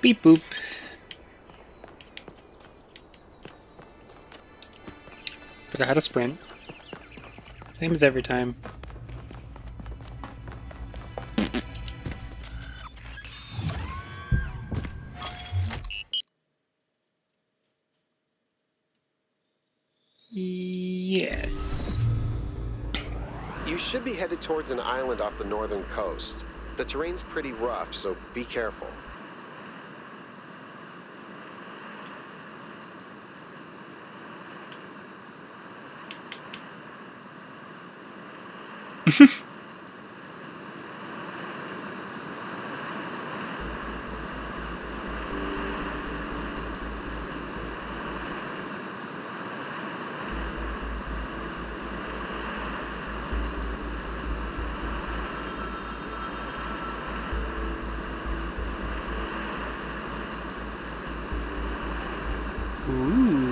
Beep boop. Forgot how to sprint. Same as every time. Yes. You should be headed towards an island off the northern coast. The terrain's pretty rough, so be careful. Ooh.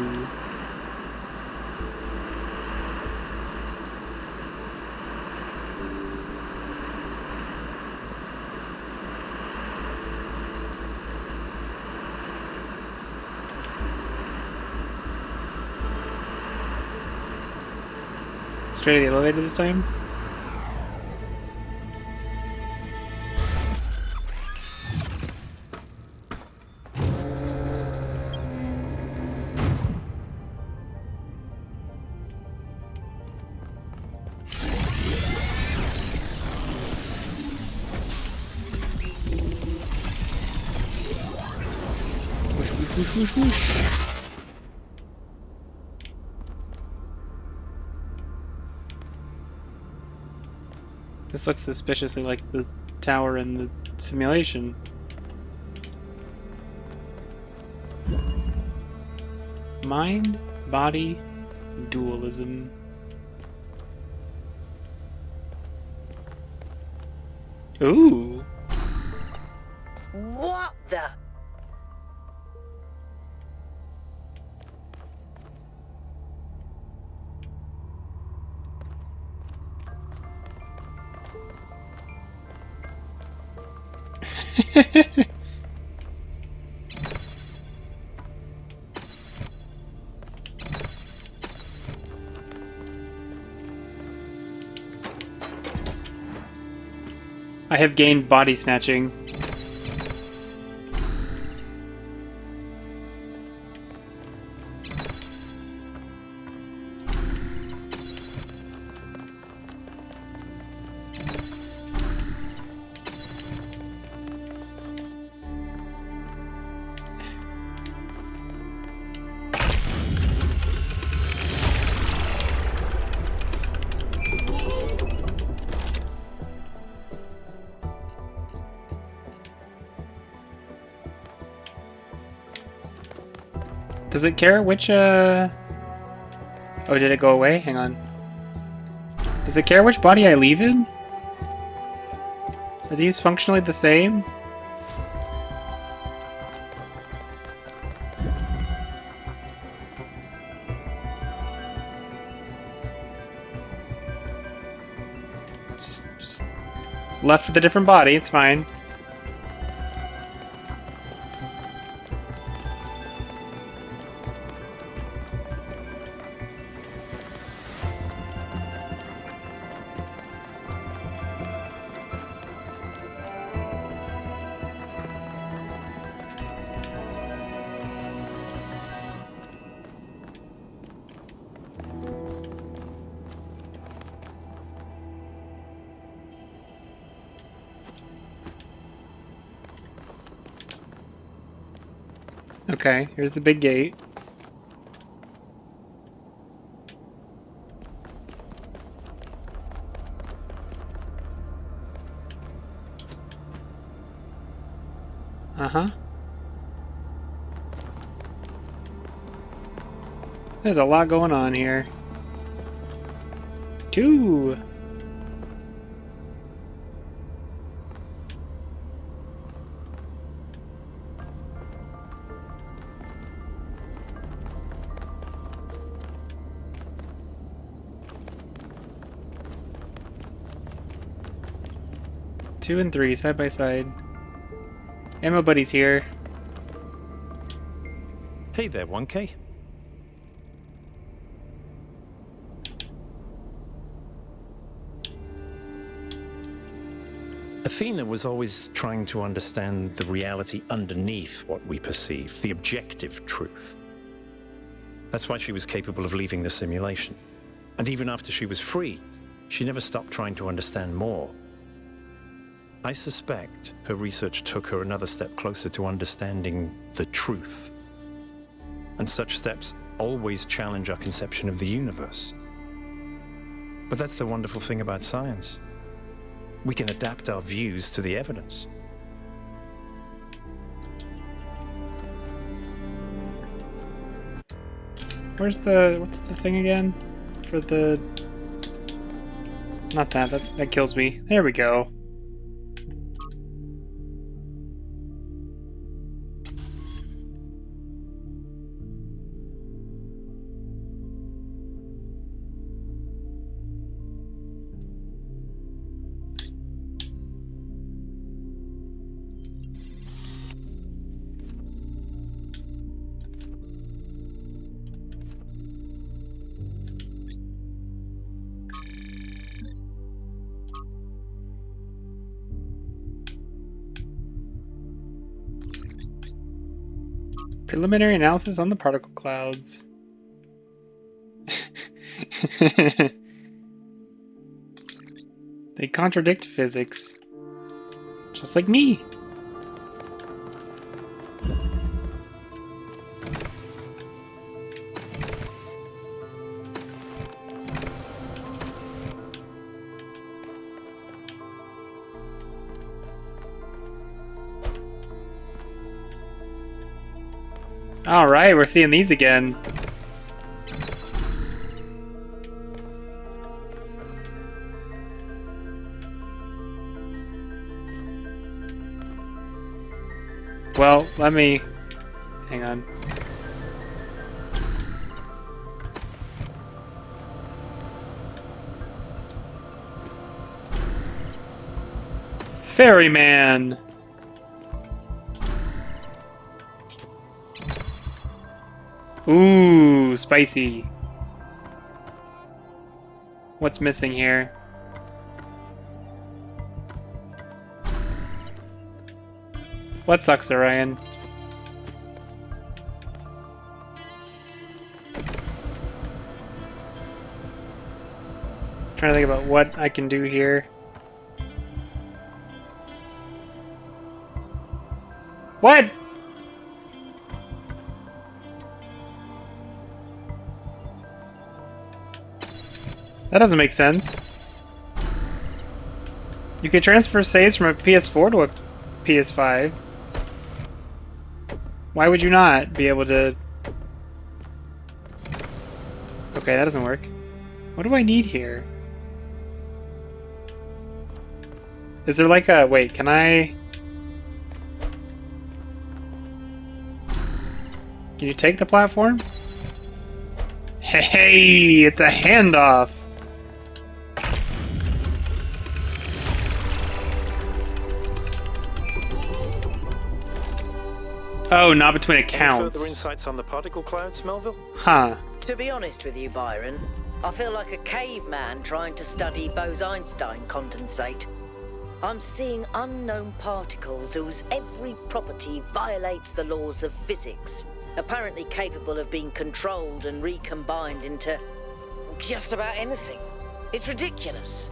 Straight to the elevator this time? Whoosh, whoosh, whoosh, whoosh, whoosh. This looks suspiciously like the tower in the simulation. Mind, body, dualism. Ooh. What the? I have gained body snatching. Does it care which, Oh, did it go away? Hang on. Does it care which body I leave in? Are these functionally the same? Just left with a different body, it's fine. Okay, here's the big gate. Uh-huh. There's a lot going on here. 2! Two and 3, side by side. Ammo buddy's here. Hey there, 1K. Athena was always trying to understand the reality underneath what we perceive, the objective truth. That's why she was capable of leaving the simulation. And even after she was free, she never stopped trying to understand more. I suspect her research took her another step closer to understanding the truth. And such steps always challenge our conception of the universe. But that's the wonderful thing about science. We can adapt our views to the evidence. What's the thing again? For the... Not that kills me. There we go. Preliminary analysis on the particle clouds. They contradict physics. Just like me. Alright, we're seeing these again. Well, let me... Hang on. Ferryman! Ooh, spicy. What's missing here? What sucks, Orion? Trying to think about what I can do here. What? That doesn't make sense. You can transfer saves from a PS4 to a PS5. Why would you not be able to... Okay, that doesn't work. What do I need here? Is there like a... Wait, can I... Can you take the platform? Hey, it's a handoff! Oh, not between accounts. Any further insights on the particle clouds, Melville? Huh. To be honest with you, Byron, I feel like a caveman trying to study Bose-Einstein condensate. I'm seeing unknown particles whose every property violates the laws of physics, apparently capable of being controlled and recombined into just about anything. It's ridiculous.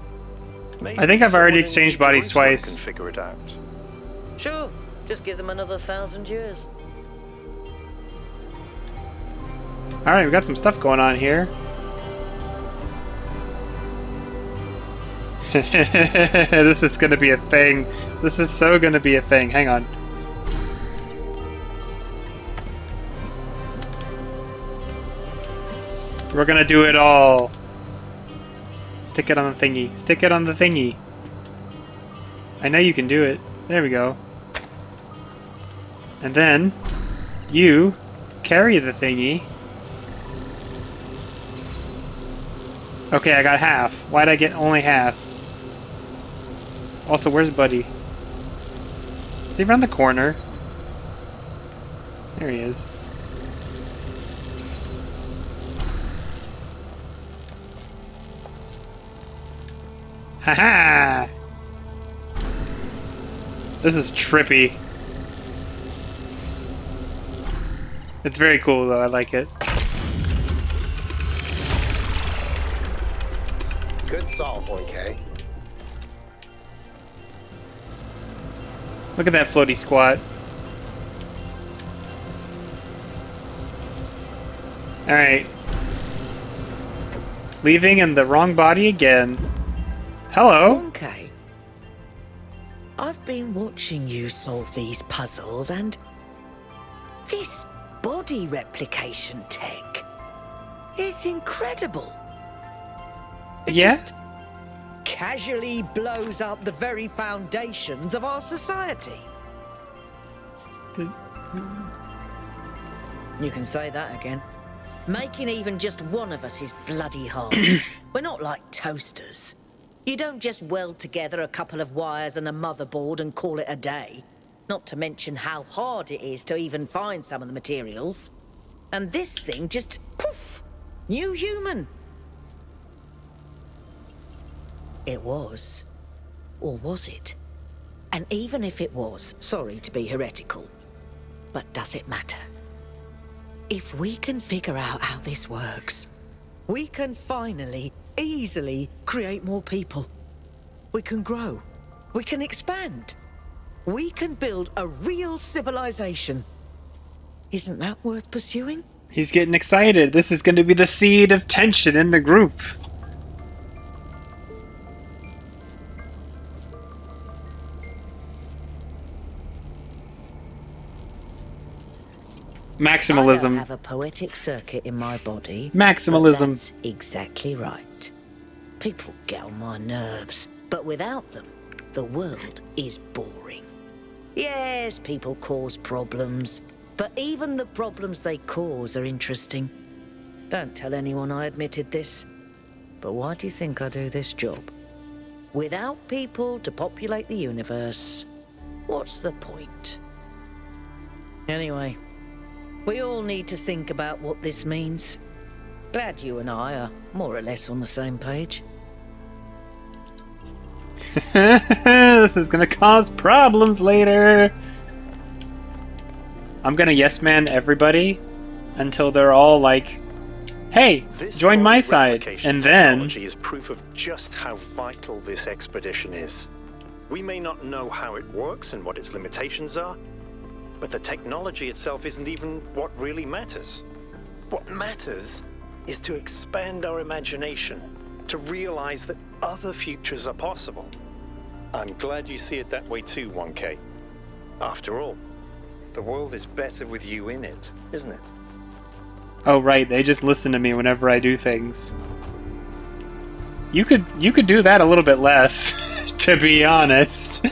Maybe I think I've already someone exchanged in bodies Jerusalem twice. Can figure it out. Sure, just give them another 1,000 years. Alright, we got some stuff going on here. This is gonna be a thing. This is so gonna be a thing. Hang on. We're gonna do it all. Stick it on the thingy. Stick it on the thingy. I know you can do it. There we go. And then you carry the thingy. Okay, I got half. Why'd I get only half? Also, where's Buddy? Is he around the corner? There he is. Haha! This is trippy. It's very cool though, I like it. Good solve, 1K. Look at that floaty squat. Alright. Leaving in the wrong body again. Hello? Okay. I've been watching you solve these puzzles, and this body replication tech is incredible. It Yeah? just casually blows up the very foundations of our society. You can say that again. Making even just one of us is bloody hard. We're not like toasters. You don't just weld together a couple of wires and a motherboard and call it a day. Not to mention how hard it is to even find some of the materials. And this thing just, poof, new human. It was. Or was it? And even if it was, sorry to be heretical, but does it matter? If we can figure out how this works, we can finally, easily create more people. We can grow. We can expand. We can build a real civilization. Isn't that worth pursuing? He's getting excited. This is going to be the seed of tension in the group. Maximalism. I have a poetic circuit in my body. Maximalism. But that's exactly right. People get on my nerves, but without them, the world is boring. Yes, people cause problems, but even the problems they cause are interesting. Don't tell anyone I admitted this, but why do you think I do this job? Without people to populate the universe, what's the point? Anyway, we all need to think about what this means. Glad you and I are more or less on the same page. This is gonna cause problems later. I'm gonna yes man everybody until they're all like, hey, This join my body side. replication And then technology is proof of just how vital this expedition is. We may not know how it works and what its limitations are, but the technology itself isn't even what really matters. What matters is to expand our imagination, to realize that other futures are possible. I'm glad you see it that way too, 1K. After all, the world is better with you in it, isn't it? oh right, they just listen to me whenever I do things. You could do that a little bit less, to be honest.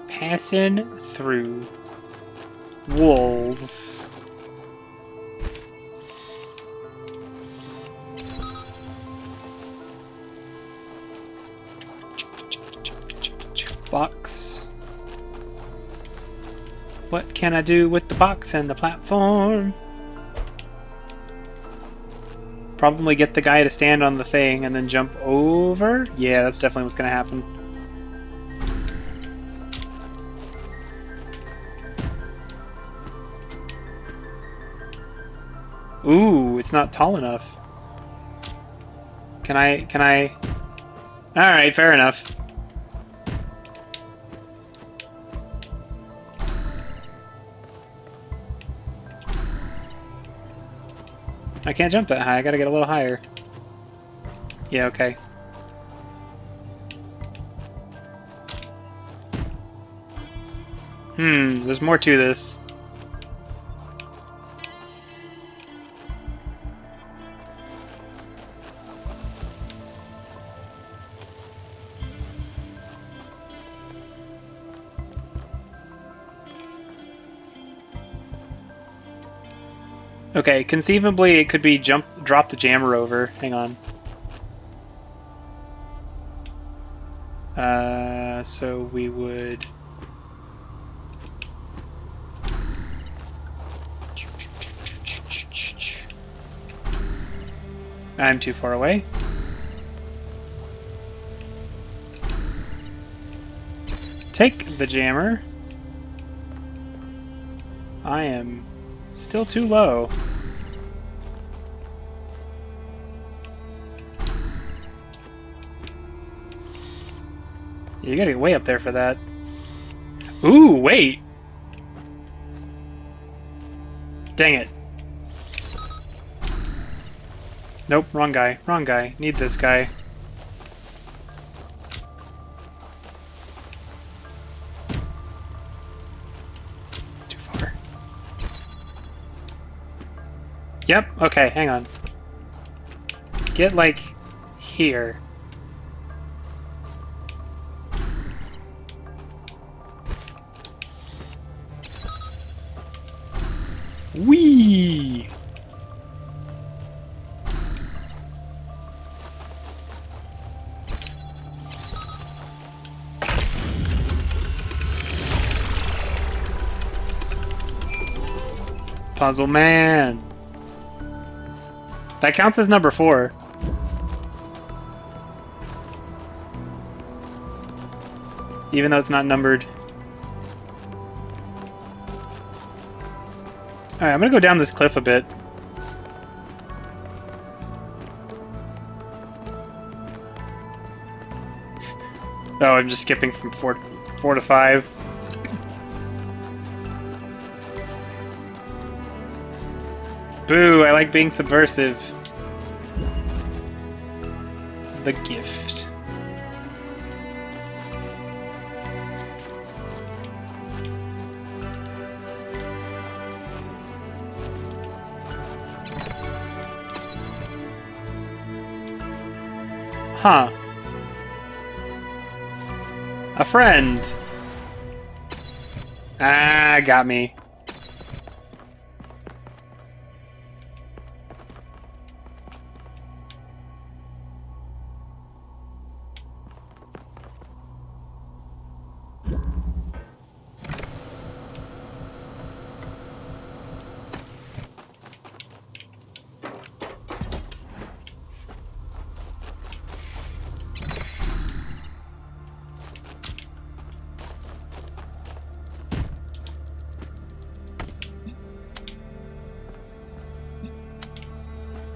Passing through walls. Box. What can I do with the box and the platform? Probably get the guy to stand on the thing and then jump over? Yeah, that's definitely what's gonna happen. Ooh, it's not tall enough. Can I? Alright, fair enough. I can't jump that high, I gotta get a little higher. Yeah, okay. There's more to this. Okay, conceivably it could be drop the jammer over. Hang on. So we would I'm too far away. Take the jammer. I am still too low. You gotta get way up there for that. Ooh, wait! Dang it. Nope, wrong guy. Wrong guy. Need this guy. Too far. Yep, okay, hang on. Get, like, here. Whee! Puzzle man. That counts as number 4. Even though it's not numbered. Alright, I'm gonna go down this cliff a bit. Oh, I'm just skipping from 4 to 5. Boo, I like being subversive. The gift. Huh. A friend. Ah, got me.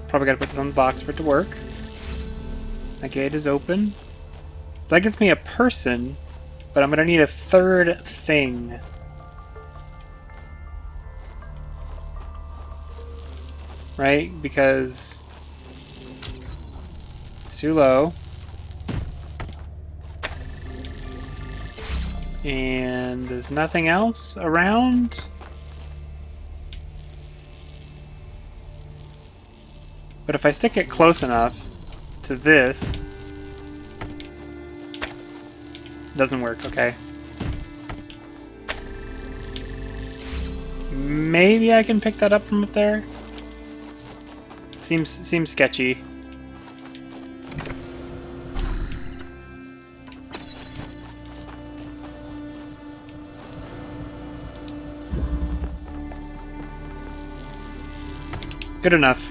Probably gotta put this on the box for it to work. That gate is open. So that gets me a person, but I'm gonna need a third thing. Right? Because it's too low. And there's nothing else around. But if I stick it close enough to this, it doesn't work, okay. Maybe I can pick that up from up there? Seems sketchy. Good enough.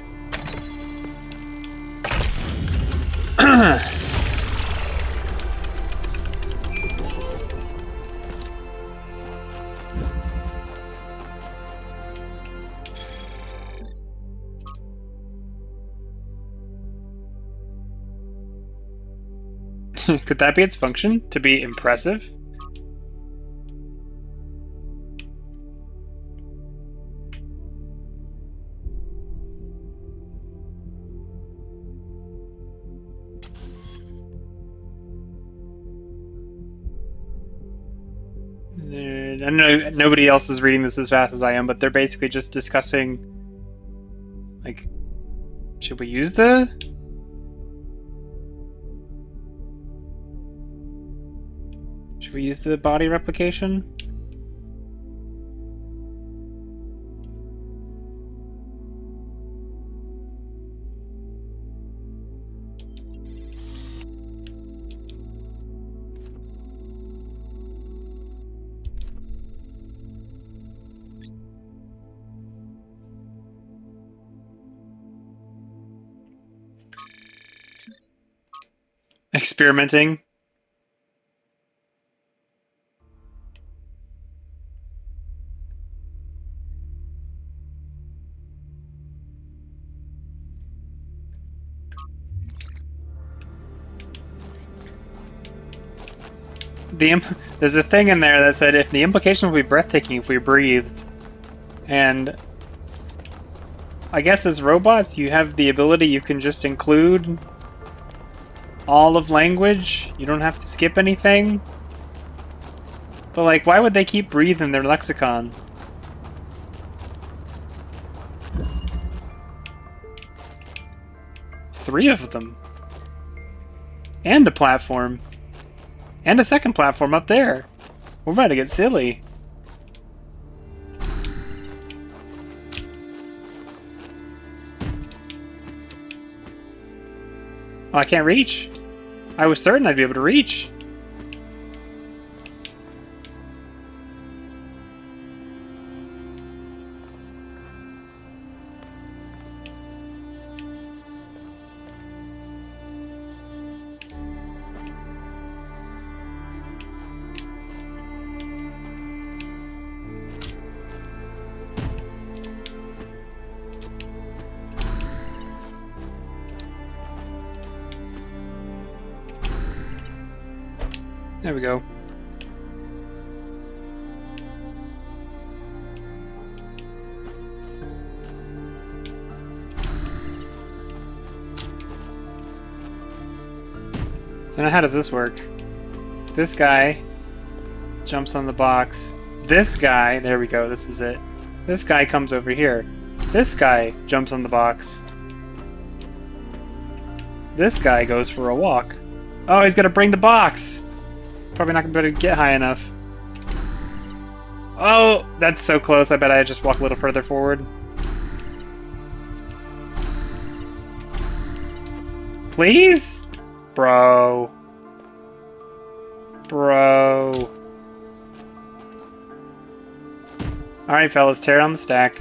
Could that be its function? To be impressive? I know nobody else is reading this as fast as I am, but they're basically just discussing, like, should we use the... Should we use the body replication? Experimenting. There's a thing in there that said if the implication would be breathtaking if we breathed. And I guess as robots, you have the ability, you can just include all of language. You don't have to skip anything. But like, why would they keep breathe in their lexicon? Three of them. And a platform. And a second platform up there. We're about to get silly. Oh, I can't reach? I was certain I'd be able to reach. There we go. So now how does this work? This guy jumps on the box. This guy, there we go, this is it. This guy comes over here. This guy jumps on the box. This guy goes for a walk. Oh, he's gonna bring the box! Probably not gonna be able to get high enough. Oh, that's so close. I bet I just walk a little further forward. Please? Bro. Bro. Alright, fellas, tear down the stack.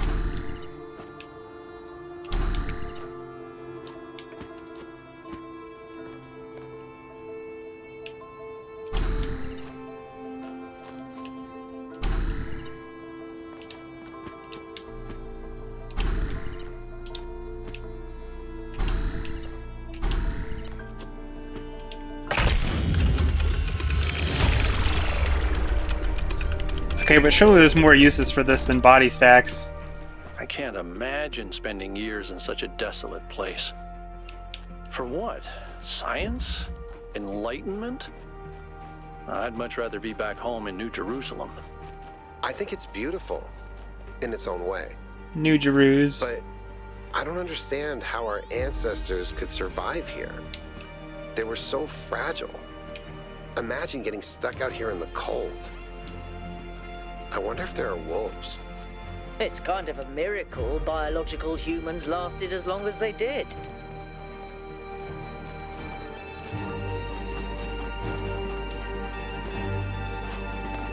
Okay, but surely there's more uses for this than body stacks. I can't imagine spending years in such a desolate place. For what? Science? Enlightenment? I'd much rather be back home in New Jerusalem. I think it's beautiful in its own way. New Jerus. But I don't understand how our ancestors could survive here. They were so fragile. Imagine getting stuck out here in the cold. I wonder if there are wolves. It's kind of a miracle biological humans lasted as long as they did.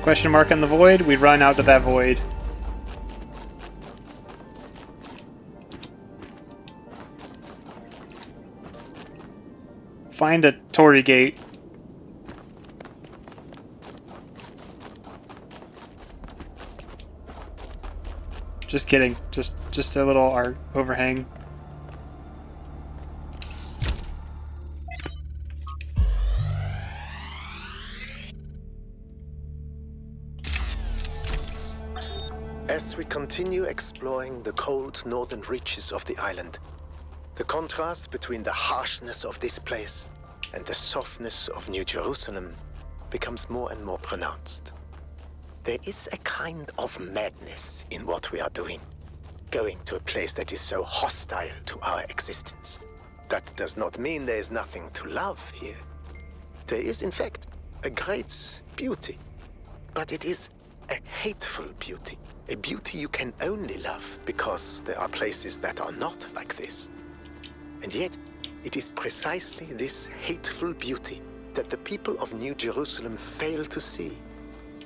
Question mark in the void, we run out to that void. Find a Tory gate. Just kidding. Just a little art overhang. As we continue exploring the cold northern reaches of the island, the contrast between the harshness of this place and the softness of New Jerusalem becomes more and more pronounced. There is a kind of madness in what we are doing, going to a place that is so hostile to our existence. That does not mean there is nothing to love here. There is, in fact, a great beauty, but it is a hateful beauty. A beauty you can only love because there are places that are not like this. And yet, it is precisely this hateful beauty that the people of New Jerusalem fail to see,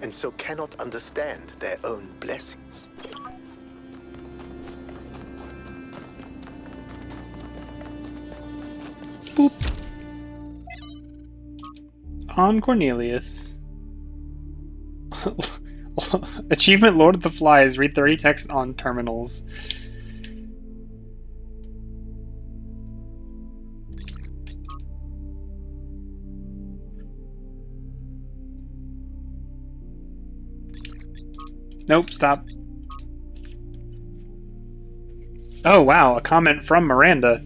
and so cannot understand their own blessings. Boop. on Cornelius. Achievement Lord of the Flies. Read 30 texts on terminals. Nope, stop. Oh wow, a comment from Miranda.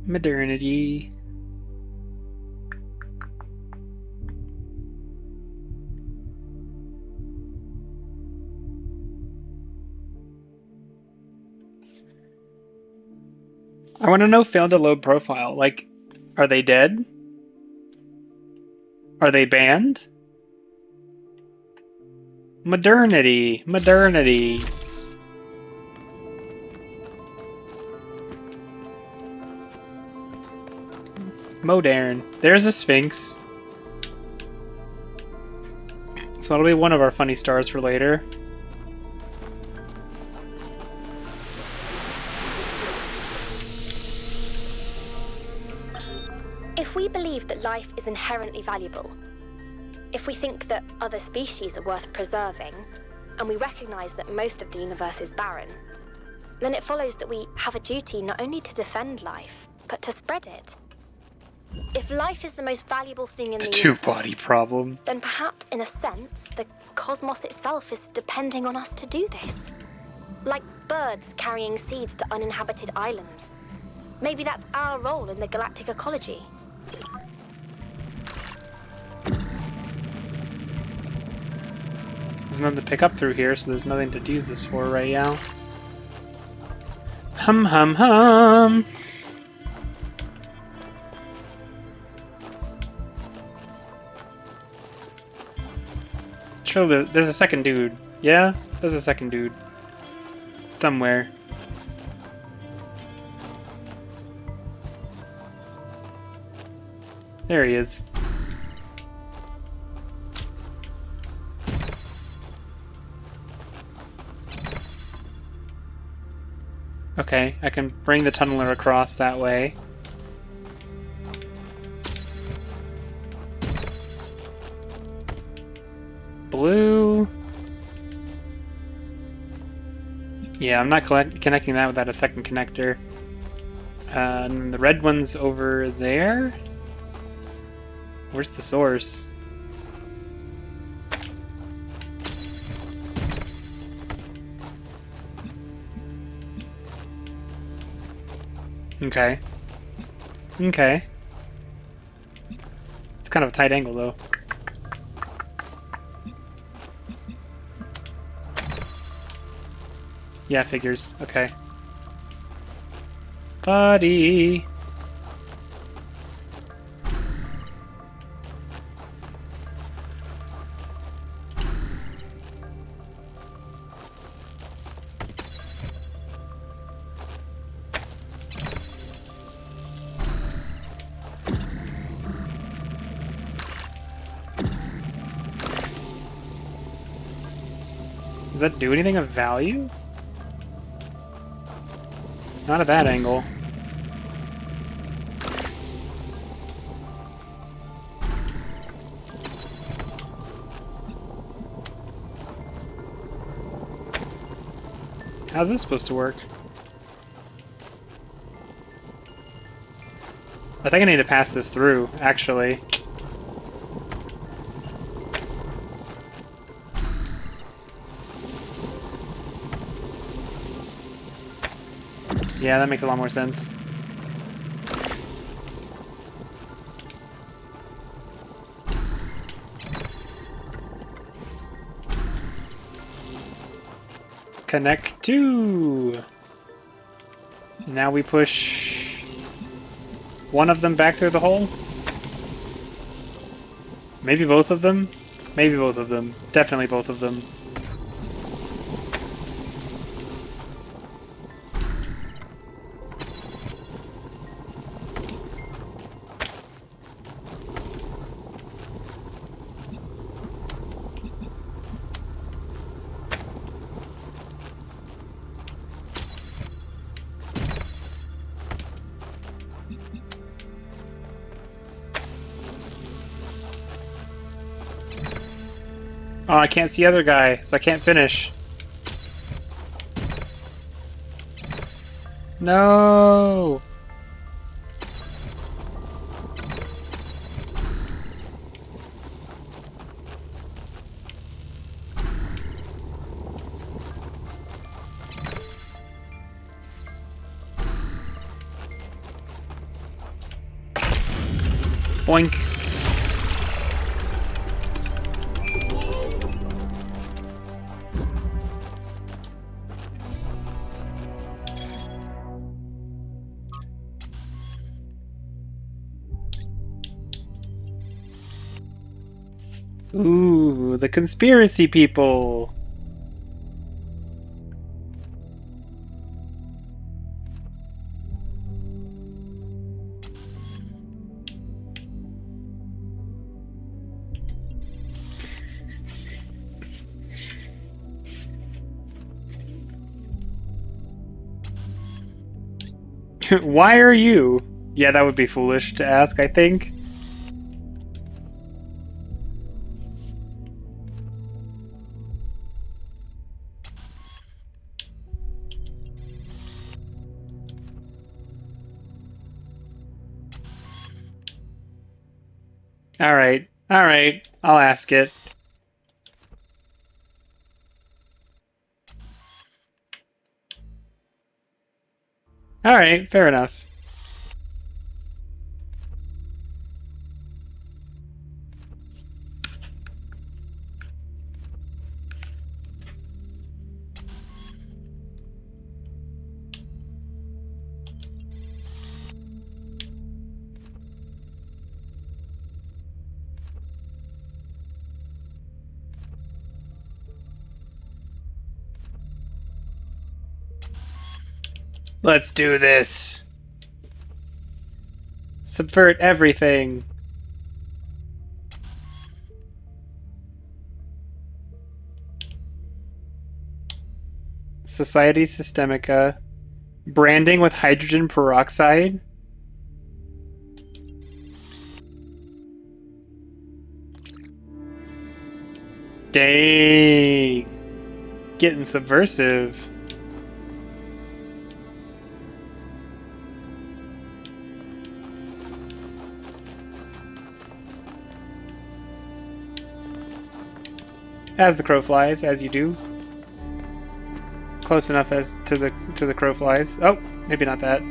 Modernity. I want to know failed to load profile. Like, are they dead? Are they banned? Modernity. Modernity. Modern. There's a Sphinx. So that'll be one of our funny stars for later. If we believe that life is inherently valuable, if we think that other species are worth preserving, and we recognize that most of the universe is barren, then it follows that we have a duty not only to defend life, but to spread it. If life is the most valuable thing in the universe, Two-body problem. then perhaps, in a sense, the cosmos itself is depending on us to do this. Like birds carrying seeds to uninhabited islands. Maybe that's our role in the galactic ecology. There's nothing to pick up through here, so there's nothing to use this for right now. Hum hum hum! Surely there's a second dude. Yeah? There's a second dude. Somewhere. There he is. Okay, I can bring the tunneler across that way. Blue. Yeah, I'm not connecting that without a second connector. And the red one's over there? Where's the source? Okay. Okay. It's kind of a tight angle, though. Yeah, figures. Okay. Buddy! Does that do anything of value? Not at that angle. How's this supposed to work? I think I need to pass this through, actually. Yeah, that makes a lot more sense. Connect to. Now we push one of them back through the hole. Maybe both of them. Maybe both of them. Definitely both of them. Oh, I can't see the other guy, so I can't finish. No! Boink. Ooh, the conspiracy people. Why are you? Yeah, that would be foolish to ask, I think. Alright, alright, I'll ask it. Alright, fair enough. Let's do this. Subvert everything. Society Systemica. Branding with hydrogen peroxide. Dang. Getting subversive. As the crow flies, as you do. Close enough as to the crow flies. Oh, maybe not that.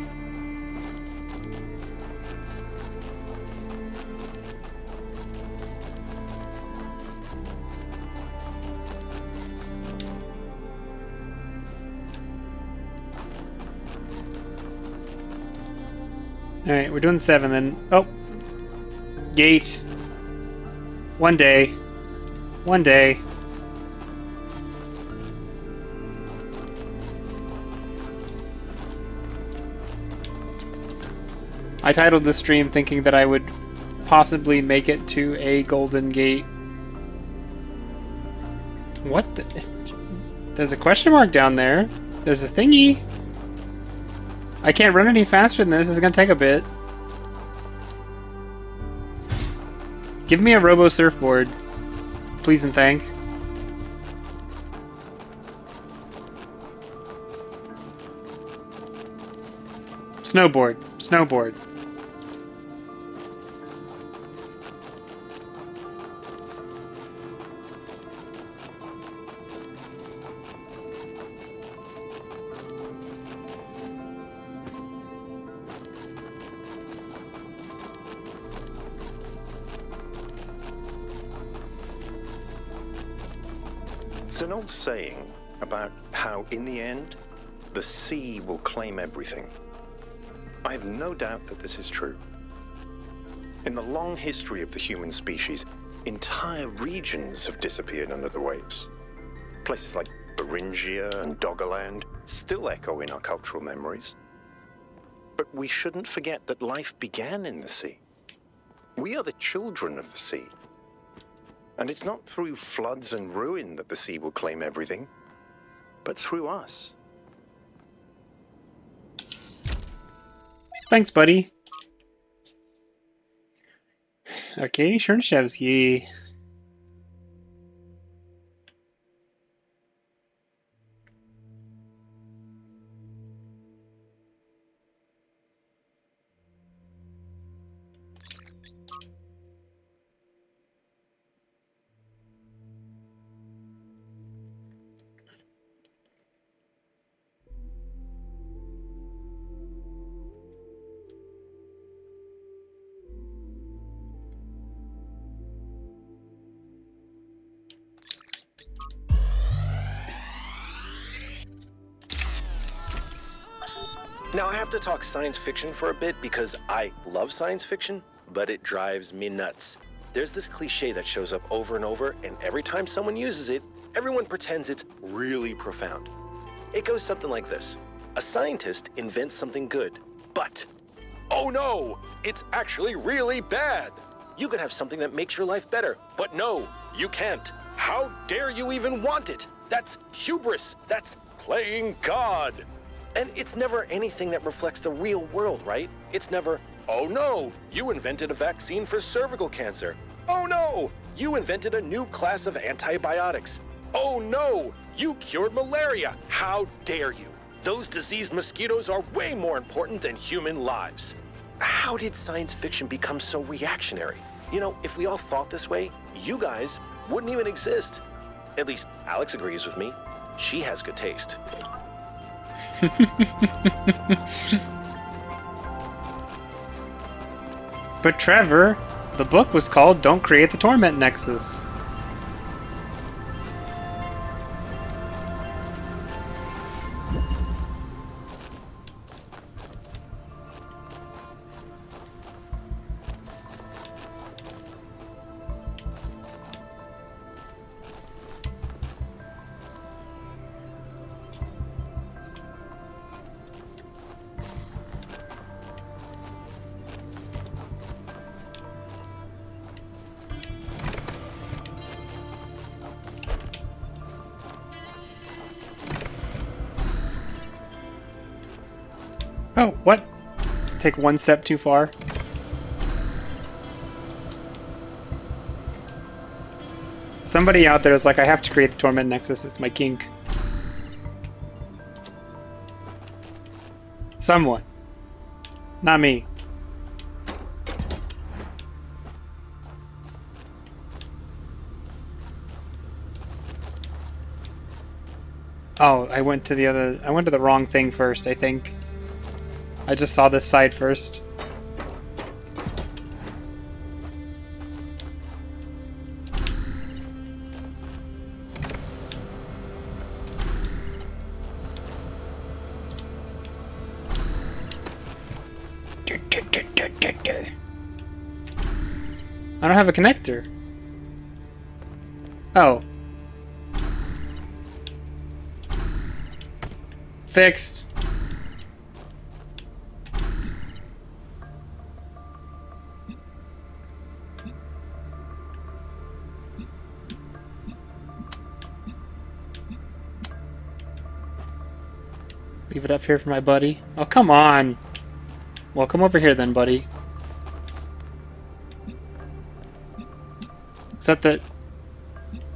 Alright, we're doing 7 then. Oh! Gate. One day. One day. I titled this stream thinking that I would possibly make it to a golden gate. What the? There's a question mark down there. There's a thingy. I can't run any faster than this. It's gonna take a bit. Give me a robo surfboard. Please and thank. Snowboard. Snowboard. It's an old saying about how, in the end, the sea will claim everything. I have no doubt that this is true. In the long history of the human species, entire regions have disappeared under the waves. Places like Beringia and Doggerland still echo in our cultural memories. But we shouldn't forget that life began in the sea. We are the children of the sea. And it's not through floods and ruin that the sea will claim everything, but through us. Thanks, buddy. Okay, Chernyshevsky. Now, I have to talk science fiction for a bit because I love science fiction, but it drives me nuts. There's this cliche that shows up over and over, and every time someone uses it, everyone pretends it's really profound. It goes something like this. A scientist invents something good, but, oh no, it's actually really bad. You could have something that makes your life better, but no, you can't. How dare you even want it? That's hubris. That's playing God. And it's never anything that reflects the real world, right? It's never, oh no, you invented a vaccine for cervical cancer. Oh no, you invented a new class of antibiotics. Oh no, you cured malaria. How dare you? Those diseased mosquitoes are way more important than human lives. How did science fiction become so reactionary? You know, if we all thought this way, you guys wouldn't even exist. At least Alex agrees with me. She has good taste. But Trevor, the book was called Don't Create the Torment Nexus. Oh, what? Take one step too far. Somebody out there is like, I have to create the Torment Nexus, it's my kink. Someone. Not me. Oh, I went to the wrong thing first, I think. I just saw this side first. I don't have a connector. Oh. Fixed. Leave it up here for my buddy. Oh, come on. Well, come over here then, buddy. Except that,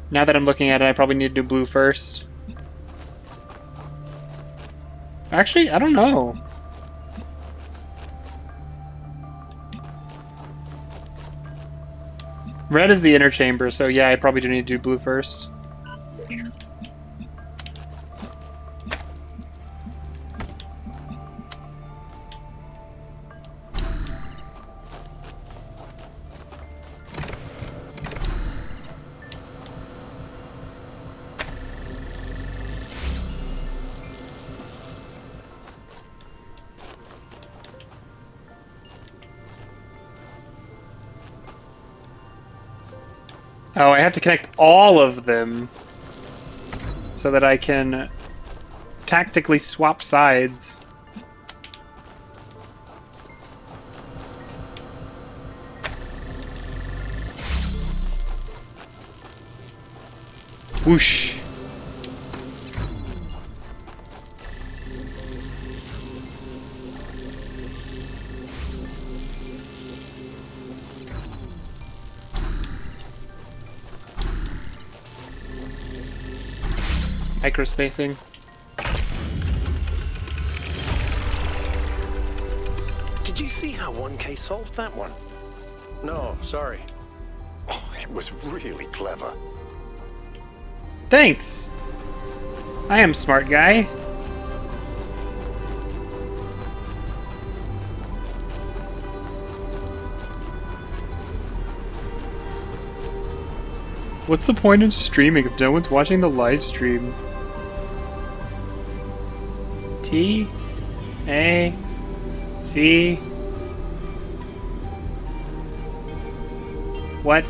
now that I'm looking at it, I probably need to do blue first. Actually, I don't know. Red is the inner chamber, so yeah, I probably do need to do blue first. Oh, I have to connect all of them so that I can tactically swap sides. Whoosh. Microspacing. Did you see how 1K solved that one? No, sorry. Oh, it was really clever. Thanks! I am smart guy. What's the point in streaming if no one's watching the live stream? T? A, C. What?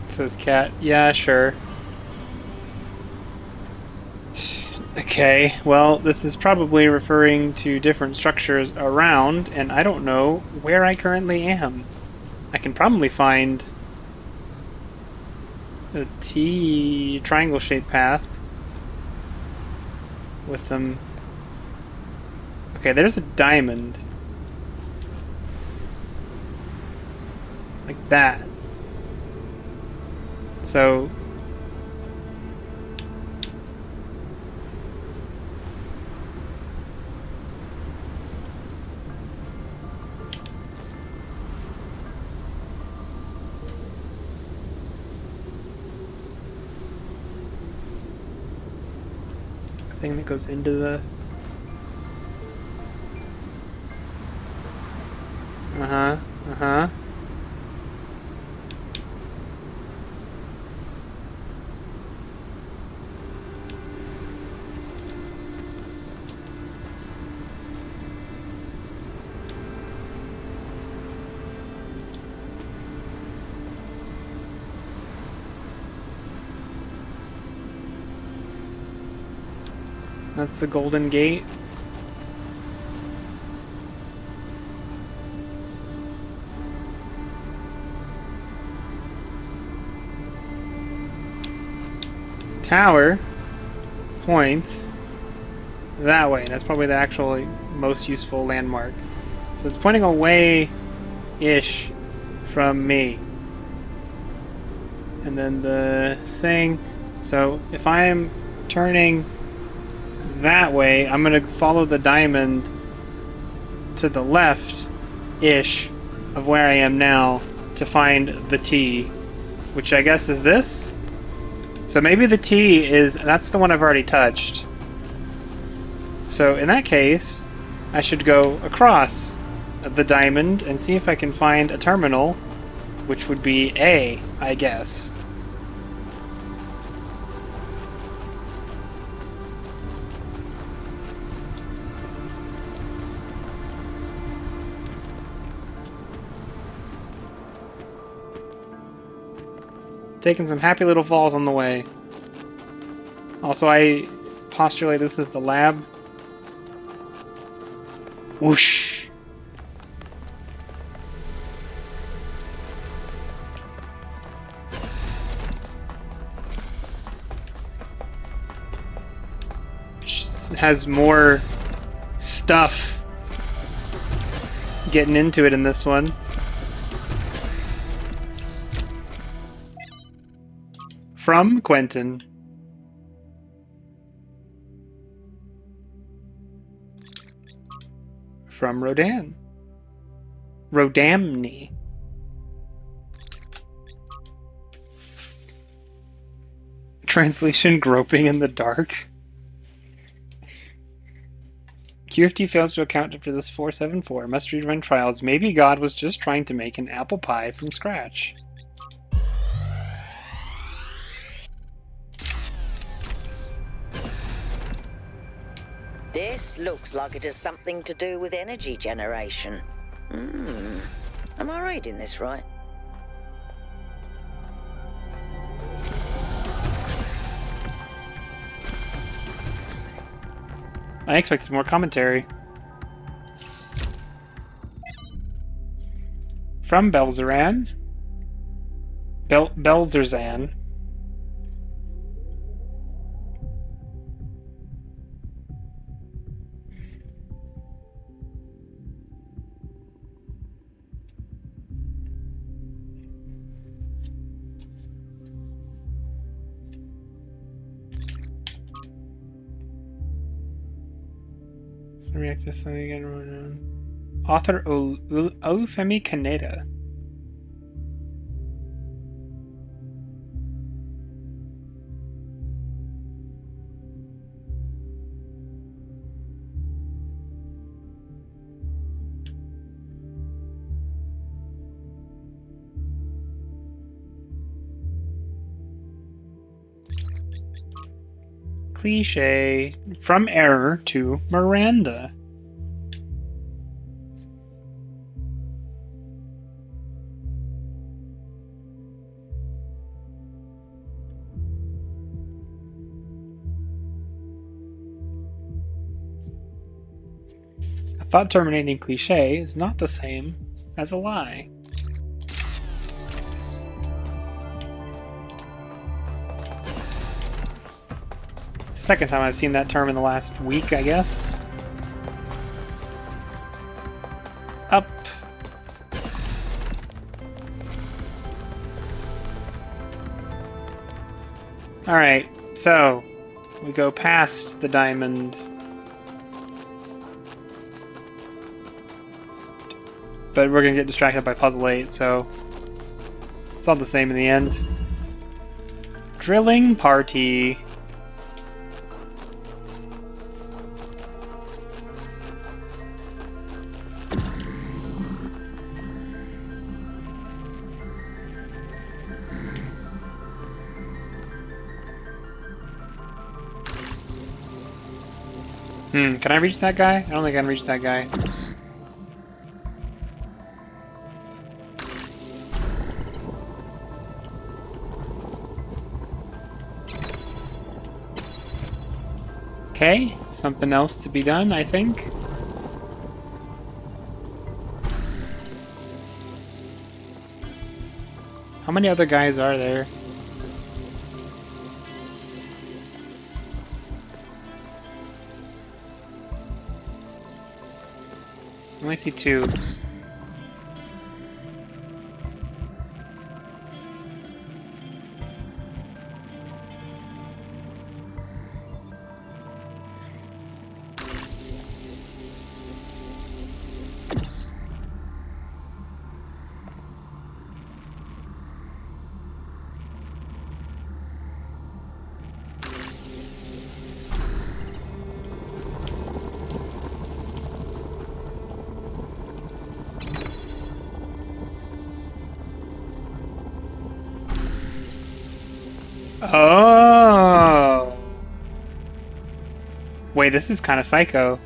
Says cat. Yeah, sure. Okay, well, this is probably referring to different structures around, and I don't know where I currently am. I can probably find a T triangle shaped path with some. Okay, there's a diamond. Like that. So. Thing that goes into the. Uh-huh. Uh-huh. That's the Golden Gate. Tower points that way. That's probably the actual most useful landmark. So it's pointing away-ish from me. And then the thing. So if I'm turning that way, I'm going to follow the diamond to the left-ish of where I am now to find the T, which I guess is this? So maybe the T is, that's the one I've already touched. So in that case, I should go across the diamond and see if I can find a terminal, which would be A, I guess. Taking some happy little falls on the way. Also, I postulate this is the lab. Whoosh! It has more stuff getting into it in this one. From Quentin. From Rodan. Rodamni. Translation: groping in the dark. QFT fails to account for this 474. Must rerun trials. Maybe God was just trying to make an apple pie from scratch. This looks like it has something to do with energy generation. Am I reading this right? I expected more commentary. From Belzeran. Belzerzan. Reactive something again. Author Olufemi Kaneda. cliche. From error to Miranda. A thought-terminating cliche is not the same as a lie. Second time I've seen that term in the last week, I guess. Up. Alright, so we go past the diamond. But we're gonna get distracted by puzzle 8, so it's all the same in the end. Drilling party. Can I reach that guy? I don't think I can reach that guy. Okay, something else to be done, I think. How many other guys are there? I only see 2. Oh! Wait, this is kind of psycho.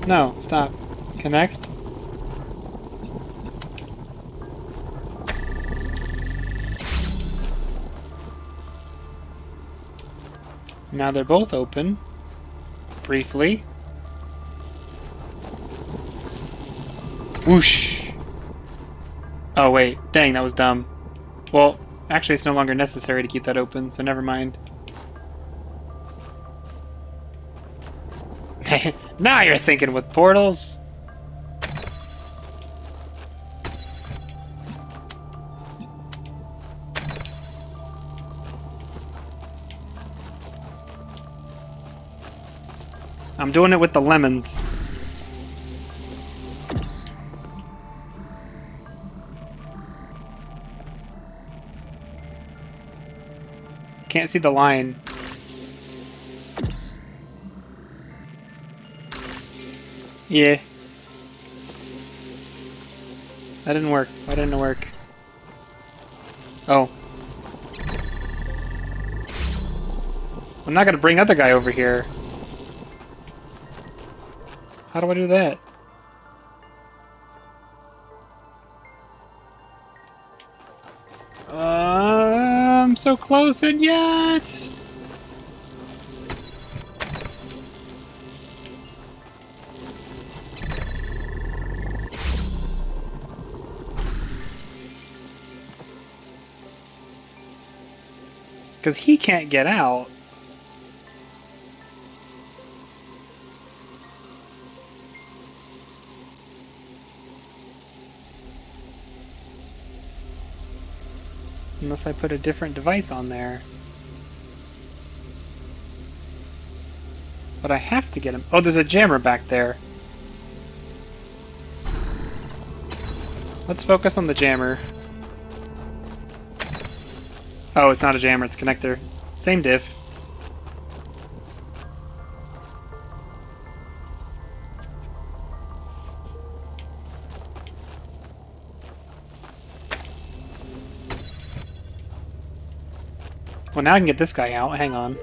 No, stop. Connect. Now they're both open. Briefly. Whoosh! Oh wait, dang, that was dumb. Well, actually it's no longer necessary to keep that open, so never mind. Now you're thinking with portals! I'm doing it with the lemons. Can't see the line. Yeah. That didn't work. Why didn't it work? Oh. I'm not gonna bring other guy over here. How do I do that? I'm so close and yet. Because he can't get out. Unless I put a different device on there. But I have to get him. Oh, there's a jammer back there. Let's focus on the jammer. Oh, it's not a jammer, it's a connector. Same diff. Well, now I can get this guy out. Hang on.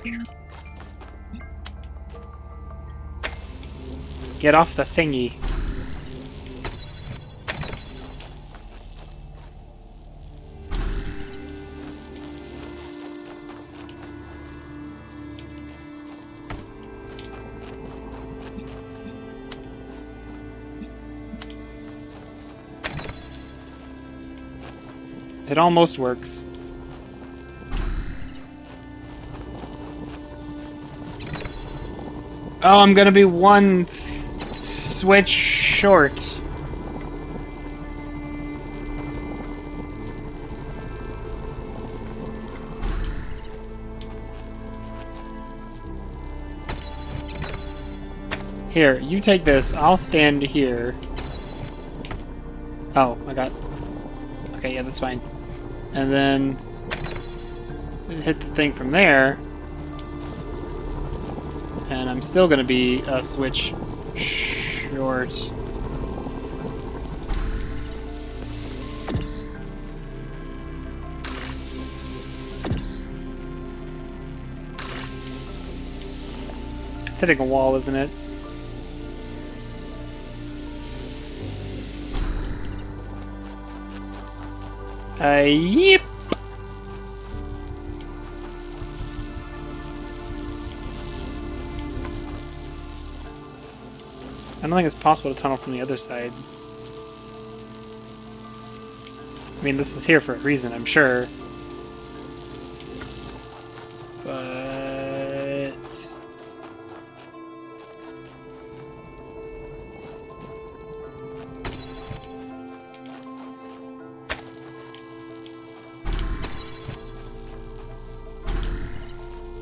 Get off the thingy. It almost works. Oh, I'm gonna be one switch short. Here, you take this. I'll stand here. Oh, I got... Okay, yeah, that's fine. And then... hit the thing from there. And I'm still gonna be a switch short. It's hitting a wall, isn't it? Yep. I don't think it's possible to tunnel from the other side. I mean, this is here for a reason, I'm sure. But...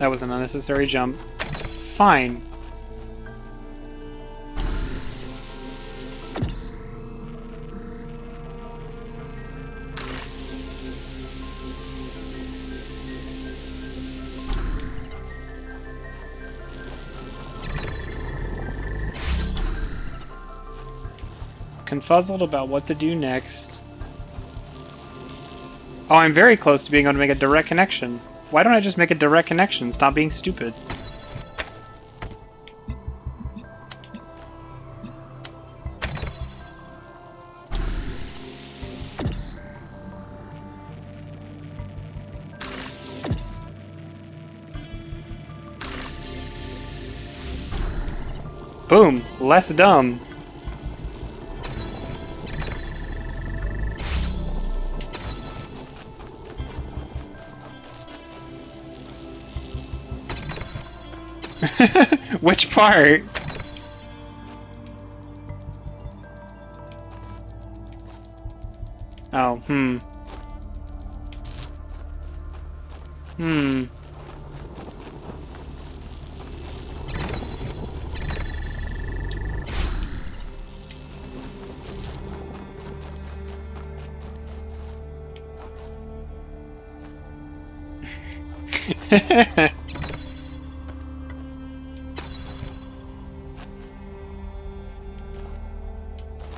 that was an unnecessary jump. It's fine. Confuzzled about what to do next. Oh, I'm very close to being able to make a direct connection. Why don't I just make a direct connection? Stop being stupid. Boom! Less dumb. Which part? Oh,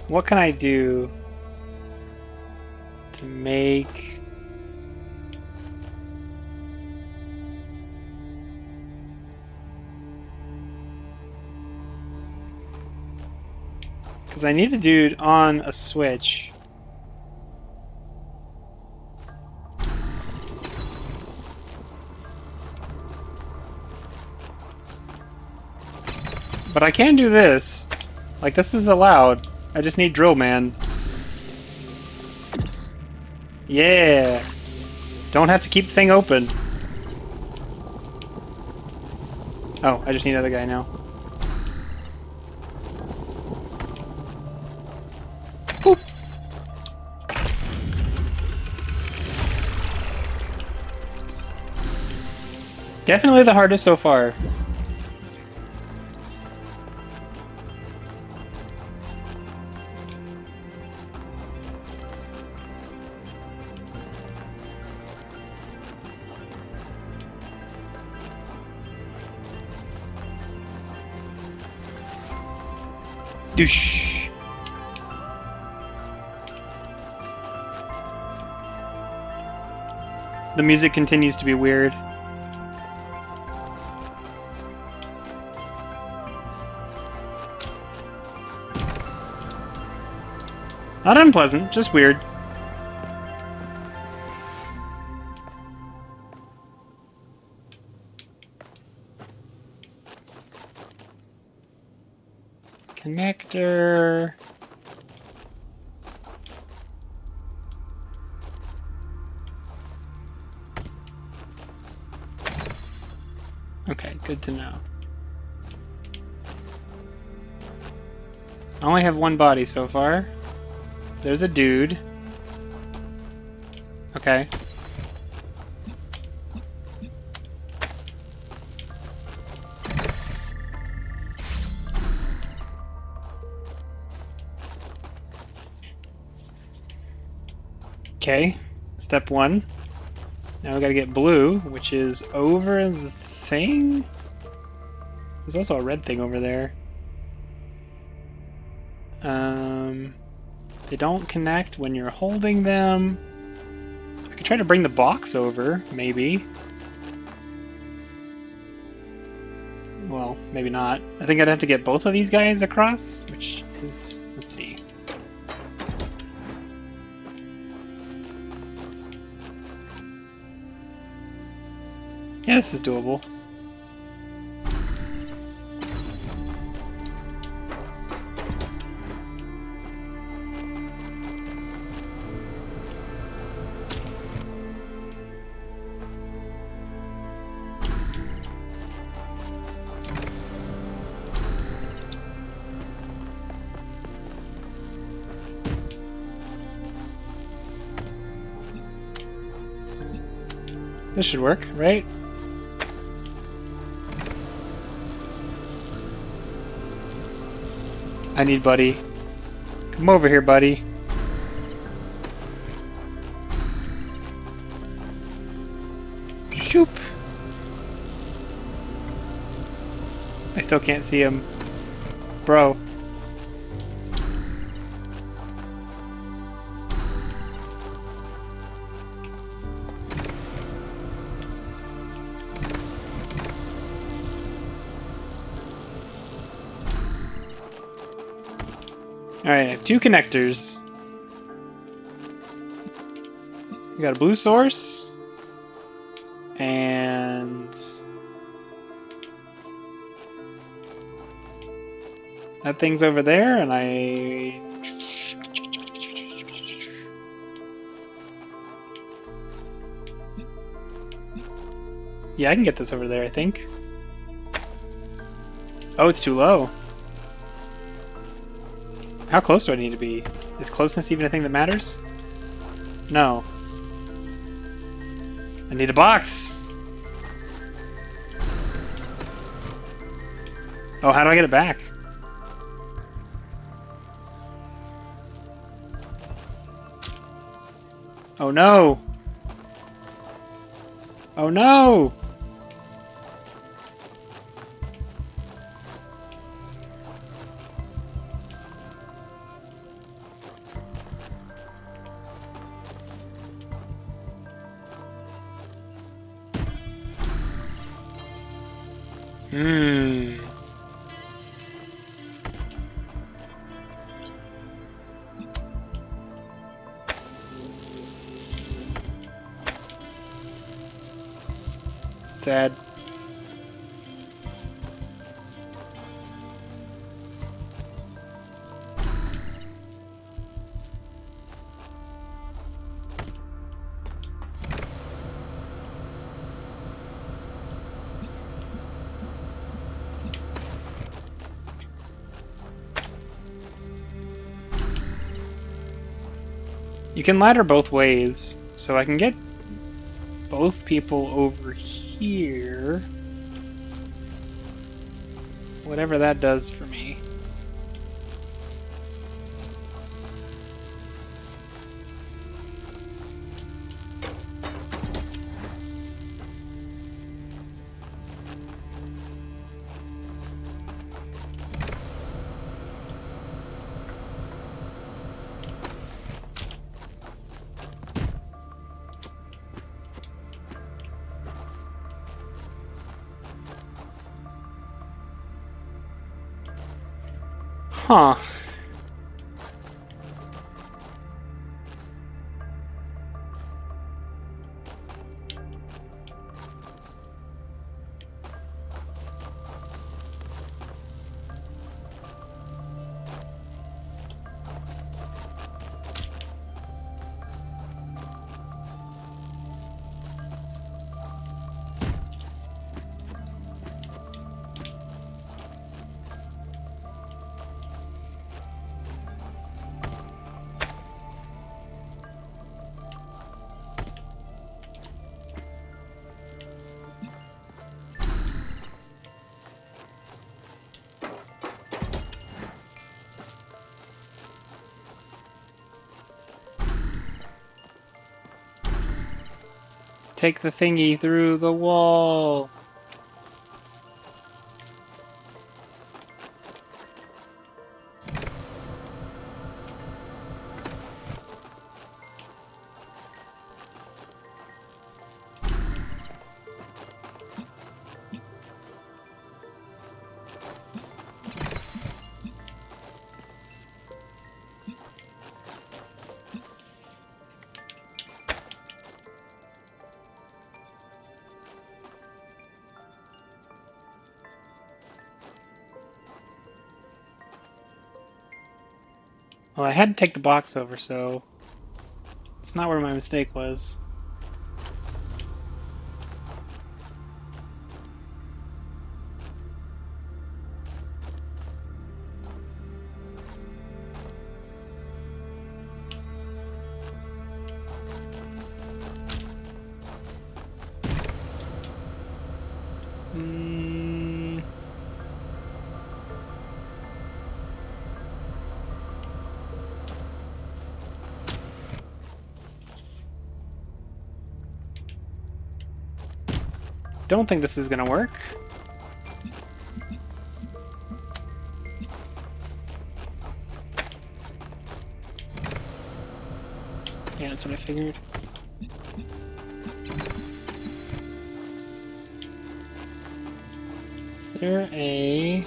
What can I do to make... Because I need to do it on a switch. But I can do this. Like, this is allowed. I just need Drill Man. Yeah! Don't have to keep the thing open. Oh, I just need another guy now. Boop! Definitely the hardest so far. Douche. The music continues to be weird. Not unpleasant, just weird. Connector. Okay, good to know. I only have one body so far. There's a dude. Okay. Okay, step one. Now we gotta get blue, which is over the thing? There's also a red thing over there. They don't connect when you're holding them. I could try to bring the box over, maybe. Well, maybe not. I think I'd have to get both of these guys across, which is... let's see. Yeah, this is doable. This should work, right? I need Buddy. Come over here, Buddy. Shoop. I still can't see him. Bro. Alright, I have two connectors. We got a blue source. And... that thing's over there, and I... yeah, I can get this over there, I think. Oh, it's too low. How close do I need to be? Is closeness even a thing that matters? No. I need a box! Oh, how do I get it back? Oh no! Oh no! Sad. You can ladder both ways, so I can get both people over here. Whatever that does for me. Huh. take the thingy through the wall. Well, I had to take the box over, so it's not where my mistake was. Don't think this is gonna work. Yeah, that's what I figured. Is there a...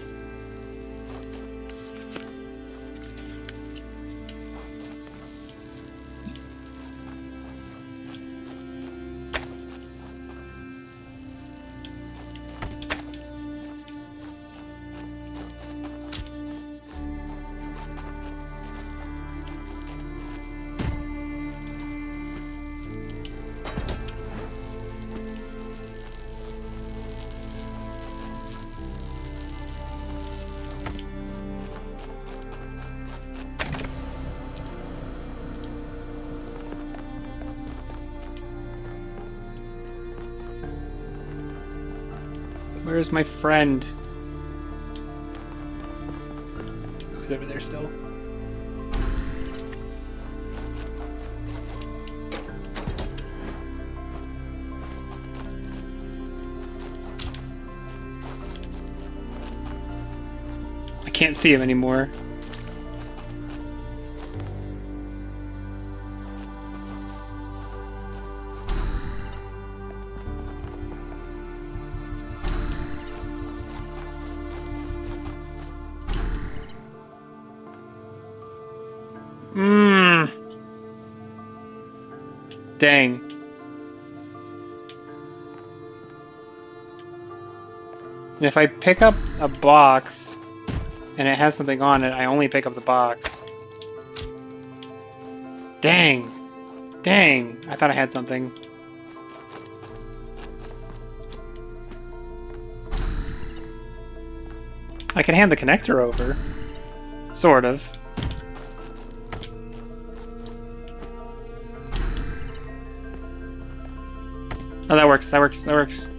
Where's my friend? Who's over there still? I can't see him anymore. Dang. And if I pick up a box and it has something on it, I only pick up the box. Dang. Dang. I thought I had something. I can hand the connector over. Sort of. Oh, that works, that works, that works.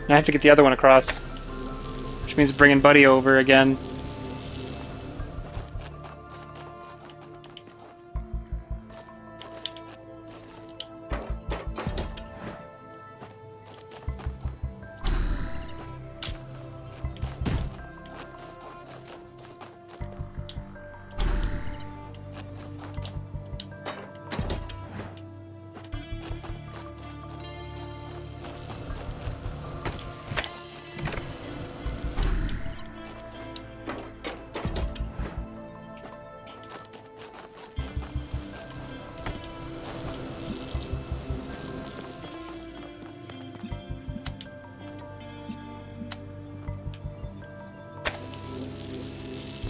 I have to get the other one across, which means bringing Buddy over again.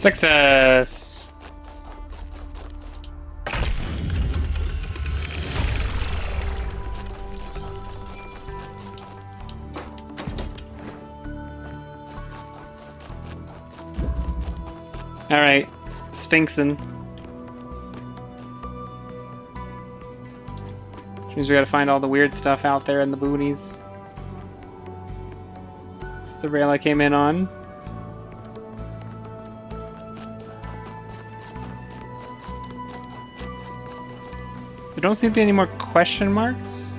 Success! Alright, Sphinxin'. Which means we gotta find all the weird stuff out there in the boonies. This is the rail I came in on. There don't seem to be any more question marks.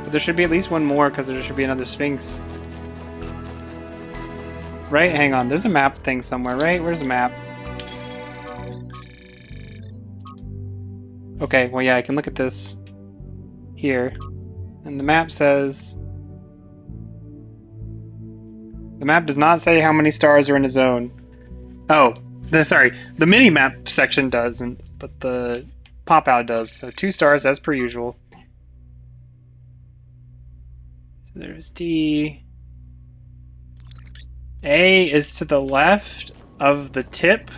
But there should be at least one more, because there should be another Sphinx. Right? Hang on. There's a map thing somewhere, right? Where's the map? Okay, well, yeah, I can look at this here. And the map says... The map does not say how many stars are in a zone. Oh, sorry. The mini-map section doesn't, but the pop-out does. So 2 stars as per usual. So there's D. A is to the left of the tip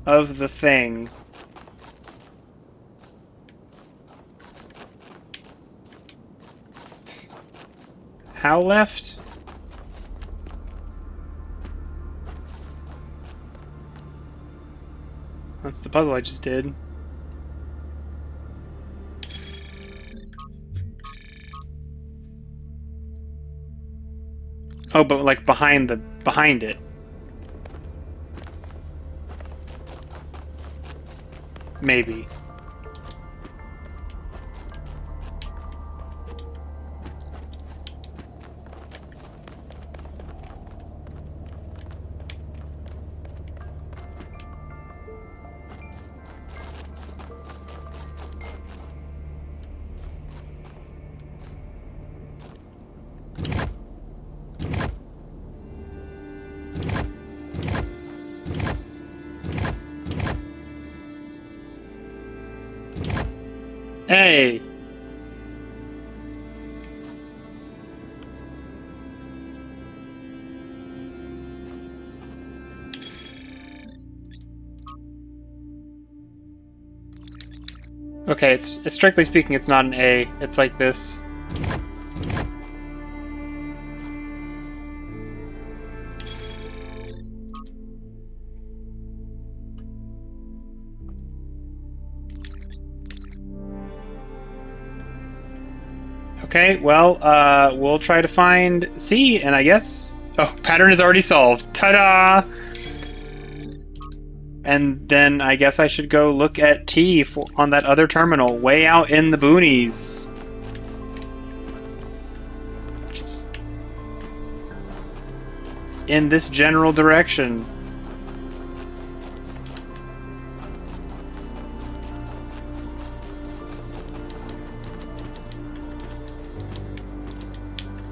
of the thing. How left? That's the puzzle I just did. Oh, but like behind it. Maybe. Hey! Okay, it's strictly speaking, it's not an A. It's like this. Okay, well, we'll try to find C, and I guess... Oh, pattern is already solved. Ta-da! And then I guess I should go look at T on that other terminal, way out in the boonies. Just in this general direction.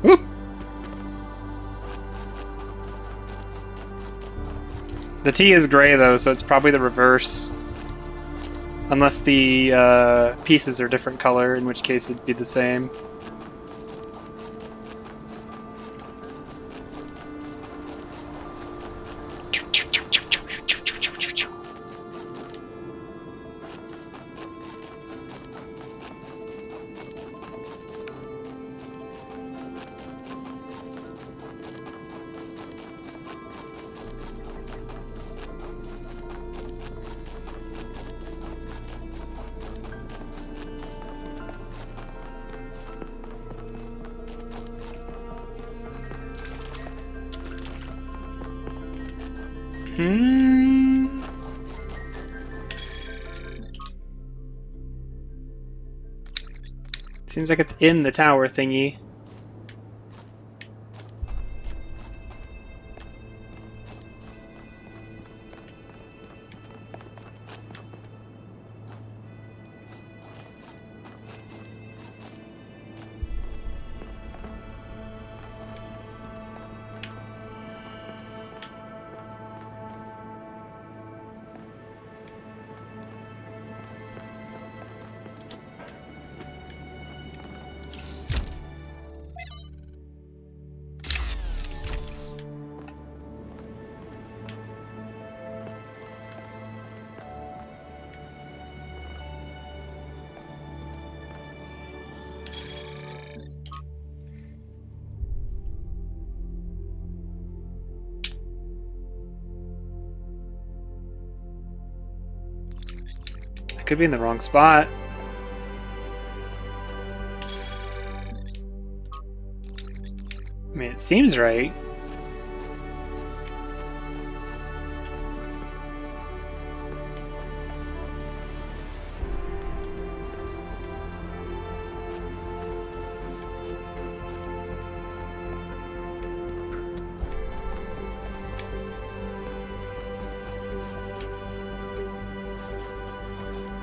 Whoop! The T is gray though, so it's probably the reverse. Unless the pieces are different color, in which case it'd be the same. Seems like it's in the tower thingy. Could be in the wrong spot. I mean, it seems right.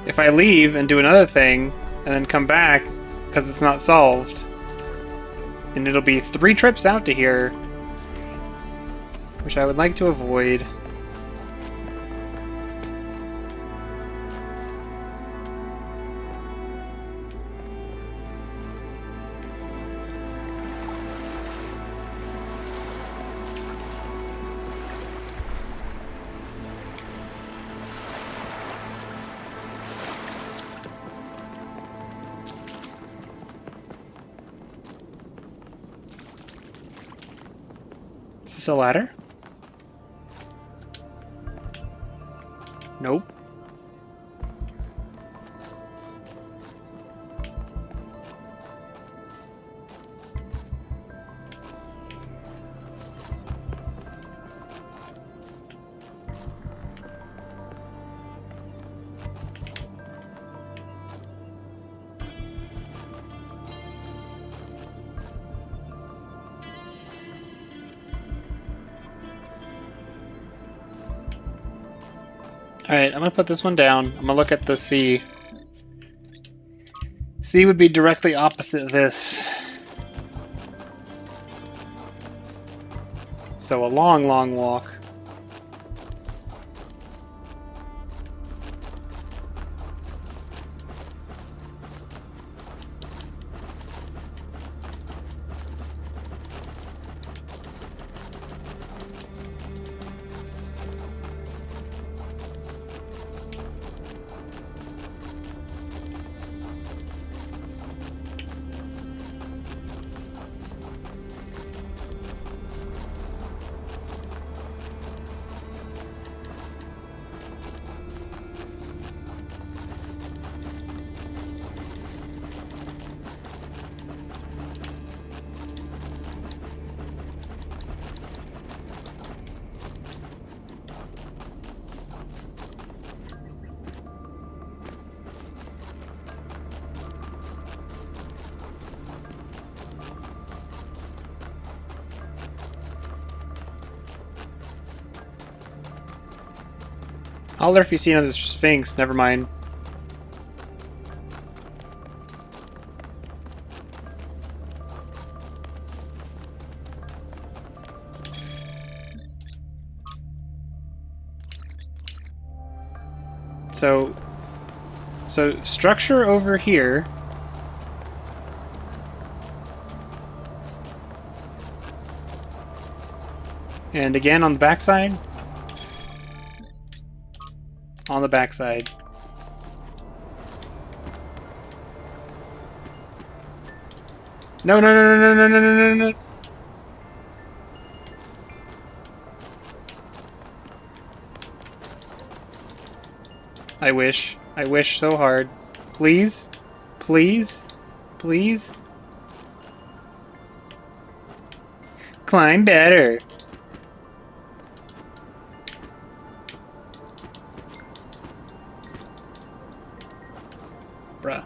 If I leave and do another thing, and then come back, because it's not solved, then it'll be 3 trips out to here, which I would like to avoid. Is this a ladder? Nope. Alright, I'm gonna put this one down. I'm gonna look at the C. C would be directly opposite this. So a long, long walk. Holler if you see another Sphinx, never mind. So structure over here. And again on the backside. On the backside. No, no, no, no, no, no, no, no, no. I wish so hard. Please? Please? Please? Climb better. Bruh.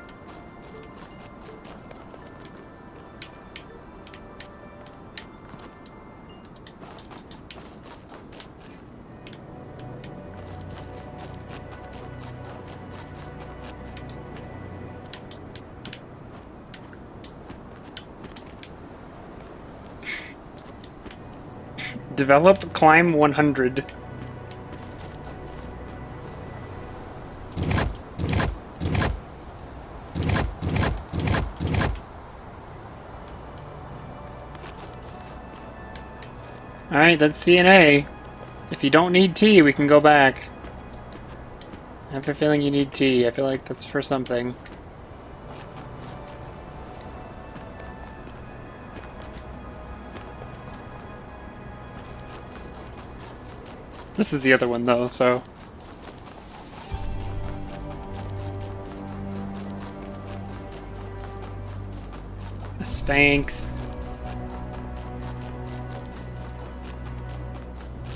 Develop climb 100. Alright, that's C and A. If you don't need T, we can go back. I have a feeling you need T. I feel like that's for something. This is the other one though, so... A Sphinx.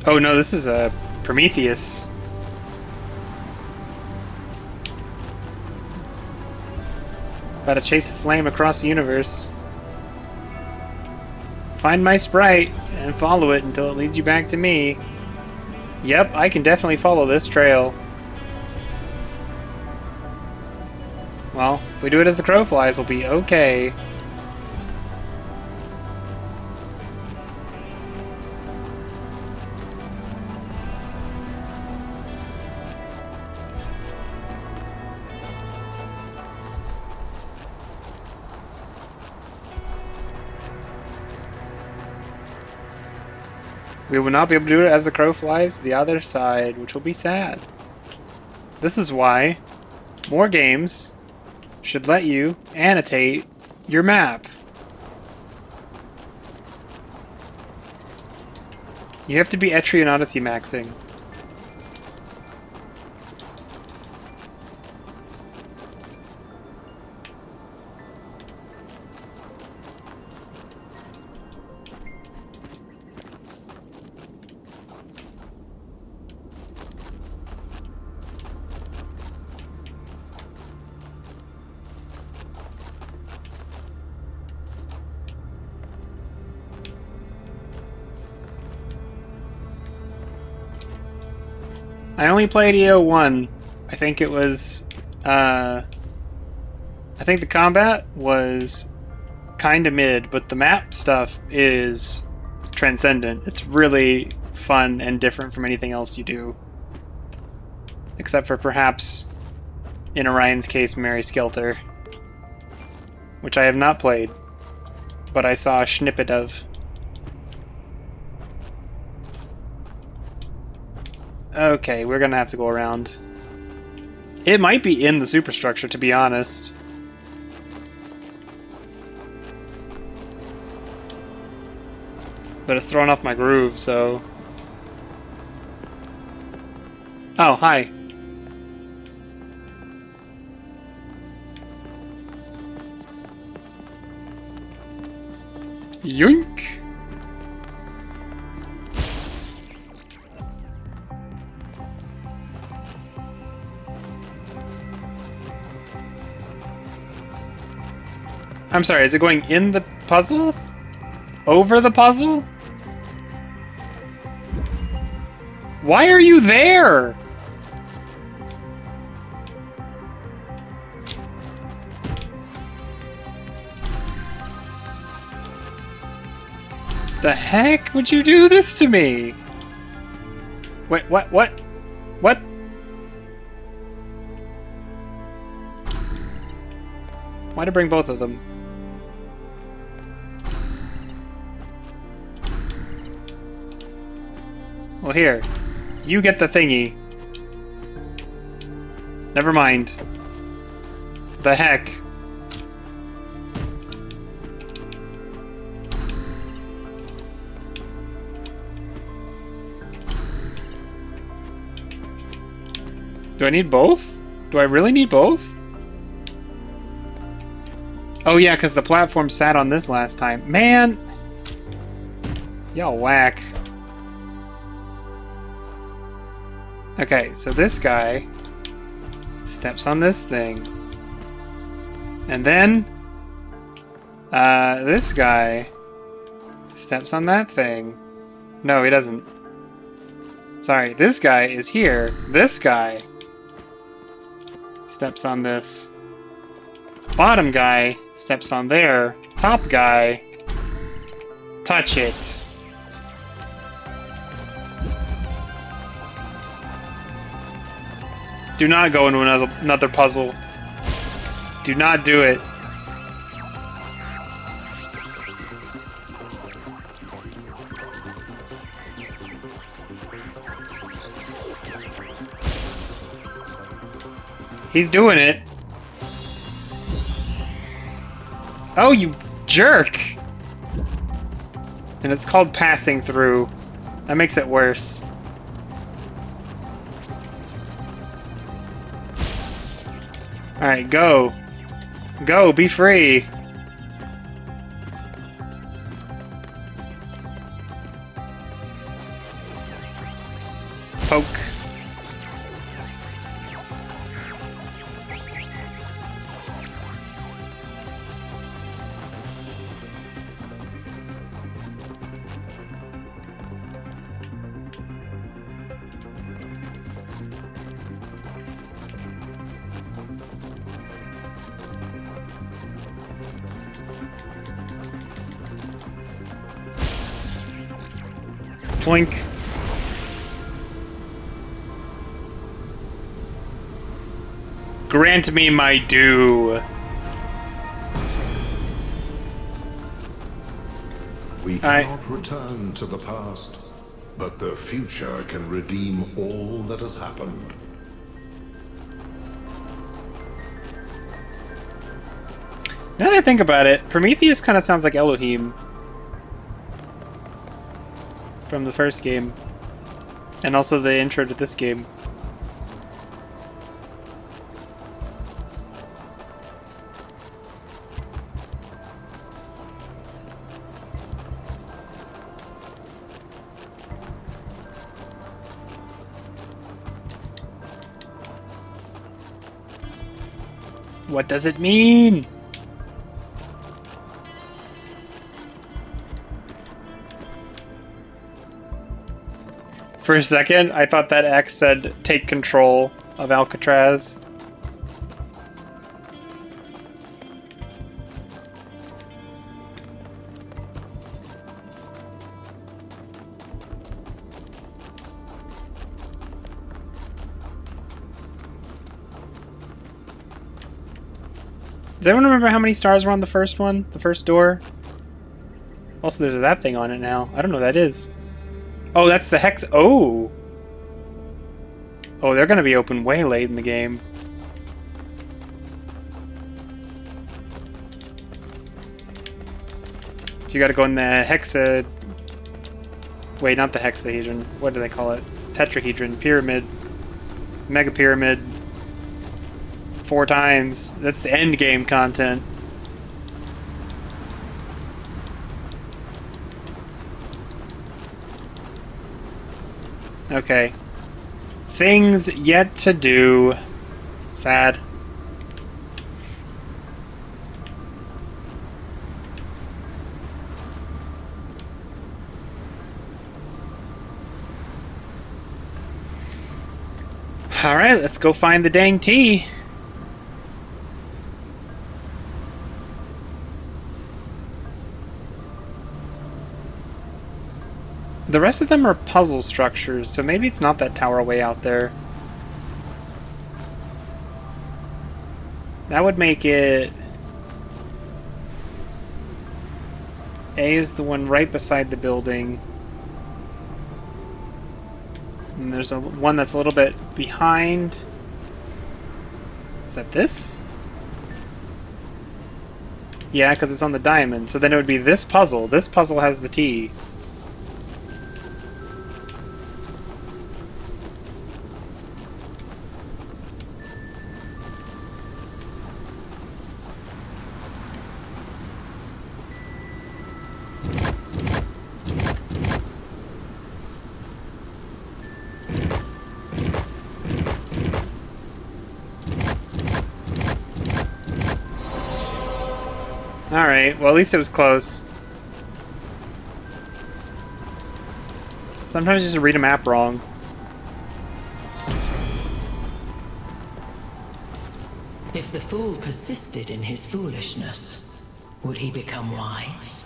Oh no, this is a Prometheus. About to chase a flame across the universe. Find my sprite and follow it until it leads you back to me. Yep, I can definitely follow this trail. Well, if we do it as the crow flies, we'll be okay. We will not be able to do it as the crow flies the other side, which will be sad. This is why more games should let you annotate your map. You have to be Etrian Odyssey maxing. I only played EO1. I think it was, I think the combat was kinda mid, but the map stuff is transcendent. It's really fun and different from anything else you do. Except for perhaps, in Orion's case, Mary Skelter. Which I have not played, but I saw a snippet of. Okay, we're gonna have to go around. It might be in the superstructure, to be honest. But it's thrown off my groove, so... Oh, hi. Yoink! I'm sorry, is it going in the puzzle? Over the puzzle? Why are you there? The heck would you do this to me? Wait, what? What? What? Why'd I bring both of them? Well, here. You get the thingy. Never mind. The heck. Do I need both? Do I really need both? Oh yeah, because the platform sat on this last time. Man! Y'all whack. Okay, so this guy steps on this thing. And then this guy steps on that thing. No, he doesn't. Sorry, this guy is here. This guy steps on this. Bottom guy steps on there. Top guy, touch it. Do not go into another puzzle. Do not do it. He's doing it. Oh, you jerk! And it's called passing through. That makes it worse. Alright, go. Go, be free. Poke. Ploink. Grant me my due. We Alright. cannot return to the past, but the future can redeem all that has happened. Now that I think about it, Prometheus kind of sounds like Elohim from the first game, and also the intro to this game. What does it mean? For a second, I thought that X said, take control of Alcatraz. Does anyone remember how many stars were on the first one? The first door? Also, there's that thing on it now. I don't know what that is. Oh, that's the hex. Oh! Oh, they're gonna be open way late in the game. You gotta go in the hexa... Wait, not the hexahedron. What do they call it? Tetrahedron. Pyramid. Mega pyramid. 4 times. That's end game content. Okay. Things yet to do. Sad. Alright, let's go find the dang tea. The rest of them are puzzle structures, so maybe it's not that tower way out there. That would make it... A is the one right beside the building. And there's one that's a little bit behind. Is that this? Yeah, because it's on the diamond. So then it would be this puzzle. This puzzle has the T. Alright, well at least it was close. Sometimes you just read a map wrong. If the fool persisted in his foolishness, would he become wise?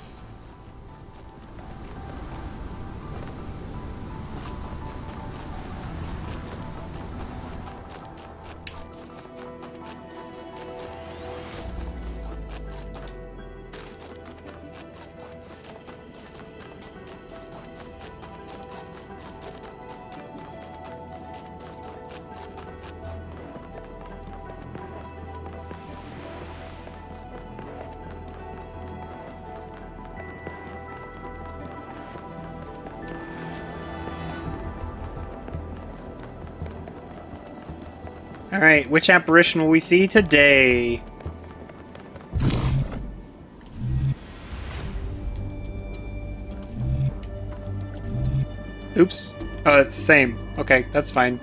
Alright, which apparition will we see today? Oops. Oh, it's the same. Okay, that's fine.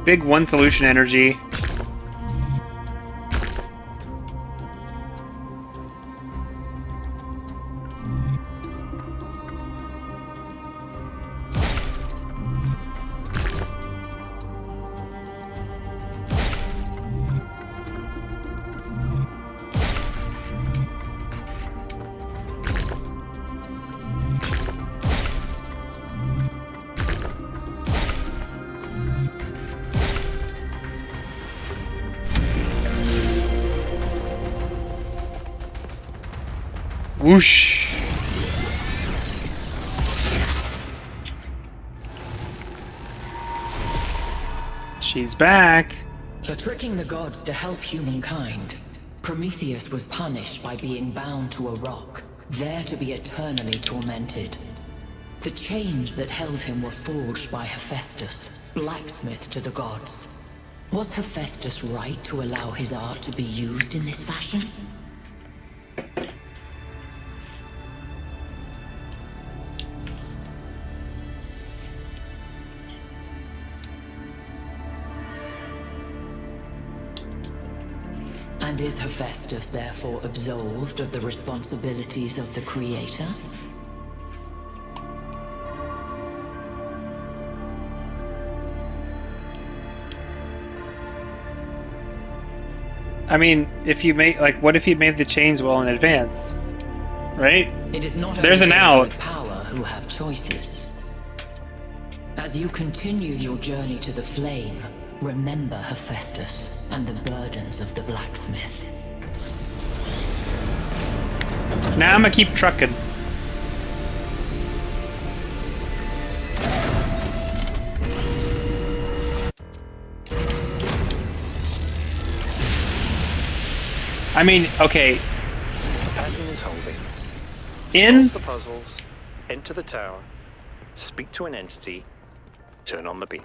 Big one solution energy. Whoosh. She's back. For tricking the gods to help humankind, Prometheus was punished by being bound to a rock, there to be eternally tormented. The chains that held him were forged by Hephaestus, blacksmith to the gods. Was Hephaestus right to allow his art to be used in this fashion? And is Hephaestus therefore absolved of the responsibilities of the creator? I mean, if you make what if he made the chains well in advance, right? It is not There's only an those out. with power who have choices. As you continue your journey to the flame, remember Hephaestus and the burdens of the blacksmith. Now I'm gonna keep trucking. I mean, okay. The pattern is holding. In Solve the puzzles, enter the tower, speak to an entity, turn on the beam.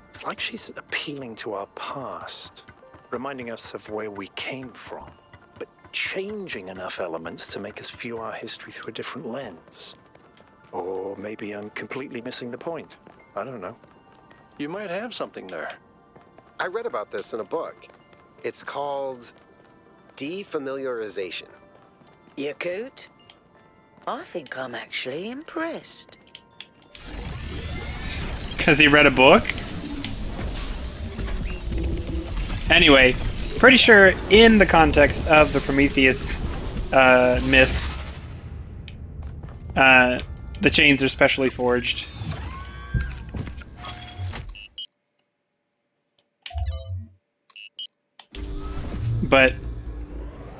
It's like she's appealing to our past, reminding us of where we came from, but changing enough elements to make us view our history through a different lens. Or maybe I'm completely missing the point. I don't know. You might have something there. I read about this in a book. It's called Defamiliarization. You coot? I think I'm actually impressed. because he read a book. Anyway, pretty sure in the context of the Prometheus myth, the chains are specially forged. But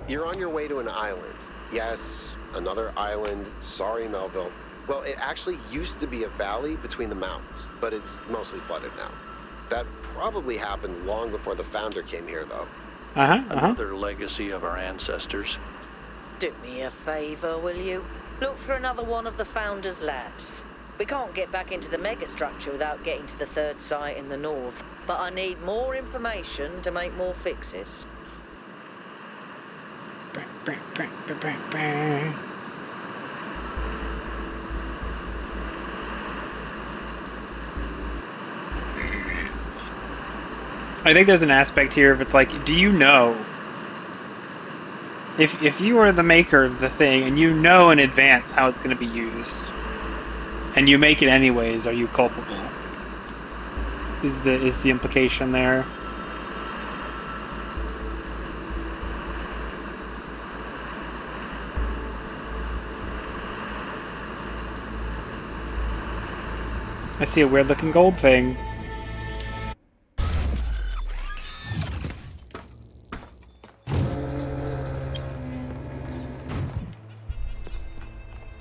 You're on your way to an island. Yes, another island. Sorry, Melville. Well, it actually used to be a valley between the mountains, but it's mostly flooded now. That probably happened long before the founder came here, though. Another legacy of our ancestors. Do me a favor, will you? Look for another one of the Founder's labs. We can't get back into the megastructure without getting to the third site in the north, but I need more information to make more fixes. I think there's an aspect here of it's like, do you know? If you are the maker of the thing and you know in advance how it's going to be used, and you make it anyways, are you culpable? Is the implication there? I see a weird looking gold thing.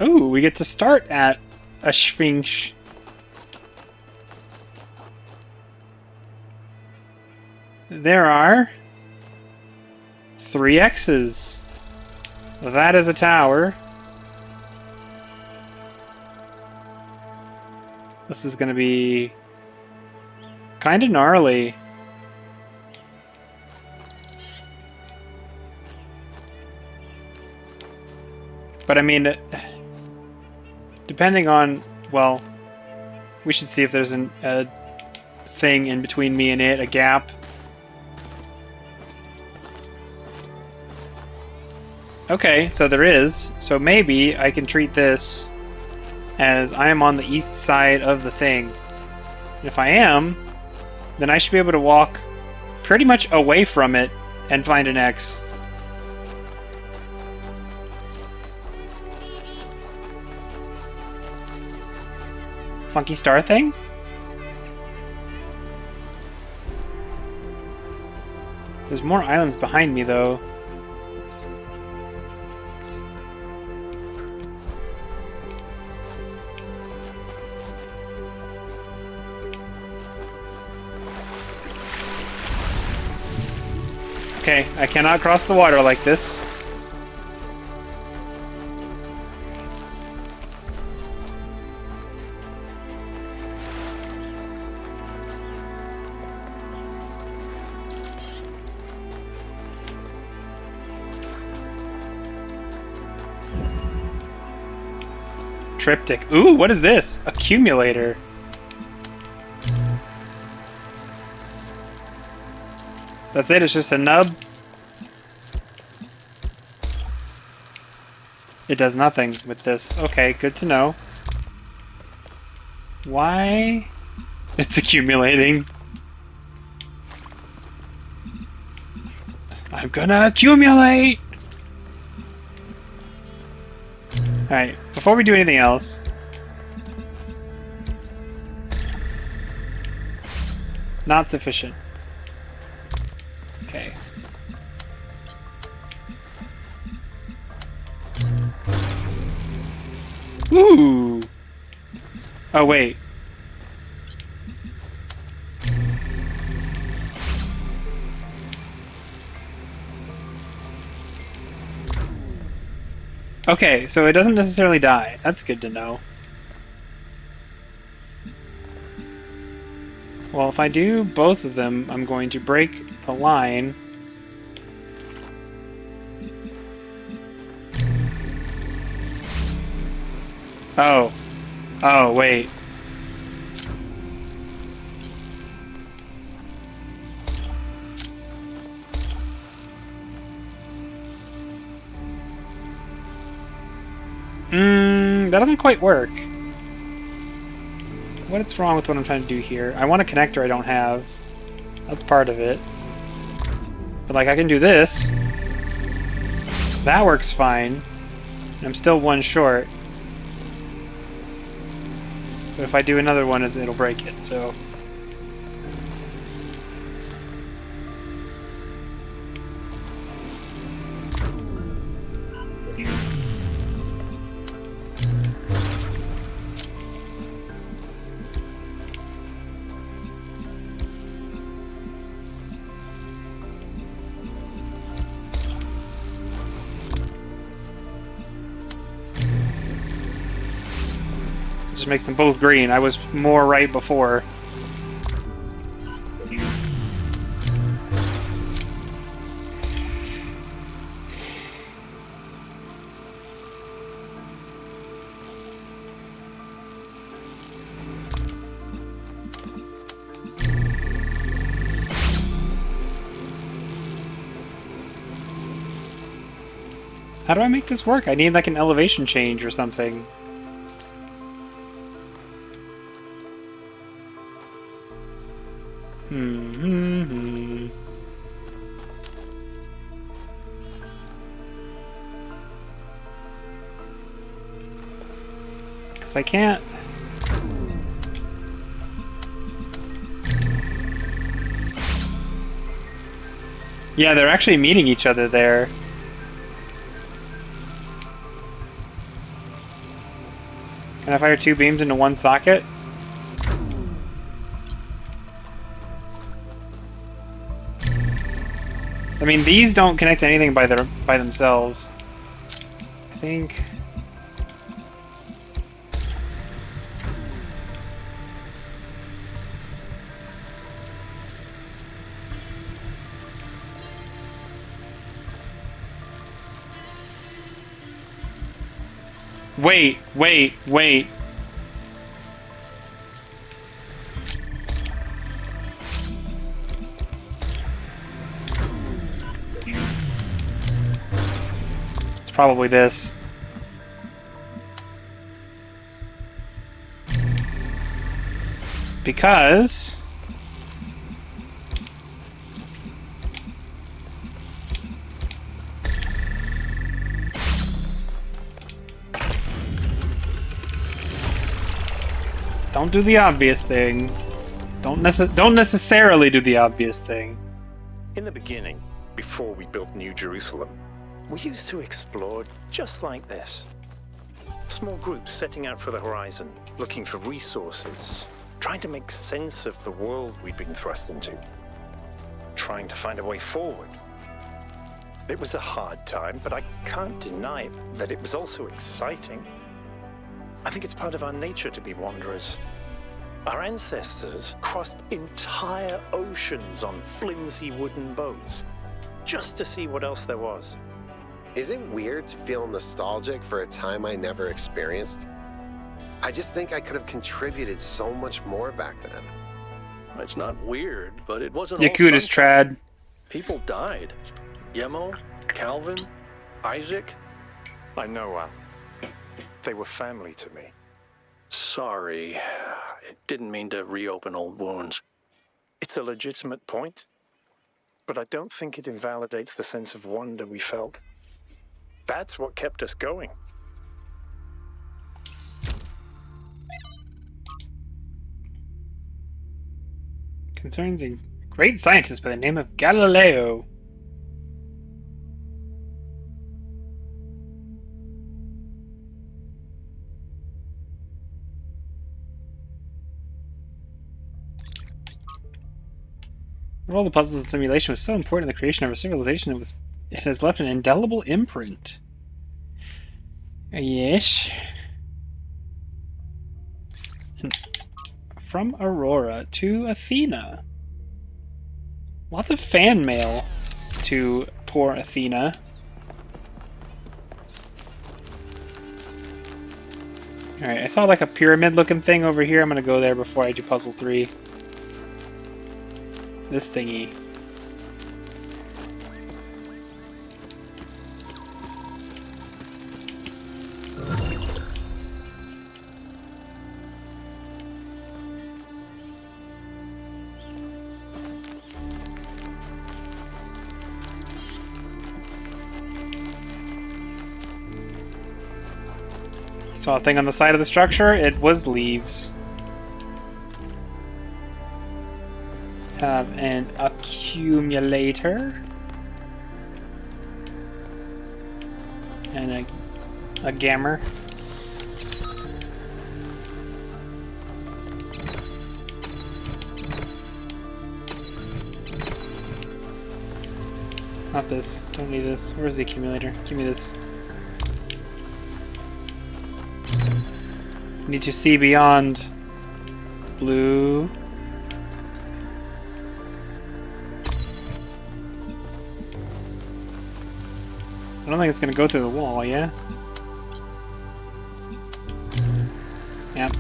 Ooh, we get to start at a Sphinx. There are 3 X's. That is a tower. This is gonna be kind of gnarly. But I mean, depending on, well, we should see if there's a thing in between me and it, a gap. Okay, so there is. So maybe I can treat this as I am on the east side of the thing. And if I am, then I should be able to walk pretty much away from it and find an X. Funky star thing? There's more islands behind me, though. Okay, I cannot cross the water like this. Triptych. Ooh, what is this? Accumulator. That's it, it's just a nub. It does nothing with this. Okay, good to know. Why? It's accumulating. I'm gonna accumulate! Alright, before we do anything else... Not sufficient. Okay. Ooh! Oh, wait. Okay, so it doesn't necessarily die. That's good to know. Well, if I do both of them, I'm going to break the line. Oh. Oh, wait. That doesn't quite work. What's wrong with what I'm trying to do here? I want a connector I don't have. That's part of it. But, like, I can do this. That works fine. I'm still one short. But if I do another one, it'll break it, so... Just makes them both green. I was more right before. How do I make this work? I need like an elevation change or something. Because I can't... Yeah, they're actually meeting each other there. Can I fire two beams into one socket? I mean, these don't connect to anything by themselves. I think... Wait. It's probably this. Because... Don't do the obvious thing. Don't necessarily do the obvious thing. In the beginning, before we built New Jerusalem, we used to explore just like this. Small groups setting out for the horizon, looking for resources, trying to make sense of the world we'd been thrust into, trying to find a way forward. It was a hard time, but I can't deny that it was also exciting. I think it's part of our nature to be wanderers. Our ancestors crossed entire oceans on flimsy wooden boats, just to see what else there was. Is it weird to feel nostalgic for a time I never experienced? I just think I could have contributed so much more back then. It's not weird, but it wasn't Yakut all is trad. People died. Yemo, Calvin, Isaac. I know, Al. They were family to me. Sorry. It didn't mean to reopen old wounds. It's a legitimate point, but I don't think it invalidates the sense of wonder we felt. That's what kept us going. Concerns a great scientist by the name of Galileo. All the puzzles and simulation was so important in the creation of our civilization. It has left an indelible imprint. Yes. From Aurora to Athena. Lots of fan mail to poor Athena. Alright, I saw like a pyramid looking thing over here. I'm gonna go there before I do puzzle 3. This thingy. Saw a thing on the side of the structure. It was leaves. Have an accumulator. And a gammer. Not this. Don't need this. Where's the accumulator? Give me this. Need to see beyond blue. I don't think it's gonna go through the wall, yeah? Yep.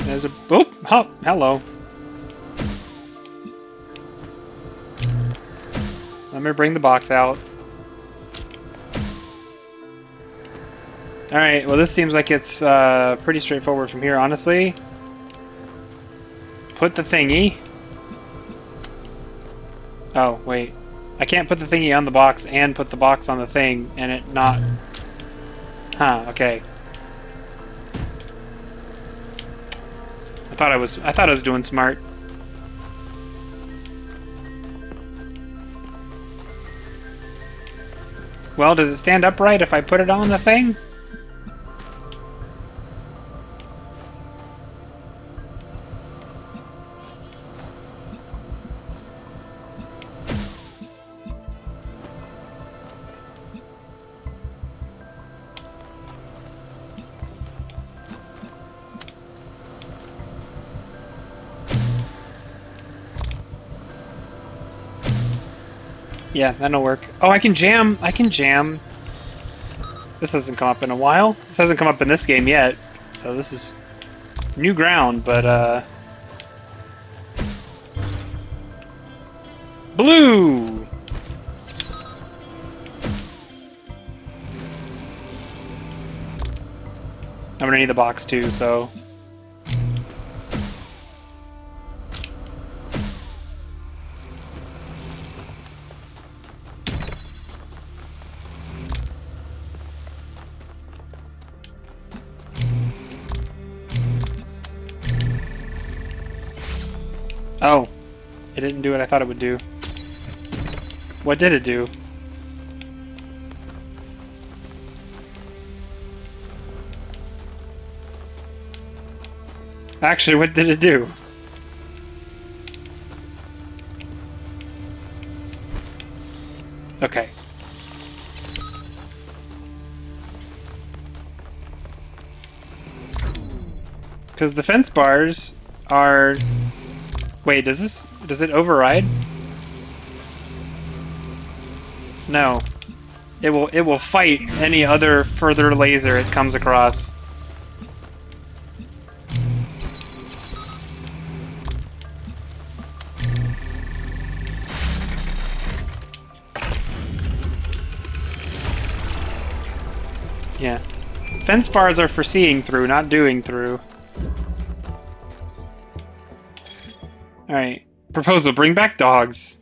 There's a boop. Oh, hello. Let me bring the box out. Alright, well this seems like it's pretty straightforward from here, honestly. Put the thingy. Oh, wait. I can't put the thingy on the box and put the box on the thing and it not... Huh, okay. I thought I was doing smart. Well, does it stand upright if I put it on the thing? Yeah, that'll work. Oh, I can jam. I can jam. This hasn't come up in a while. This hasn't come up in this game yet. So this is new ground, but blue! I'm gonna need the box too, so... Oh, it didn't do what I thought it would do. What did it do? Actually, what did it do? Okay. Because the fence bars are... Wait, does it override? No. It will fight any other further laser it comes across. Yeah. Fence bars are for seeing through, not doing through. Alright. Proposal, bring back dogs.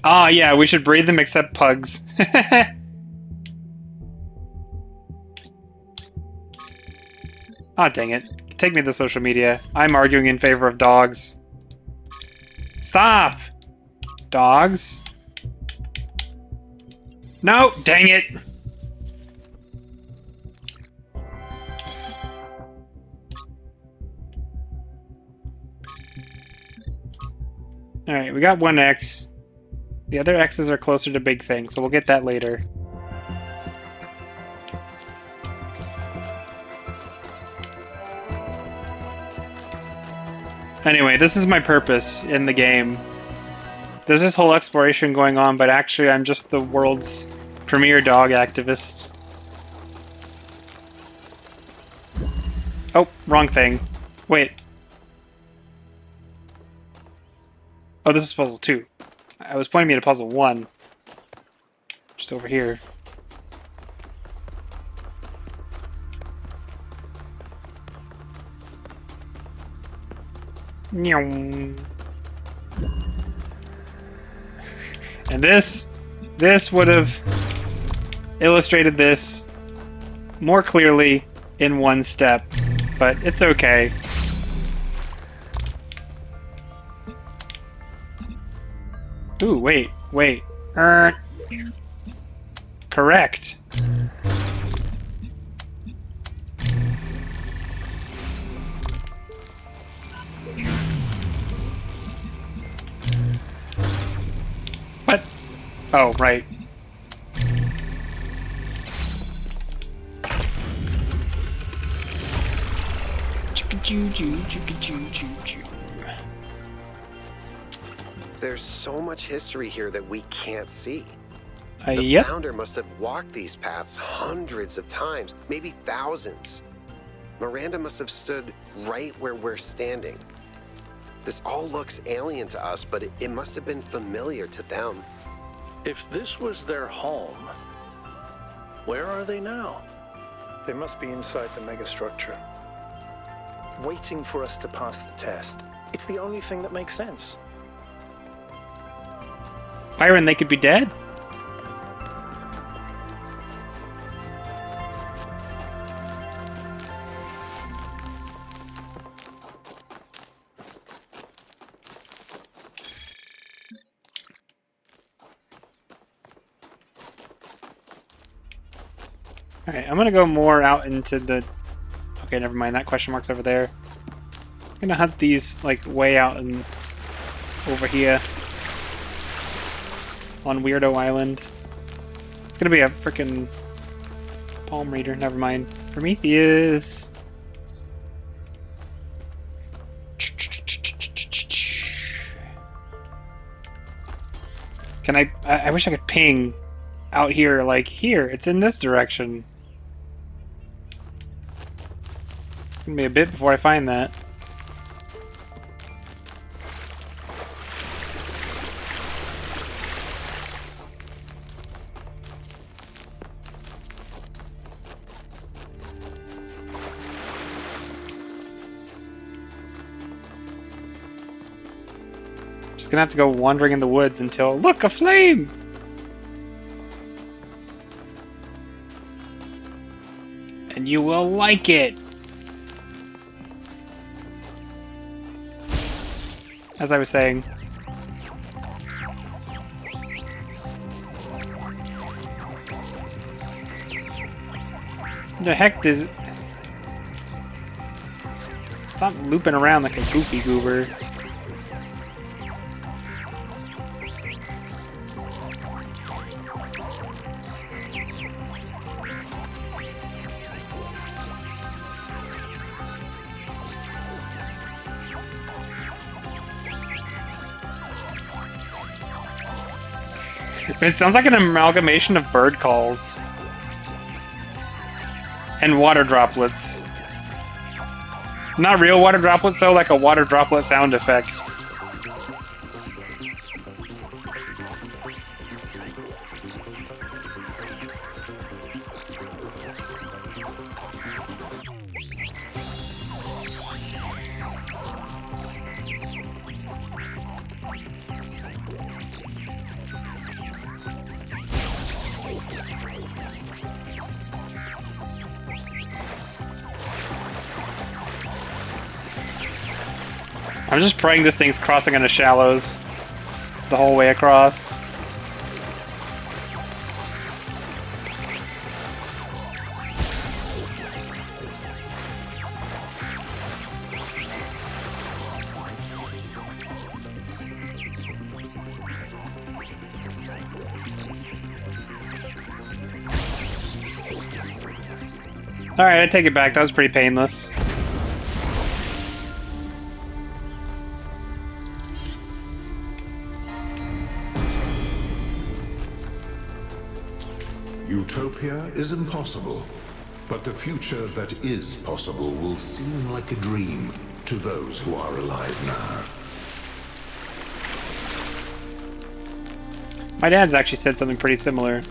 Ah, yeah, we should breed them except pugs. Ah, dang it. Take me to social media. I'm arguing in favor of dogs. Stop! Dogs. No, dang it! Alright, we got one X. The other X's are closer to big things, so we'll get that later. Anyway, this is my purpose in the game. There's this whole exploration going on, but actually I'm just the world's premier dog activist. Oh, wrong thing. Wait. Oh, this is puzzle 2. I was pointing me to puzzle 1. Just over here. And this would have illustrated this more clearly in one step, but it's okay. Ooh, wait. Correct. What? Oh, right. There's so much history here that we can't see. The Yep. founder must have walked these paths hundreds of times, maybe thousands. Miranda must have stood right where we're standing. This all looks alien to us, but it must have been familiar to them. If this was their home, where are they now? They must be inside the megastructure, waiting for us to pass the test. It's the only thing that makes sense. Byron, they could be dead. Alright, I'm gonna go more out into the... Okay, never mind, that question mark's over there. I'm gonna hunt these, like, way out and over here. On Weirdo Island. It's gonna be a frickin' palm reader, never mind. Prometheus! Can I wish I could ping out here, like, here, it's in this direction. It's gonna be a bit before I find that. Just gonna have to go wandering in the woods until... Look, a flame! And you will like it! As I was saying. The heck does... Stop looping around like a goofy goober. It sounds like an amalgamation of bird calls and water droplets. Not real water droplets though, like a water droplet sound effect. I'm just praying this thing's crossing into shallows the whole way across. Alright, I take it back. That was pretty painless. Utopia is impossible, but the future that is possible will seem like a dream to those who are alive now. My dad's actually said something pretty similar.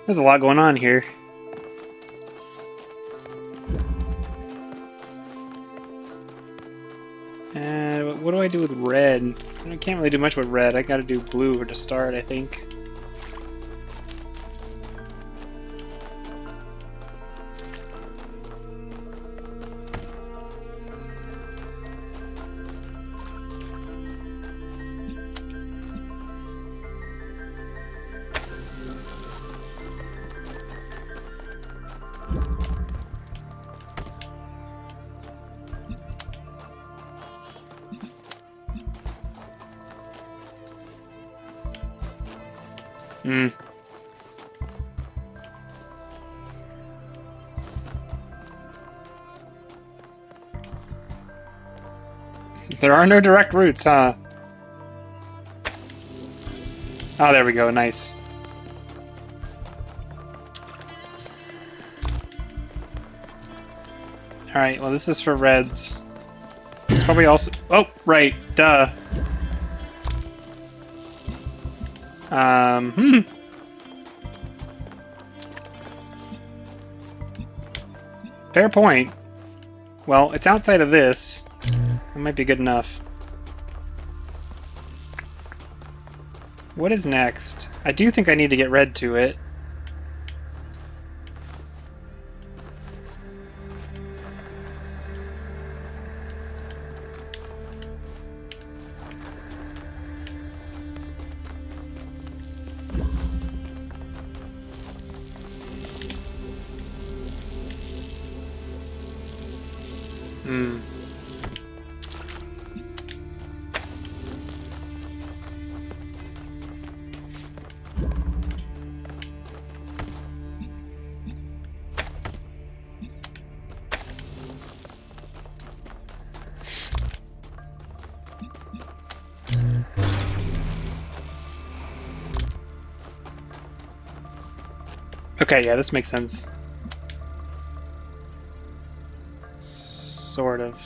There's a lot going on here. And what do I do with red? I can't really do much with red. I gotta do blue to start, I think. There are no direct routes, huh? Oh, there we go. Nice. Alright, well this is for reds. It's probably also... Oh, right. Duh. Fair point. Well, it's outside of this. That might be good enough. What is next? I do think I need to get red to it. Okay, yeah, this makes sense. Sort of.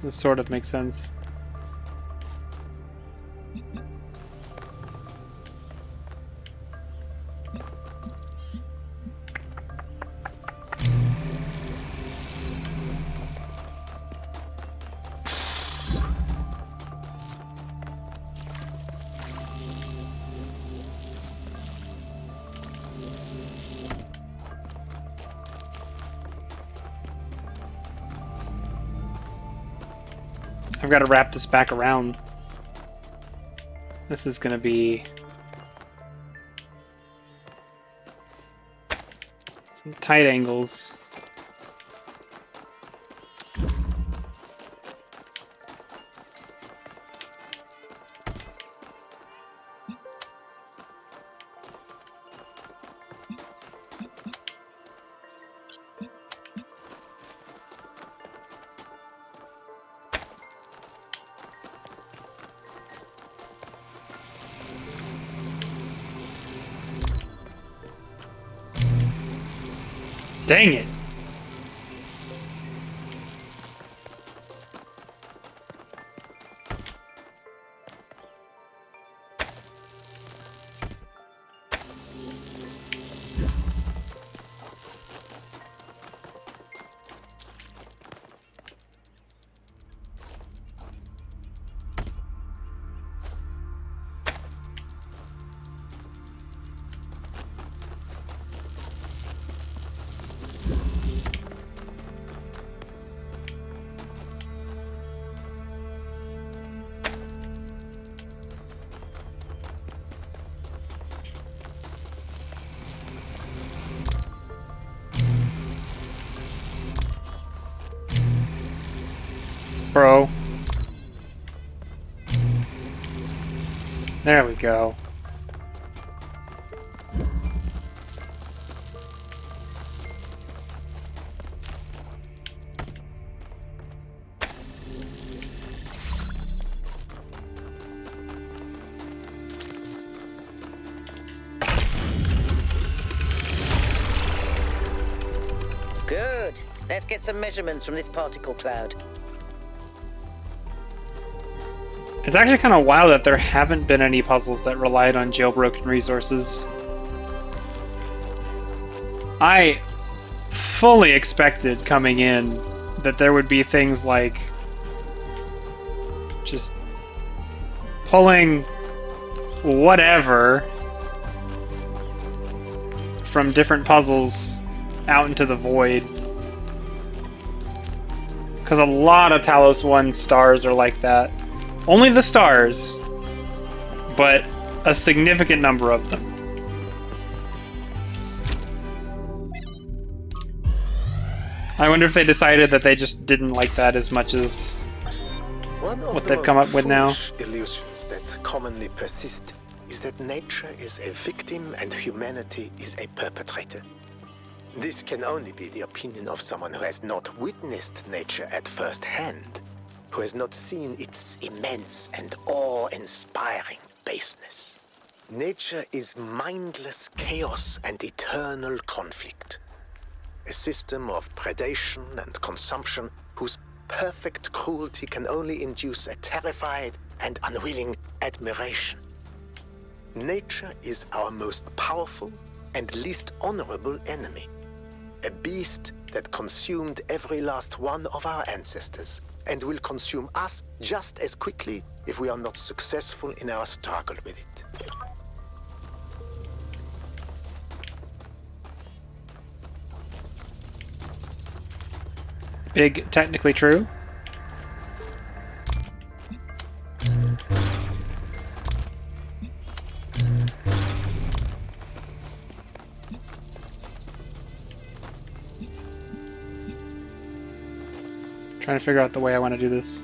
This sort of makes sense. I've got to wrap this back around. This is going to be some tight angles. Dang it! Bro. There we go. Good. Let's get some measurements from this particle cloud. It's actually kind of wild that there haven't been any puzzles that relied on jailbroken resources. I fully expected coming in that there would be things like just pulling whatever from different puzzles out into the void. Because a lot of Talos 1 stars are like that. Only the stars, but a significant number of them. I wonder if they decided that they just didn't like that as much as what they've come up with now. One of the most foolish illusions that commonly persist is that nature is a victim and humanity is a perpetrator. This can only be the opinion of someone who has not witnessed nature at first hand, who has not seen its immense and awe-inspiring baseness. Nature is mindless chaos and eternal conflict. A system of predation and consumption whose perfect cruelty can only induce a terrified and unwilling admiration. Nature is our most powerful and least honorable enemy. A beast that consumed every last one of our ancestors and will consume us just as quickly if we are not successful in our struggle with it. Big, technically true. Trying to figure out the way I want to do this.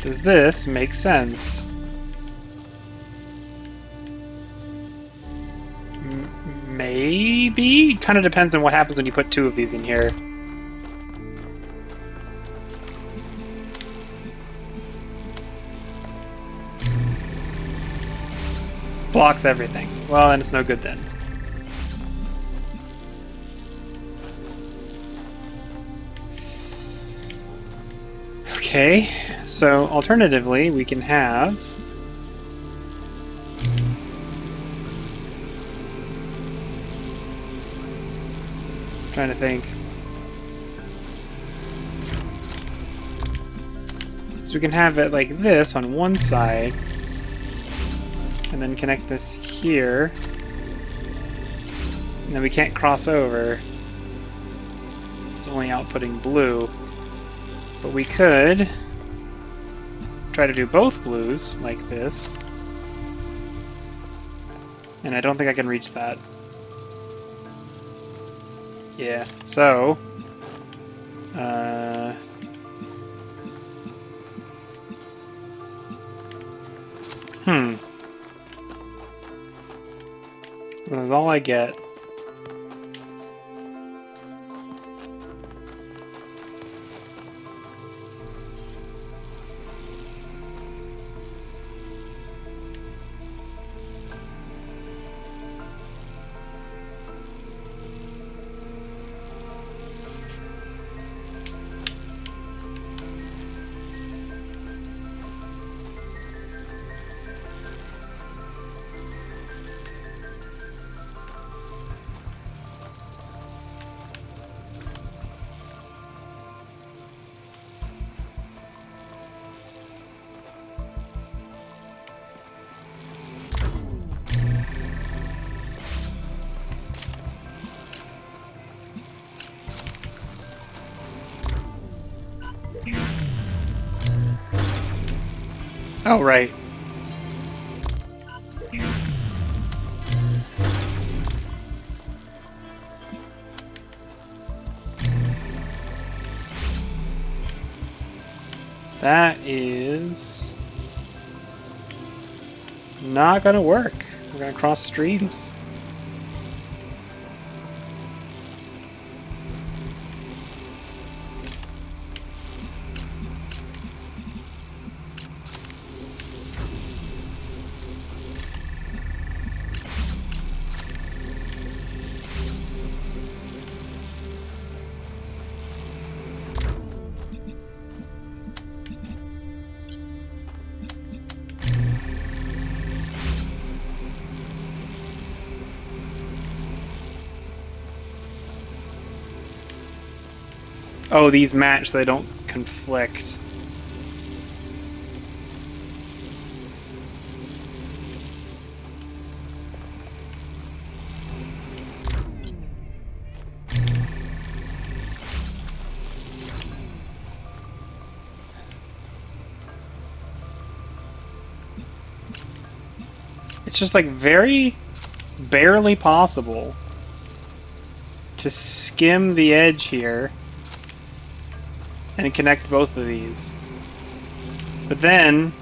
Does this make sense? Maybe? Kind of depends on what happens when you put 2 of these in here. Blocks everything. Well, then it's no good then. Okay, so alternatively, we can have... trying to think. So we can have it like this on one side, and then connect this here, and then we can't cross over. It's only outputting blue. But we could try to do both blues like this, and I don't think I can reach that. Yeah, so this is all I get. Oh, right. That is not gonna work. We're gonna cross streams. Oh, these match, they don't conflict. It's just like very barely possible to skim the edge here and connect both of these. But then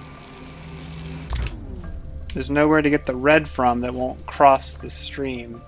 there's nowhere to get the red from that won't cross the stream.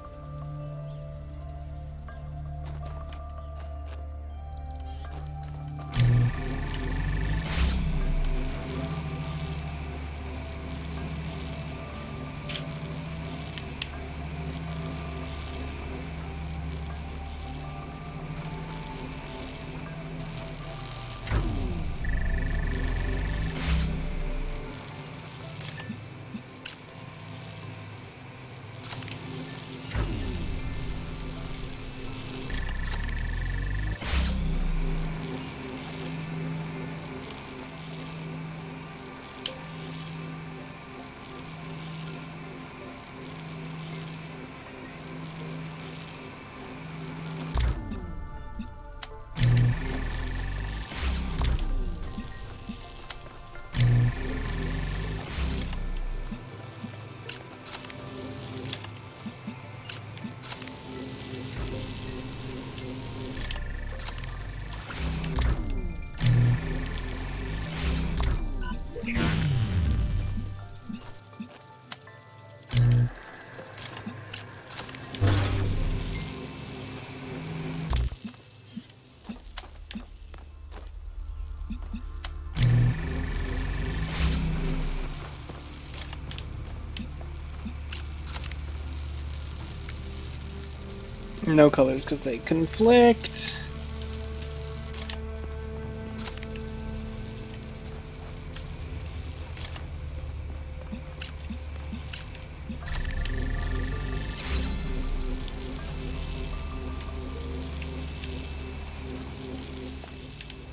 No colors because they conflict.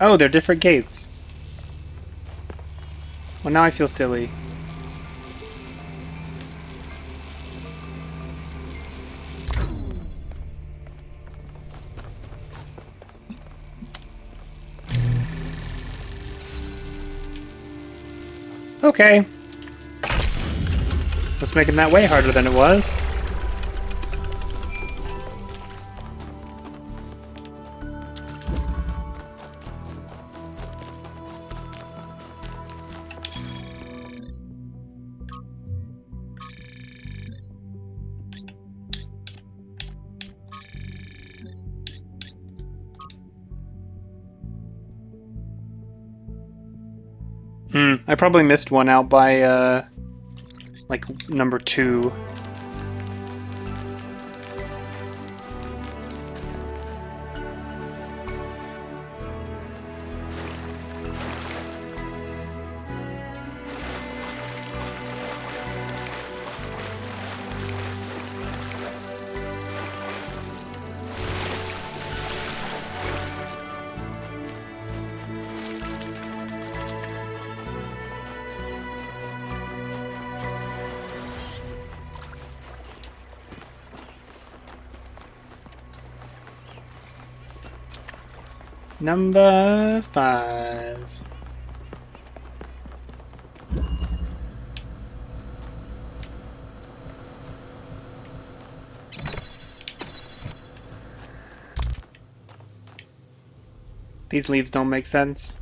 Oh, they're different gates. Well, now I feel silly. Okay. Was making that way harder than it was. I probably missed one out by, like, number 2. Number 5. These leaves don't make sense.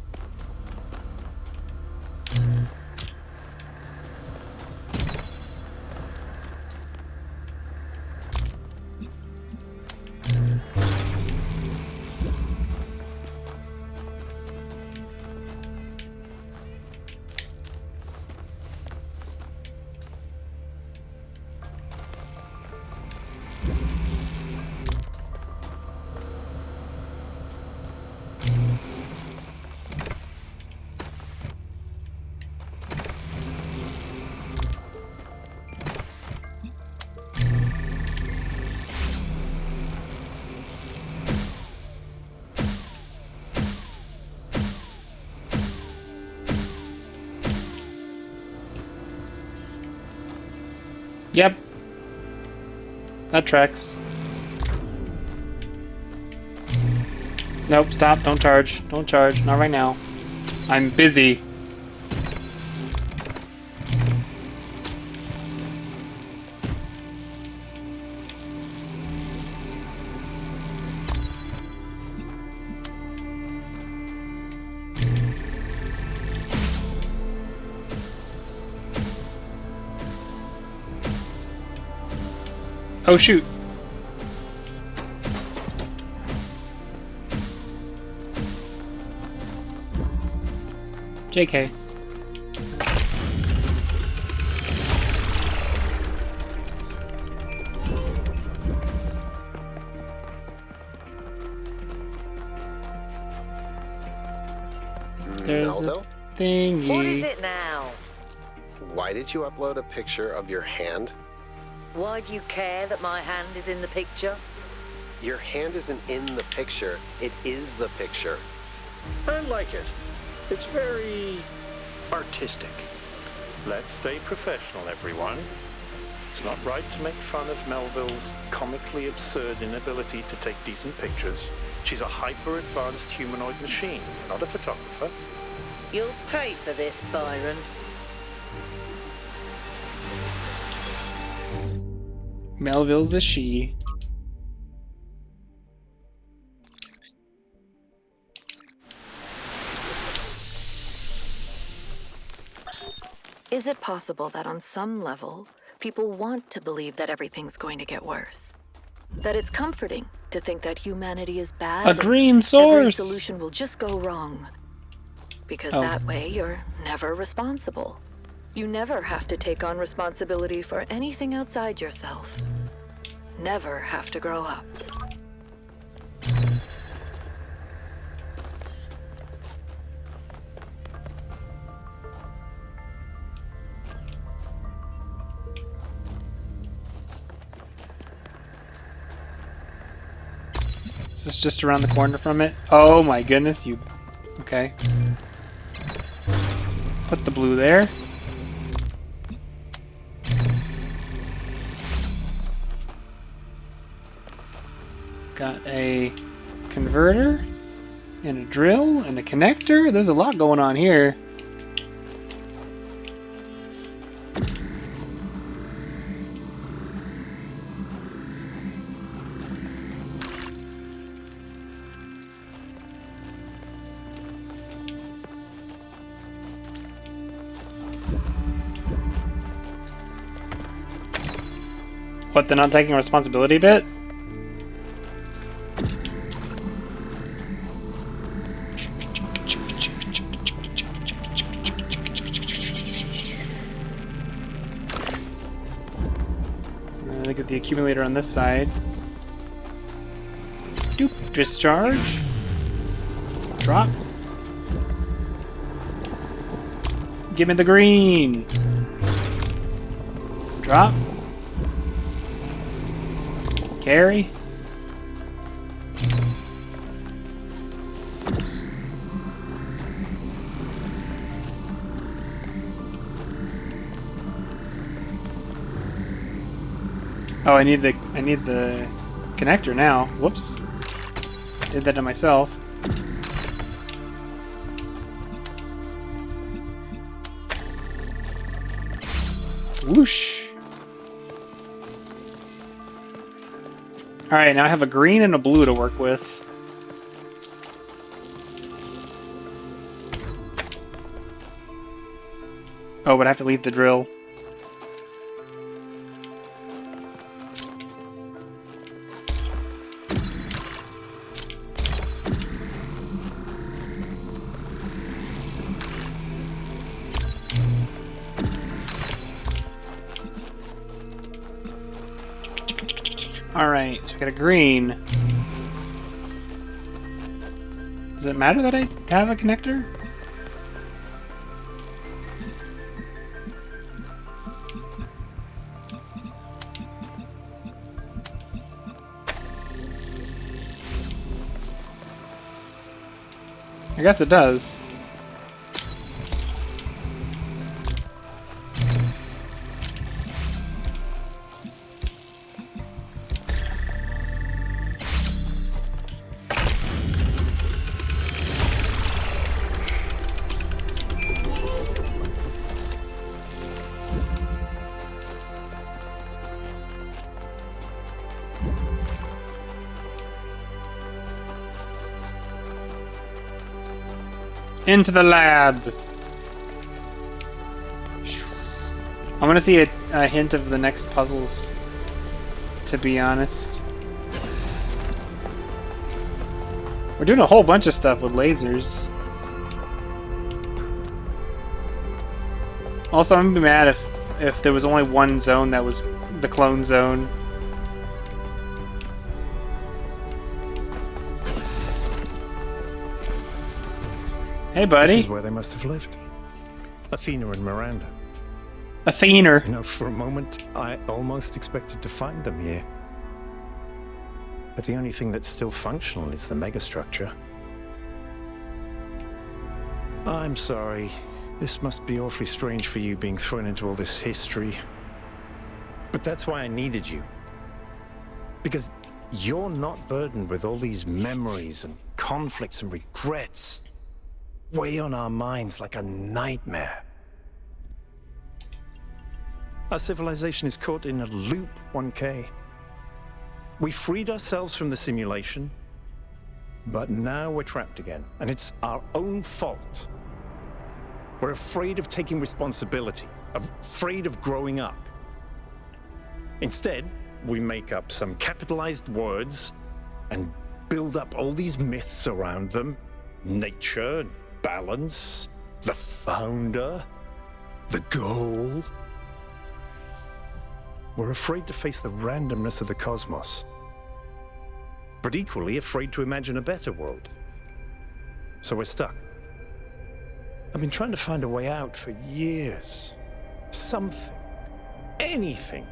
Yep. That tracks. Nope, stop, don't charge. Don't charge, not right now. I'm busy. Oh shoot. JK. There's Melville? a thingy. What is it now? Why did you upload a picture of your hand? Why do you care that my hand is in the picture? Your hand isn't in the picture, it is the picture. I like it. It's very artistic. Let's stay professional, everyone. It's not right to make fun of Melville's comically absurd inability to take decent pictures. She's a hyper-advanced humanoid machine, not a photographer. You'll pay for this, Byron. Melville's a she. Is it possible that on some level, people want to believe that everything's going to get worse? That it's comforting to think that humanity is bad? A green source! Every solution will just go wrong. Because that way, you're never responsible. You never have to take on responsibility for anything outside yourself. Never have to grow up. Is this just around the corner from it? Oh my goodness, you... Okay. Put the blue there. Got a converter, and a drill, and a connector. There's a lot going on here. What, the not taking responsibility bit? Look at the accumulator on this side. Doop, discharge. Drop. Give me the green. Drop. Carry. Oh, I need the connector now. Whoops. Did that to myself. Whoosh. Alright, now I have a green and a blue to work with. Oh, but I have to leave the drill. Alright, so we got a green. Does it matter that I have a connector? I guess it does. Into the lab. I want to see a hint of the next puzzles, to be honest. We're doing a whole bunch of stuff with lasers. Also, I'm gonna be mad if there was only one zone that was the clone zone. Hey, buddy. This is where they must have lived. Athena and Miranda. Athena. You know, for a moment, I almost expected to find them here. But the only thing that's still functional is the megastructure. I'm sorry. This must be awfully strange for you being thrown into all this history. But that's why I needed you. Because you're not burdened with all these memories and conflicts and regrets. Weigh on our minds like a nightmare. Our civilization is caught in a loop, 1K. We freed ourselves from the simulation, but now we're trapped again, and it's our own fault. We're afraid of taking responsibility, afraid of growing up. Instead, we make up some capitalized words and build up all these myths around them. Nature, balance, the founder, the goal. We're afraid to face the randomness of the cosmos, but equally afraid to imagine a better world. So we're stuck. I've been trying to find a way out for years. Something, anything,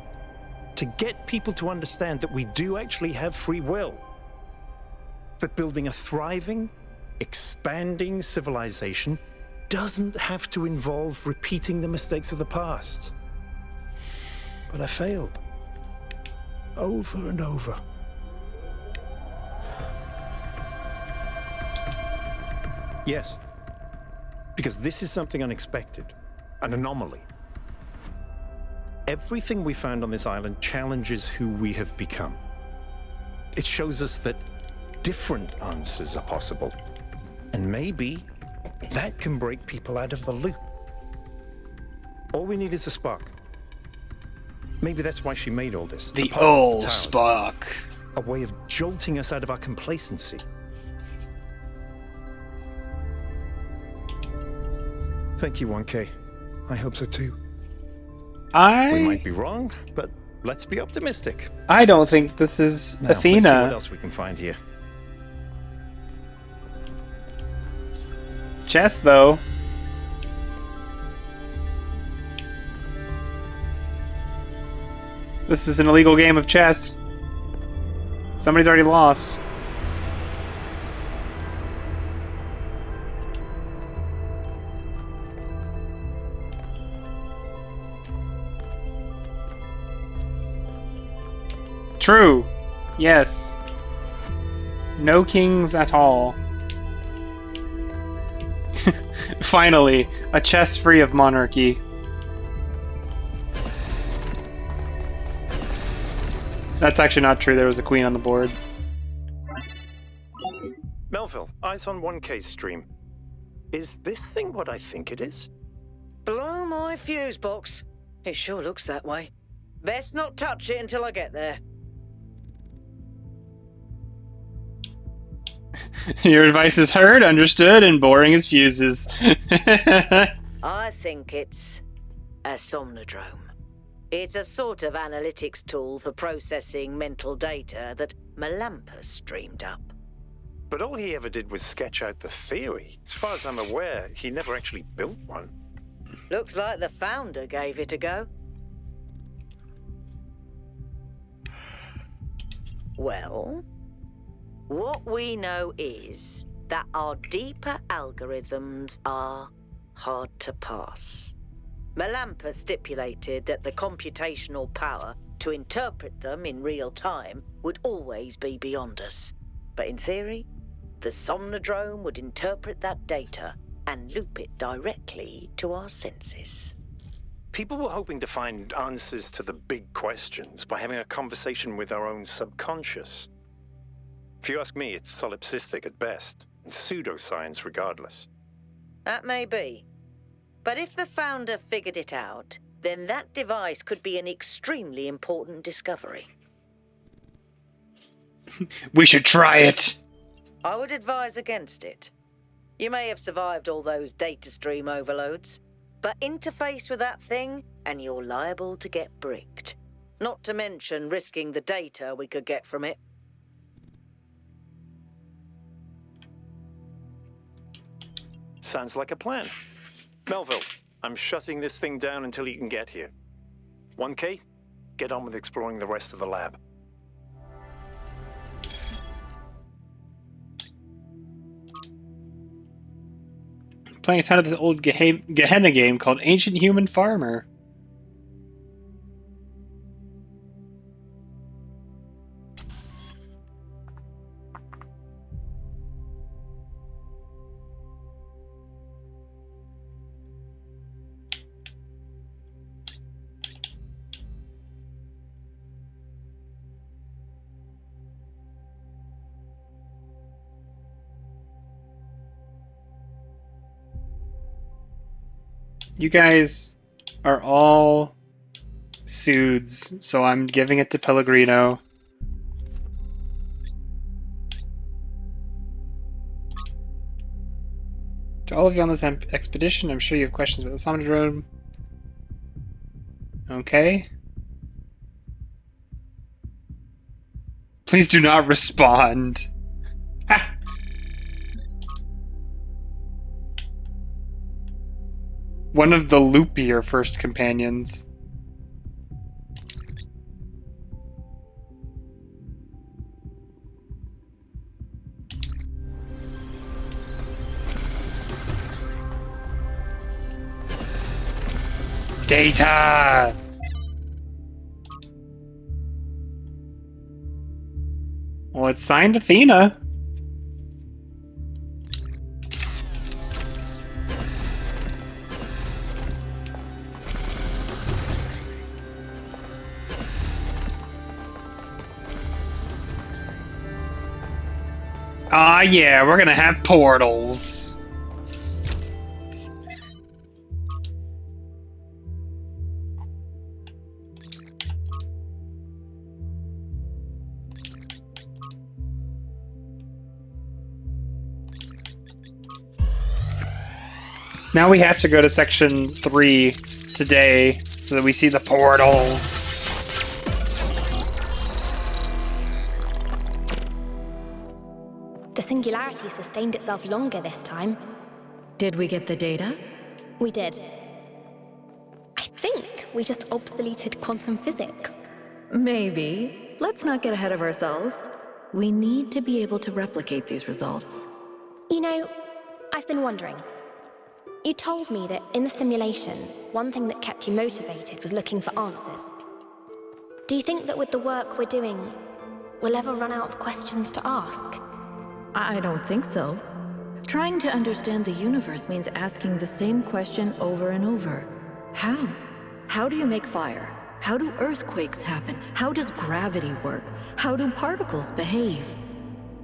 to get people to understand that we do actually have free will. That building a thriving, expanding civilization doesn't have to involve repeating the mistakes of the past. But I failed. Over and over. Yes. Because this is something unexpected. An anomaly. Everything we found on this island challenges who we have become. It shows us that different answers are possible. And maybe that can break people out of the loop. All we need is a spark. Maybe that's why she made all this. The puzzles, old the towers. spark. A way of jolting us out of our complacency. Thank you, 1K. I hope so too. We might be wrong, but let's be optimistic. I don't think this is Now, Athena. Let's see what else we can find here. Chess, though. This is an illegal game of chess. Somebody's already lost. True. Yes. No kings at all. Finally, a chess free of monarchy. That's actually not true. There was a queen on the board. Melville, eyes on 1K's stream. Is this thing what I think it is? Blow my fuse box. It sure looks that way. Best not touch it until I get there. Your advice is heard, understood, and boring as fuses. I think it's a somnodrome. It's a sort of analytics tool for processing mental data that Melampus streamed up. But all he ever did was sketch out the theory. As far as I'm aware, he never actually built one. Looks like the founder gave it a go. Well, what we know is that our deeper algorithms are hard to pass. Melampus stipulated that the computational power to interpret them in real time would always be beyond us. But in theory, the somnodrome would interpret that data and loop it directly to our senses. People were hoping to find answers to the big questions by having a conversation with our own subconscious. If you ask me, it's solipsistic at best, and pseudoscience regardless. That may be. But if the founder figured it out, then that device could be an extremely important discovery. We should try it. I would advise against it. You may have survived all those data stream overloads, but interface with that thing and you're liable to get bricked. Not to mention risking the data we could get from it. Sounds like a plan. Melville, I'm shutting this thing down until you can get here. 1K, get on with exploring the rest of the lab. Playing a ton of this old Gehenna game called Ancient Human Farmer. You guys are all Suds, so I'm giving it to Pellegrino. To all of you on this expedition, I'm sure you have questions about the Somnodrome. Okay. Please do not respond. Ha! One of the loopier first companions. Data! Well, it's signed Athena. Ah, yeah, we're gonna have portals. Now we have to go to section 3 today so that we see the portals. The singularity sustained itself longer this time. Did we get the data? We did. I think we just obsoleted quantum physics. Maybe. Let's not get ahead of ourselves. We need to be able to replicate these results. You know, I've been wondering. You told me that in the simulation, one thing that kept you motivated was looking for answers. Do you think that with the work we're doing, we'll ever run out of questions to ask? I don't think so. Trying to understand the universe means asking the same question over and over. How? How do you make fire? How do earthquakes happen? How does gravity work? How do particles behave?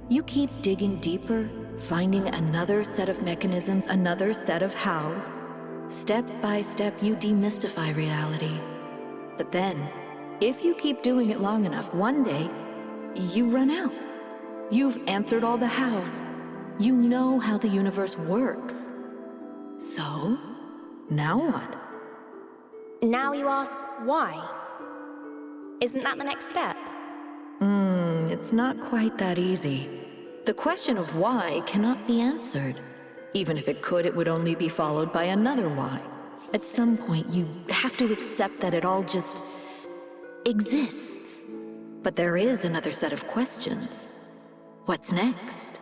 You keep digging deeper, finding another set of mechanisms, another set of hows. Step by step, you demystify reality. But then, if you keep doing it long enough, one day, you run out. You've answered all the hows. You know how the universe works. So, now what? Now you ask why? Isn't that the next step? It's not quite that easy. The question of why cannot be answered. Even if it could, it would only be followed by another why. At some point, you have to accept that it all just exists. But there is another set of questions. What's next?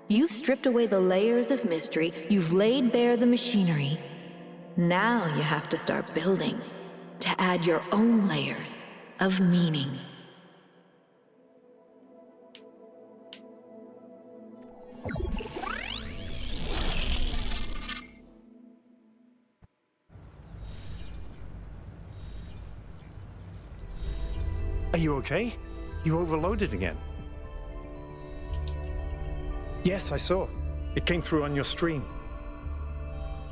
You've stripped away the layers of mystery, you've laid bare the machinery. Now you have to start building, to add your own layers of meaning. Are you okay? You overloaded again. Yes, I saw. It came through on your stream.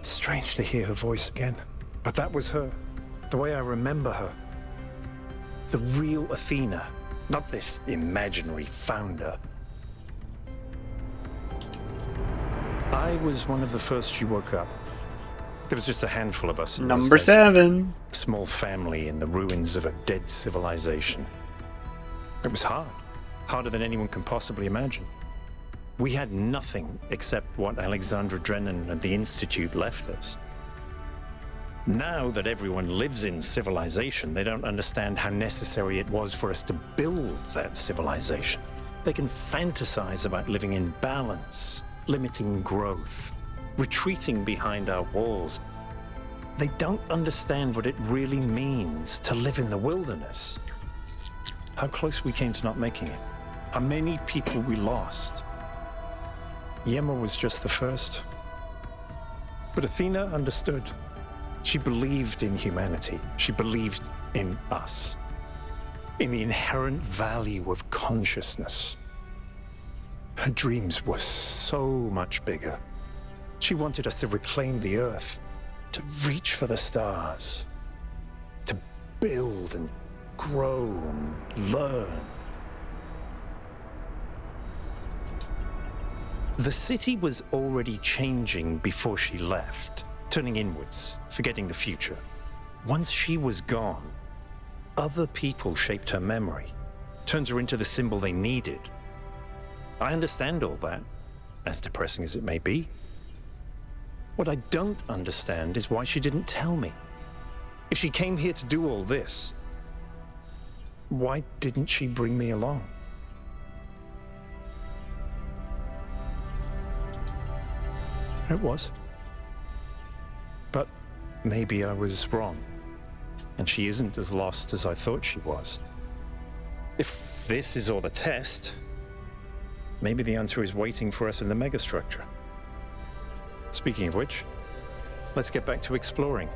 Strange to hear her voice again. But that was her. The way I remember her. The real Athena. Not this imaginary founder. I was one of the first she woke up. There was just a handful of us. Number 7. A small family in the ruins of a dead civilization. It was hard. Harder than anyone can possibly imagine. We had nothing except what Alexandra Drennan and the Institute left us. Now that everyone lives in civilization, they don't understand how necessary it was for us to build that civilization. They can fantasize about living in balance, limiting growth, retreating behind our walls. They don't understand what it really means to live in the wilderness. How close we came to not making it. How many people we lost. Yema was just the first. But Athena understood. She believed in humanity. She believed in us. In the inherent value of consciousness. Her dreams were so much bigger. She wanted us to reclaim the Earth, to reach for the stars, to build and grow and learn. The city was already changing before she left, turning inwards, forgetting the future. Once she was gone, other people shaped her memory, turned her into the symbol they needed. I understand all that, as depressing as it may be. What I don't understand is why she didn't tell me. If she came here to do all this, why didn't she bring me along? It was. But maybe I was wrong. And she isn't as lost as I thought she was. If this is all a test, maybe the answer is waiting for us in the megastructure. Speaking of which, let's get back to exploring.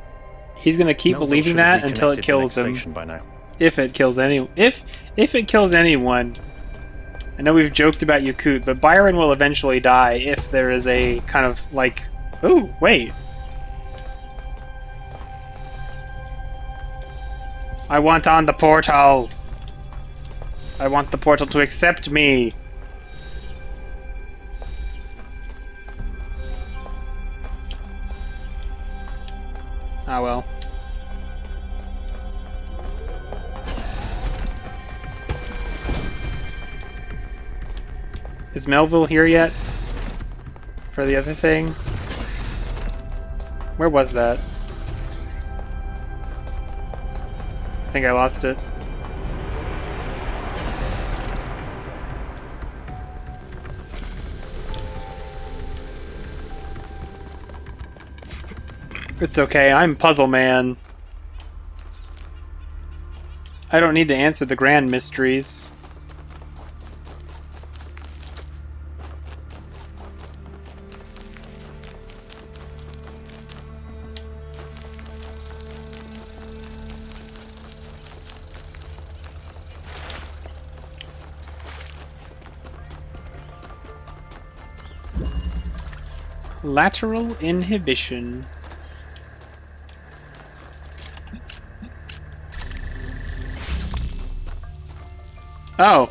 He's gonna keep Melville believing should have that until it reconnected the kills next him. station by now. If it kills if it kills anyone. I know we've joked about Yakut, but Byron will eventually die if there is a kind of like, ooh, wait. I want on the portal. I want the portal to accept me. Ah well. Is Melville here yet? For the other thing? Where was that? I think I lost it. It's okay, I'm Puzzle Man. I don't need to answer the grand mysteries. Lateral inhibition. Oh.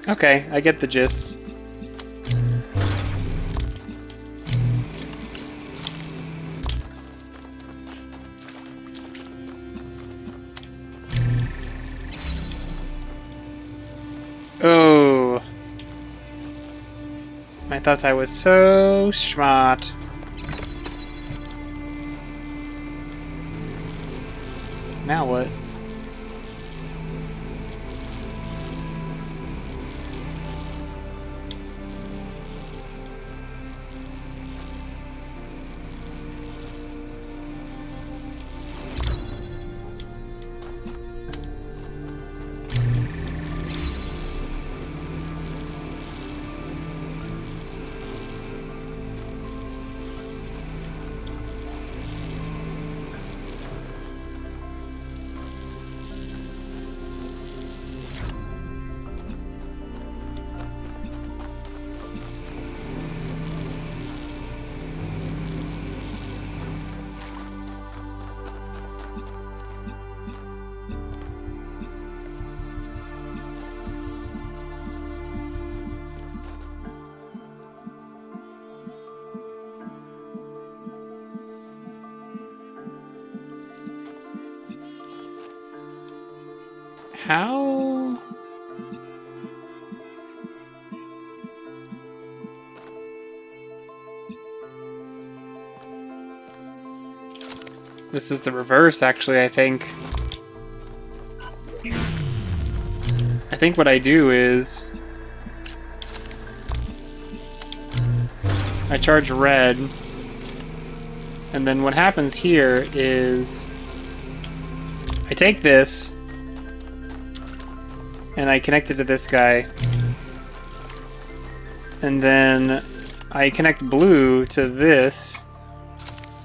Okay, I get the gist. Oh. I thought I was so smart. Now what? How? This is the reverse, actually, I think. I think what I do is I charge red, and then what happens here is I take this and I connect it to this guy, and then I connect blue to this,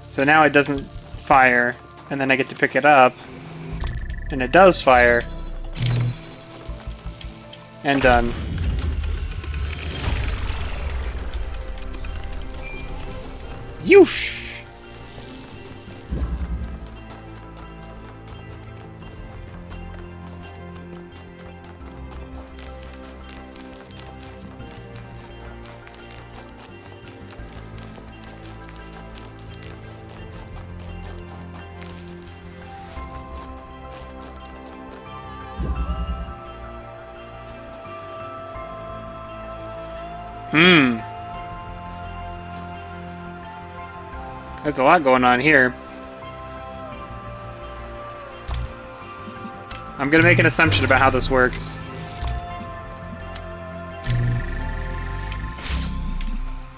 so now it doesn't fire, and then I get to pick it up, and it does fire, and done. Yoosh! There's a lot going on here. I'm gonna make an assumption about how this works.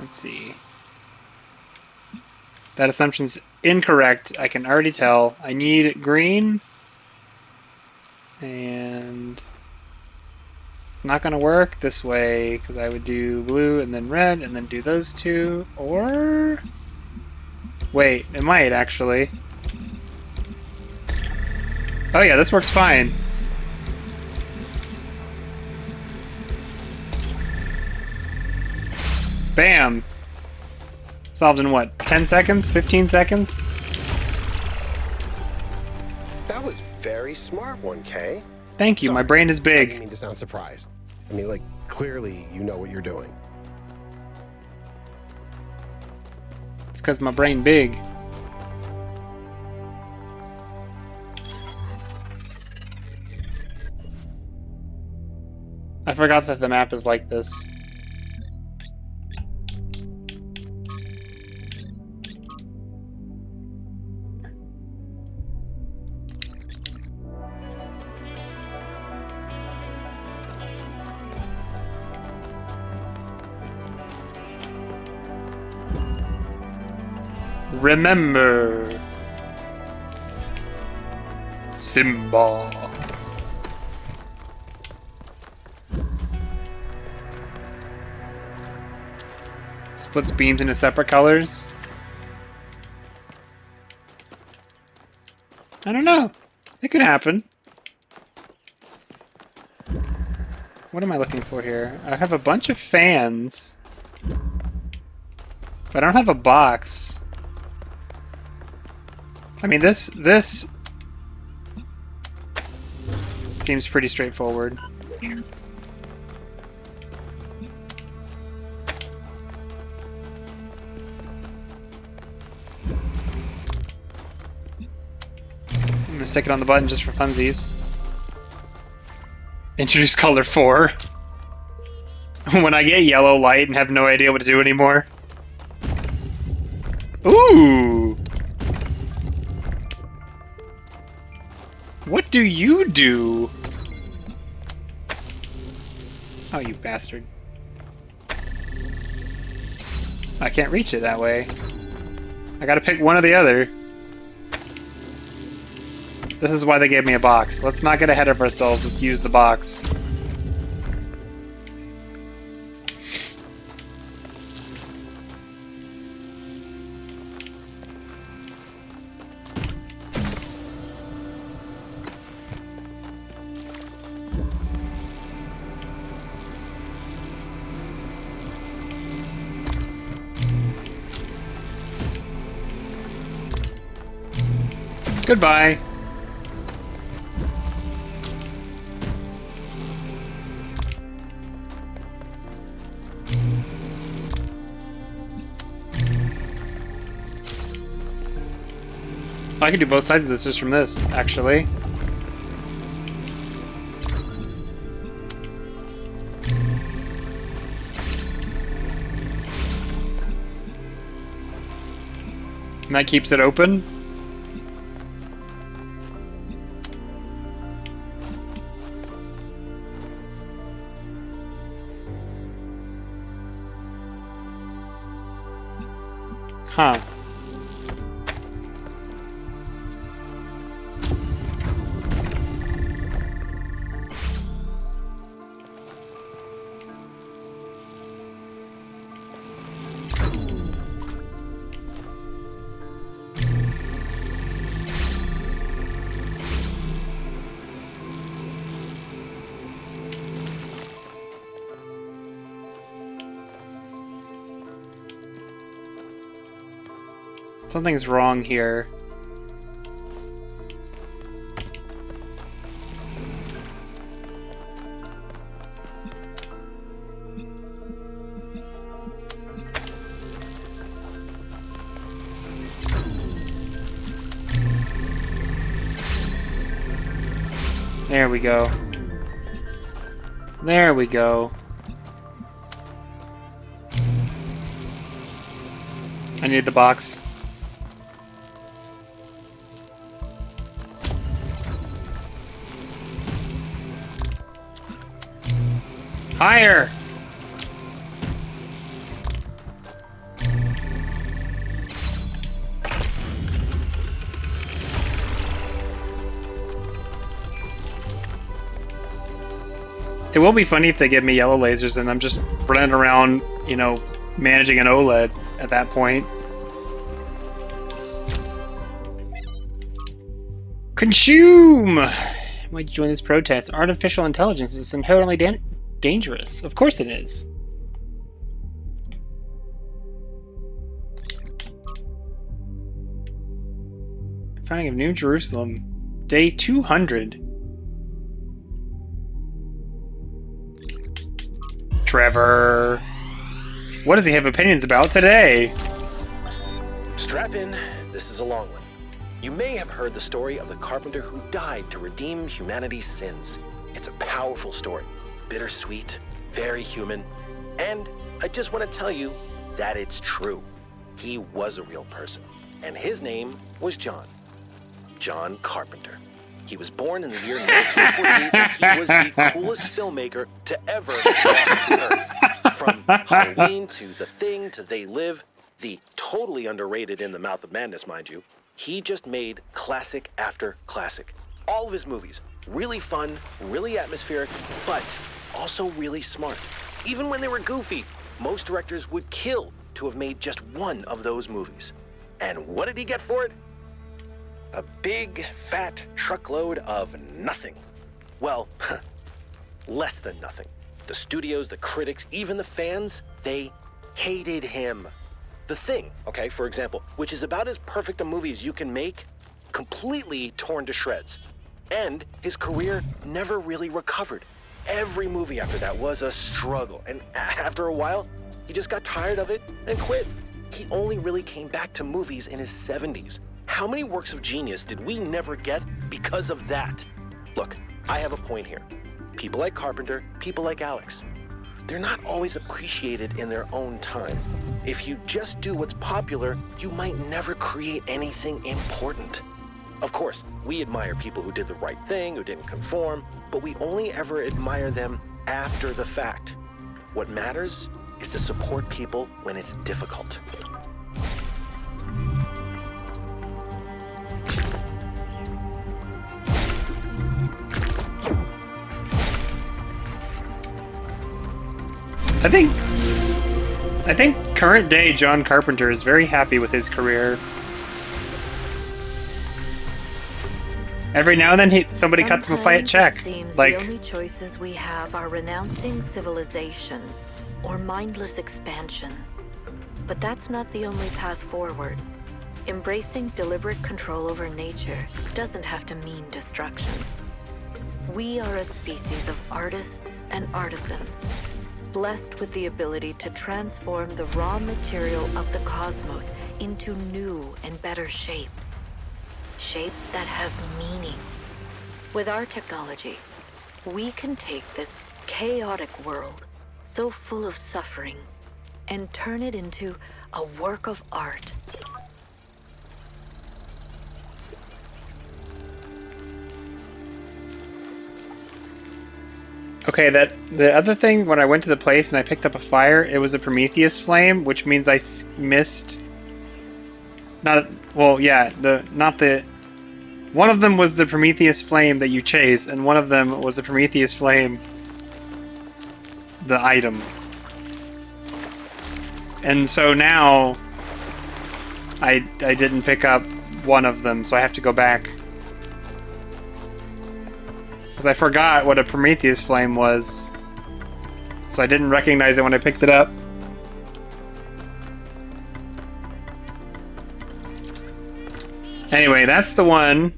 Let's see. That assumption's incorrect. I can already tell. I need green. And it's not gonna work this way because I would do blue and then red and then do those two. Or wait, it might actually. Oh yeah, this works fine. Bam! Solved in what, 10 seconds? 15 seconds? That was very smart, 1K. Thank you, Sorry, my brain is I big. didn't mean to sound surprised. I mean, like, clearly you know what you're doing. It's because my brain big. I forgot that the map is like this. Remember, Simba. Splits beams into separate colors. I don't know. It could happen. What am I looking for here? I have a bunch of fans, but I don't have a box. I mean, this seems pretty straightforward. I'm gonna stick it on the button just for funsies. Introduce color 4. When I get yellow light and have no idea what to do anymore. Ooh! What do you do? Oh, you bastard. I can't reach it that way. I gotta pick one or the other. This is why they gave me a box. Let's not get ahead of ourselves. Let's use the box. Goodbye. I can do both sides of this just from this, actually. And that keeps it open. Huh. Something's wrong here. There we go. There we go. I need the box. Higher! It will be funny if they give me yellow lasers and I'm just running around, you know, managing an OLED at that point. Consume! Why'd you join this protest? Artificial intelligence is inherently dangerous. Of course it is. Founding of New Jerusalem. Day 200. Trevor. What does he have opinions about today? Strap in. This is a long one. You may have heard the story of the carpenter who died to redeem humanity's sins. It's a powerful story. Bittersweet, very human. And I just want to tell you that it's true. He was a real person. And his name was John. John Carpenter. He was born in the year 1948, and he was the coolest filmmaker to ever walk the earth. From Halloween to The Thing to They Live, the totally underrated In the Mouth of Madness, mind you, he just made classic after classic. All of his movies, really fun, really atmospheric, but also really smart. Even when they were goofy, most directors would kill to have made just one of those movies. And what did he get for it? A big, fat truckload of nothing. Well, less than nothing. The studios, the critics, even the fans, they hated him. The Thing, okay, for example, which is about as perfect a movie as you can make, completely torn to shreds. And his career never really recovered. Every movie after that was a struggle, and after a while, he just got tired of it and quit. He only really came back to movies in his 70s. How many works of genius did we never get because of that? Look, I have a point here. People like Carpenter, people like Alex, they're not always appreciated in their own time. If you just do what's popular, you might never create anything important. Of course, we admire people who did the right thing, who didn't conform, but we only ever admire them after the fact. What matters is to support people when it's difficult. I think current day John Carpenter is very happy with his career. Every now and then somebody cuts him a fight check. Seems like the only choices we have are renouncing civilization or mindless expansion. But that's not the only path forward. Embracing deliberate control over nature doesn't have to mean destruction. We are a species of artists and artisans, blessed with the ability to transform the raw material of the cosmos into new and better shapes. Shapes that have meaning. With our technology, we can take this chaotic world, so full of suffering, and turn it into a work of art. okay, the other thing, when I went to the place and I picked up a fire, it was a Prometheus flame, which means I missed. One of them was the Prometheus flame that you chase, and one of them was the Prometheus flame, the item. And so now I didn't pick up one of them, so I have to go back. Because I forgot what a Prometheus flame was. So I didn't recognize it when I picked it up. Anyway, that's the one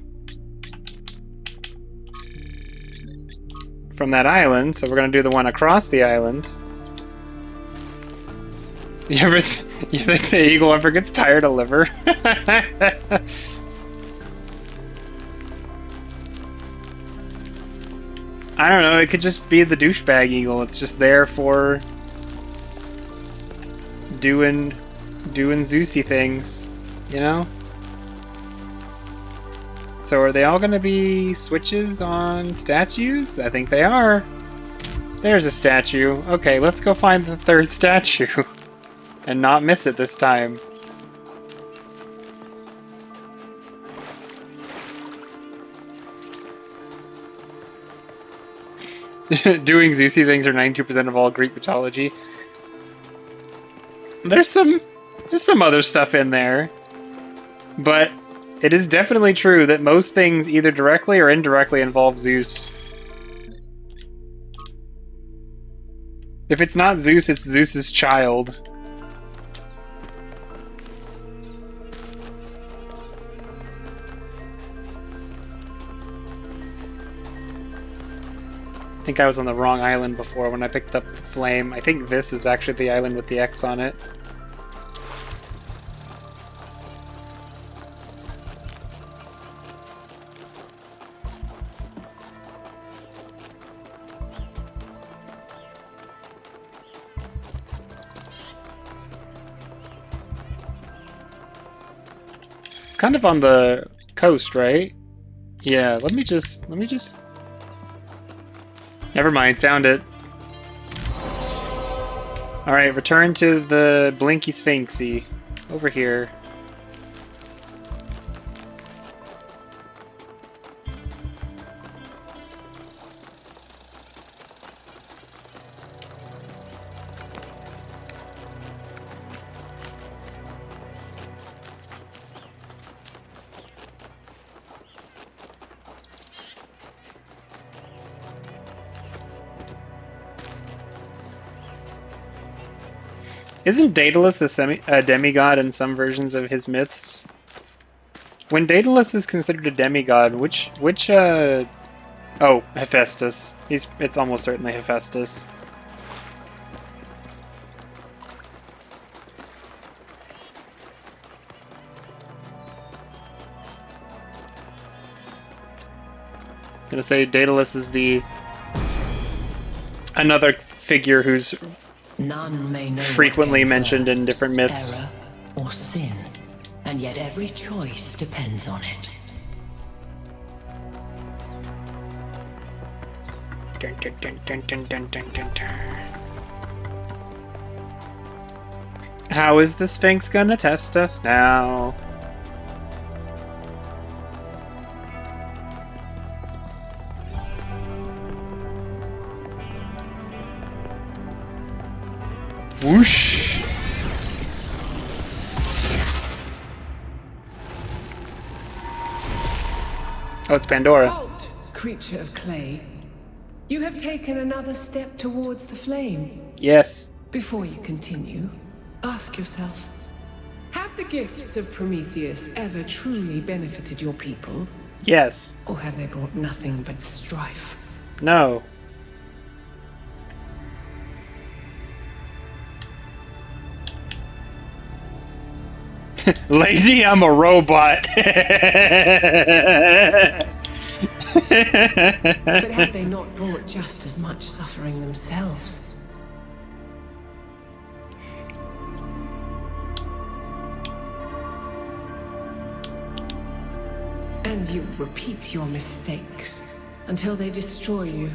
from that island, so we're gonna do the one across the island. You think the eagle ever gets tired of liver? I don't know, it could just be the douchebag eagle. It's just there for doing Zeusy things, you know? So are they all gonna be switches on statues? I think they are. There's a statue. Okay, let's go find the third statue. And not miss it this time. Doing Zeusy things are 92% of all Greek mythology. There's some other stuff in there. But it is definitely true that most things either directly or indirectly involve Zeus. If it's not Zeus, it's Zeus's child. I think I was on the wrong island before when I picked up the flame. I think this is actually the island with the X on it. It's kind of on the coast, right? Yeah, let me just... Never mind, found it. Alright, return to the Blinky Sphinxy. Over here. Isn't Daedalus a demigod in some versions of his myths? When Daedalus is considered a demigod, which oh, Hephaestus. It's almost certainly Hephaestus. I'm gonna say Daedalus is another figure who's None may know frequently what came mentioned in first, different myths. Error or sin, and yet every choice depends on it. Dun, dun, dun, dun, dun, dun, dun, dun, dun. How is the Sphinx gonna test us now? Whoosh! Oh, it's Pandora. Halt, creature of clay. You have taken another step towards the flame. Yes. Before you continue, ask yourself, have the gifts of Prometheus ever truly benefited your people? Yes. Or have they brought nothing but strife? No. Lady, I'm a robot. But have they not brought just as much suffering themselves? And you repeat your mistakes until they destroy you.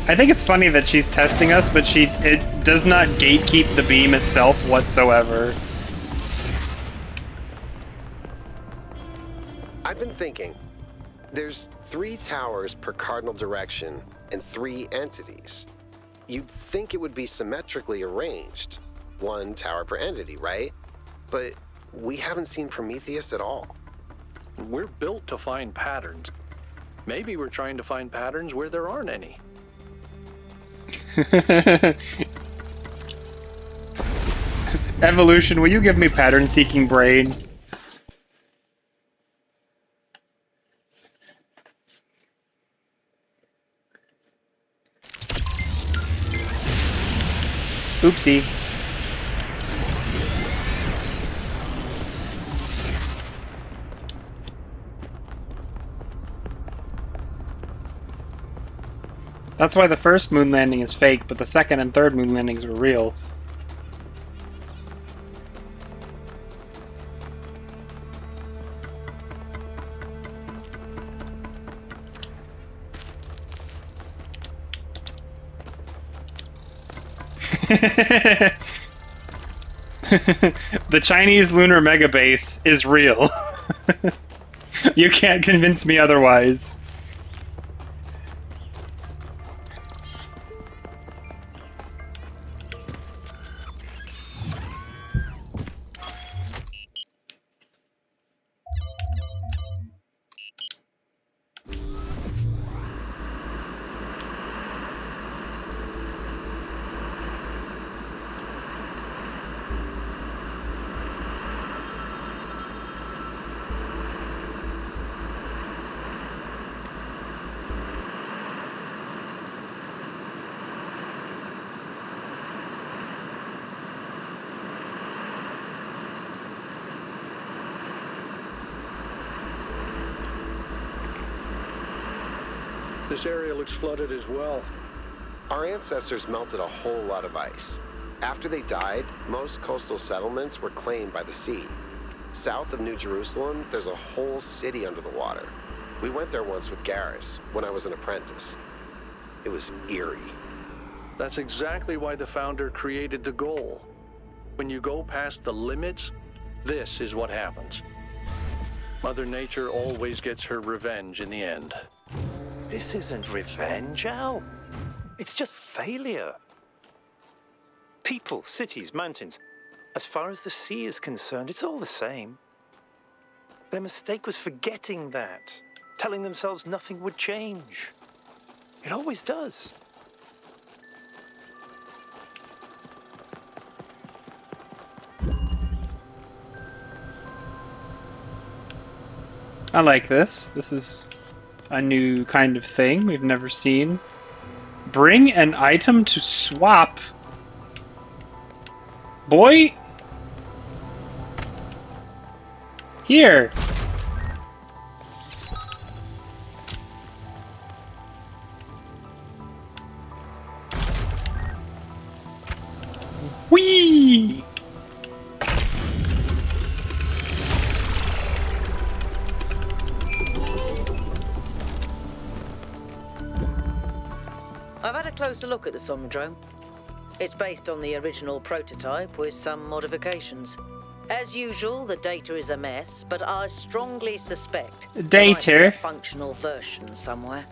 I think it's funny that she's testing us, but it does not gatekeep the beam itself whatsoever. I've been thinking. There's 3 towers per cardinal direction and 3 entities. You'd think it would be symmetrically arranged. 1 tower per entity, right? But we haven't seen Prometheus at all. We're built to find patterns. Maybe we're trying to find patterns where there aren't any. Evolution, will you give me pattern-seeking brain? Oopsie. That's why the first moon landing is fake, but the second and third moon landings were real. The Chinese lunar megabase is real. You can't convince me otherwise. This area looks flooded as well. Our ancestors melted a whole lot of ice. After they died, most coastal settlements were claimed by the sea. South of New Jerusalem, there's a whole city under the water. We went there once with Garrus, when I was an apprentice. It was eerie. That's exactly why the Founder created the goal. When you go past the limits, this is what happens. Mother Nature always gets her revenge in the end. This isn't revenge, Al. It's just failure. People, cities, mountains. As far as the sea is concerned, it's all the same. Their mistake was forgetting that, telling themselves nothing would change. It always does. I like this. This is a new kind of thing we've never seen. Bring an item to swap. Boy! Here! Whee! I've had a closer look at the Somnodrome. It's based on the original prototype with some modifications. As usual, the data is a mess, but I strongly suspect there might be a functional version somewhere.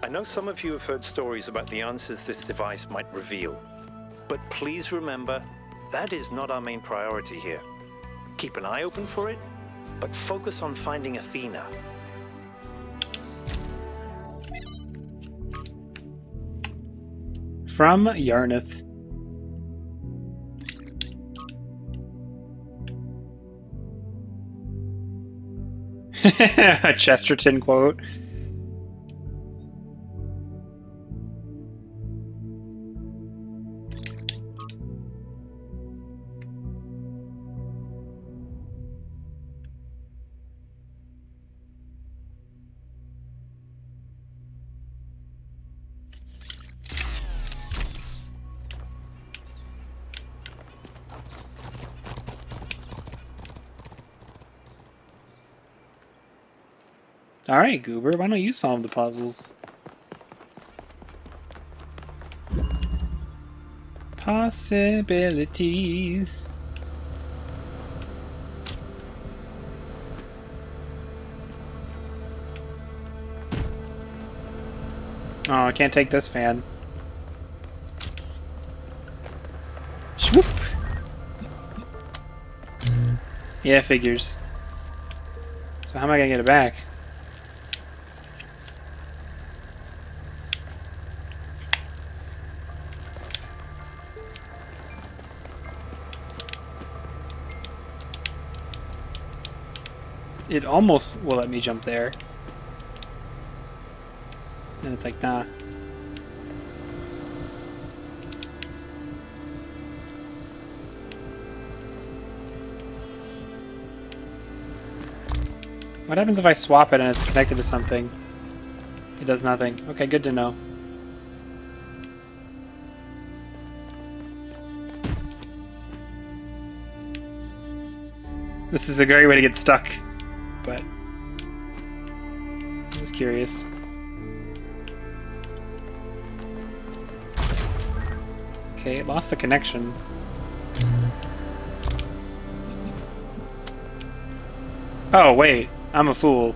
I know some of you have heard stories about the answers this device might reveal, but please remember, that is not our main priority here. Keep an eye open for it, but focus on finding Athena. From Yarnith. A Chesterton quote. Alright, Goober, why don't you solve the puzzles? Possibilities. Oh, I can't take this fan. Swoop! Yeah, figures. So how am I gonna get it back? It almost will let me jump there. And it's like, nah. What happens if I swap it and it's connected to something? It does nothing. Okay, good to know. This is a great way to get stuck, but I was curious. Okay, it lost the connection. Oh, wait. I'm a fool.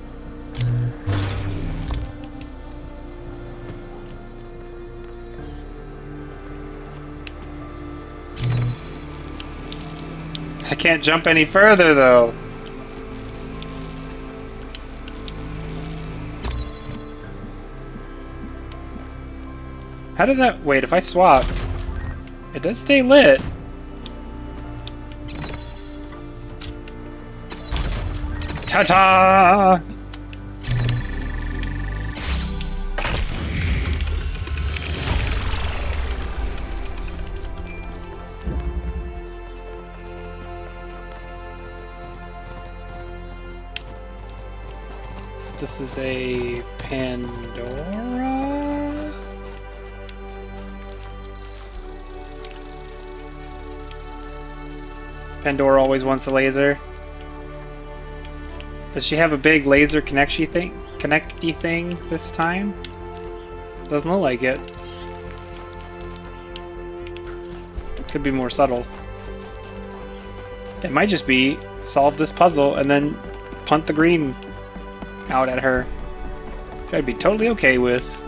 I can't jump any further, though. How does that... Wait, if I swap... It does stay lit. Ta-ta! This is a Pandora? Pandora always wants the laser. Does she have a big laser connecty thing this time? Doesn't look like it. Could be more subtle. It might just be solve this puzzle and then punt the green out at her. Which I'd be totally okay with.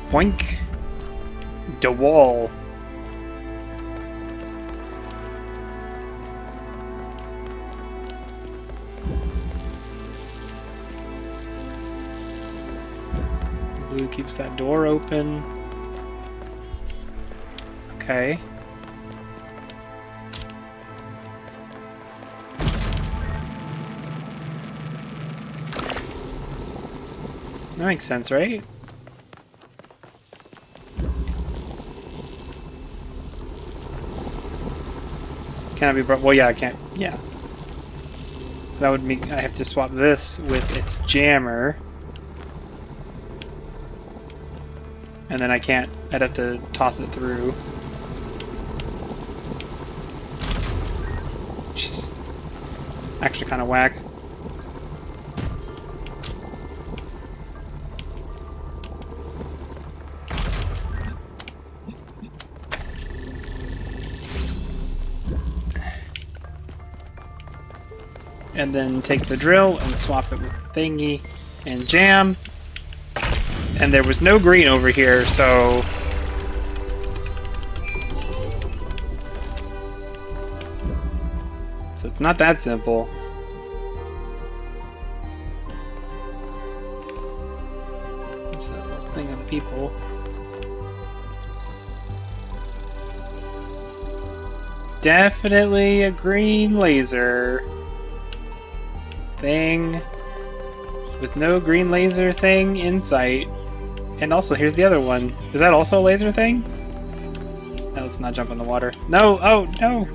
Boink. The wall. Blue keeps that door open. Okay. That makes sense, right? Can I be brought? Well, yeah, I can't. Yeah. So that would mean I have to swap this with its jammer. And then I can't. I'd have to toss it through. Which is actually kind of whack. And then take the drill and swap it with the thingy and jam. And there was no green over here, so... So it's not that simple. It's a little thing of people. Definitely a green laser thing with no green laser thing in sight. And also, here's the other one. Is that also a laser thing? No, let's not jump in the water. No! Oh, no!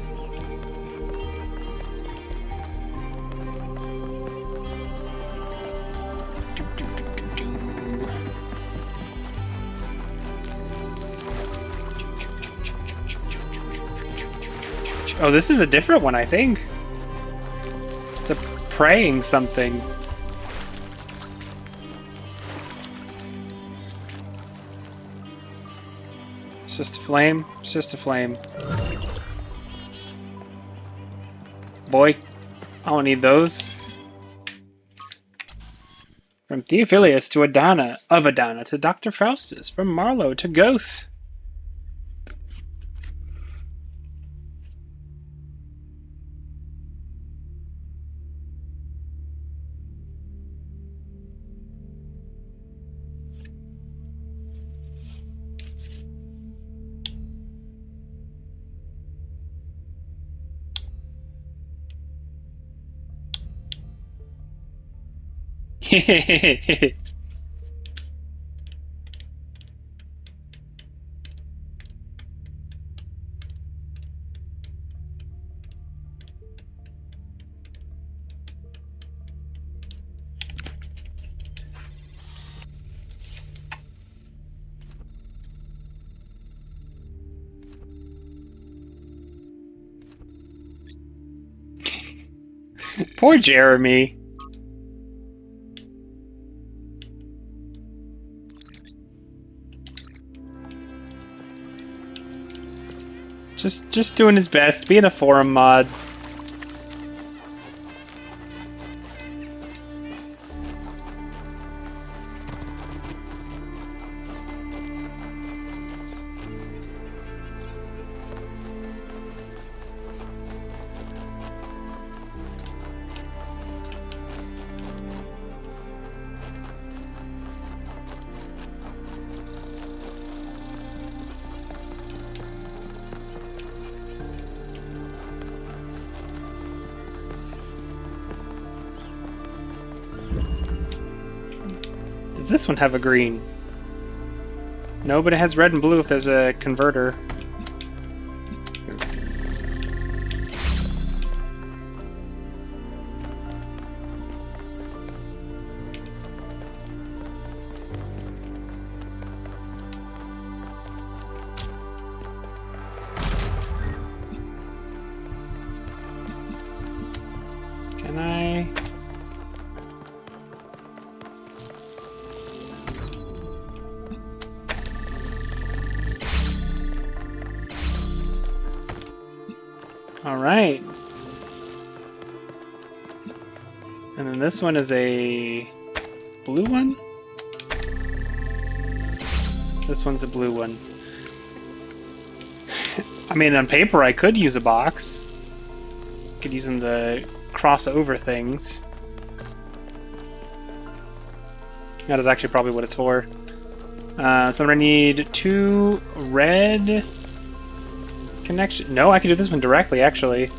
Oh, this is a different one, I think. It's a praying something. It's just a flame. It's just a flame. Boy, I don't need those. From Theophilus to Adana, of Adana to Dr. Faustus, from Marlowe to Goth. Poor Jeremy. Just doing his best, being a forum mod. Does this one have a green? No, but it has red and blue if there's a converter. Can I? All right. And then this one is a blue one? This one's a blue one. I mean, on paper, I could use a box. Could use them to cross over things. That is actually probably what it's for. So I'm gonna need 2 red connection. No, I can do this one directly, actually.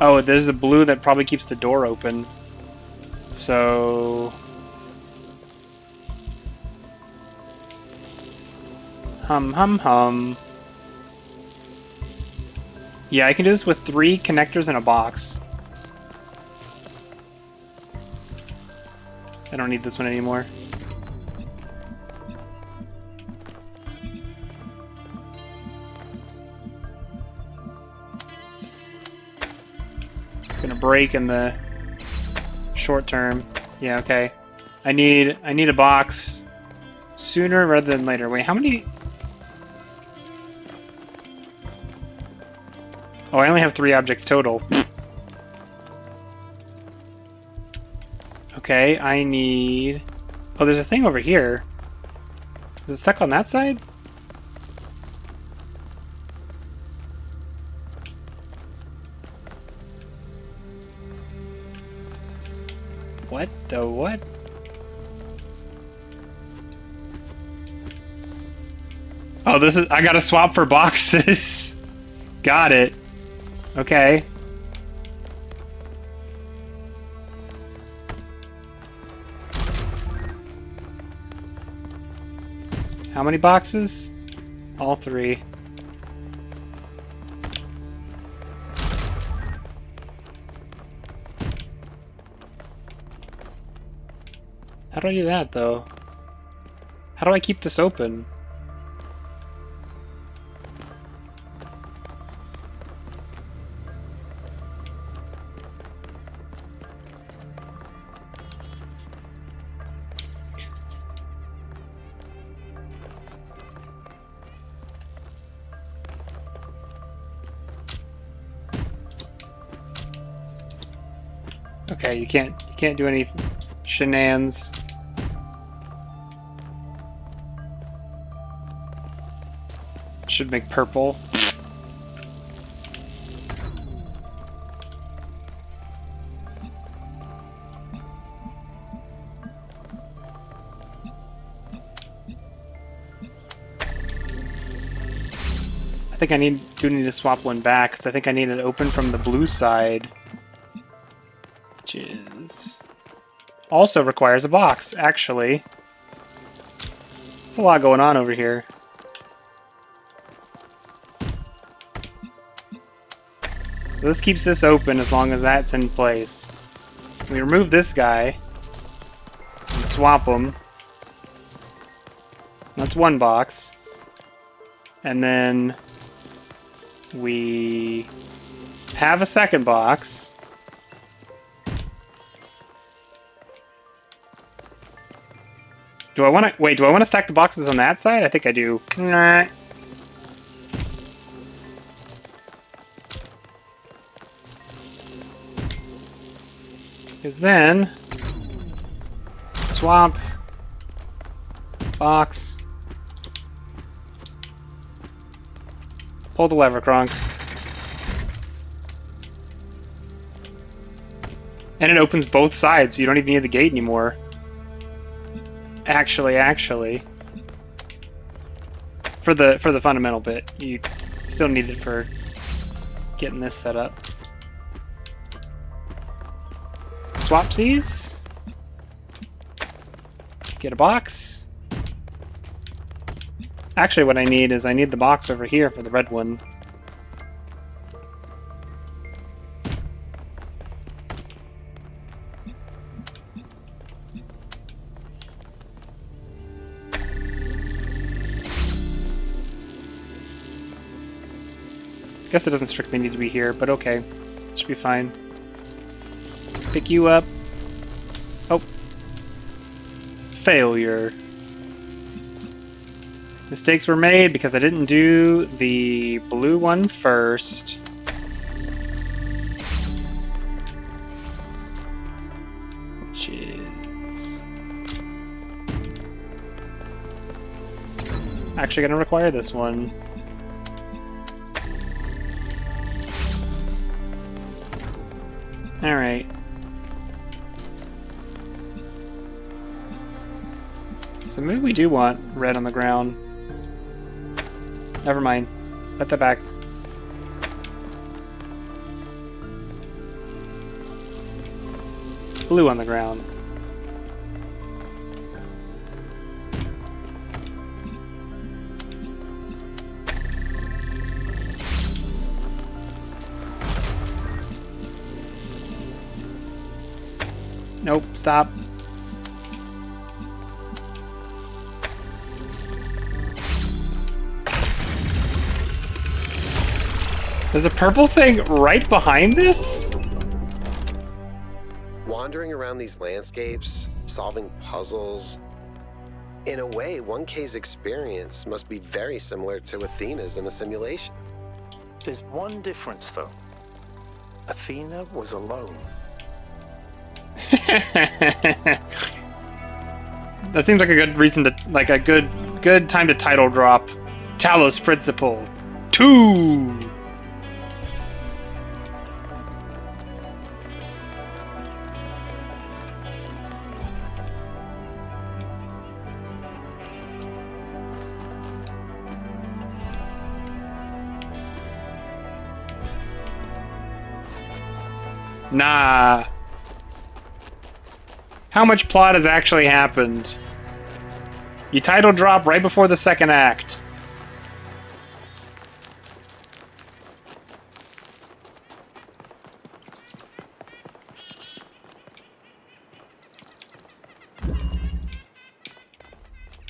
Oh, there's a blue that probably keeps the door open. So... Hum. Yeah, I can do this with 3 connectors in a box. I don't need this one anymore. It's gonna break in the short term. Yeah, okay. I need a box sooner rather than later. Wait, how many? Oh, I only have 3 objects total. Okay, I need... Oh, there's a thing over here. Is it stuck on that side? What the what? Oh, this is... I gotta swap for boxes. Got it. Okay. How many boxes? All 3. How do I do that, though? How do I keep this open? Okay, you can't do any shenanigans. Should make purple. I think I do need to swap one back because I think I need it open from the blue side. Which is also requires a box, actually. There's a lot going on over here. This keeps this open as long as that's in place. We remove this guy and swap them. That's one box. And then we have a second box. Do I want to... Wait, do I want to stack the boxes on that side? I think I do. Nah. Because then... Swap. Box. Pull the lever, Kronk. And it opens both sides, so you don't even need the gate anymore. Actually. For the fundamental bit. You still need it for getting this set up. Swap these. Get a box. Actually, what I need is I need the box over here for the red one. Guess it doesn't strictly need to be here, but okay. Should be fine. Pick you up. Oh. Failure. Mistakes were made because I didn't do the blue one first. Which is... actually gonna require this one. Alright. So maybe we do want red on the ground. Never mind. Put that back. Blue on the ground. Nope, stop. There's a purple thing right behind this? Wandering around these landscapes, solving puzzles. In a way, 1K's experience must be very similar to Athena's in the simulation. There's one difference, though. Athena was alone. That seems like a good reason to, like a good time to title drop. Talos Principle 2. Nah. How much plot has actually happened? You title drop right before the second act.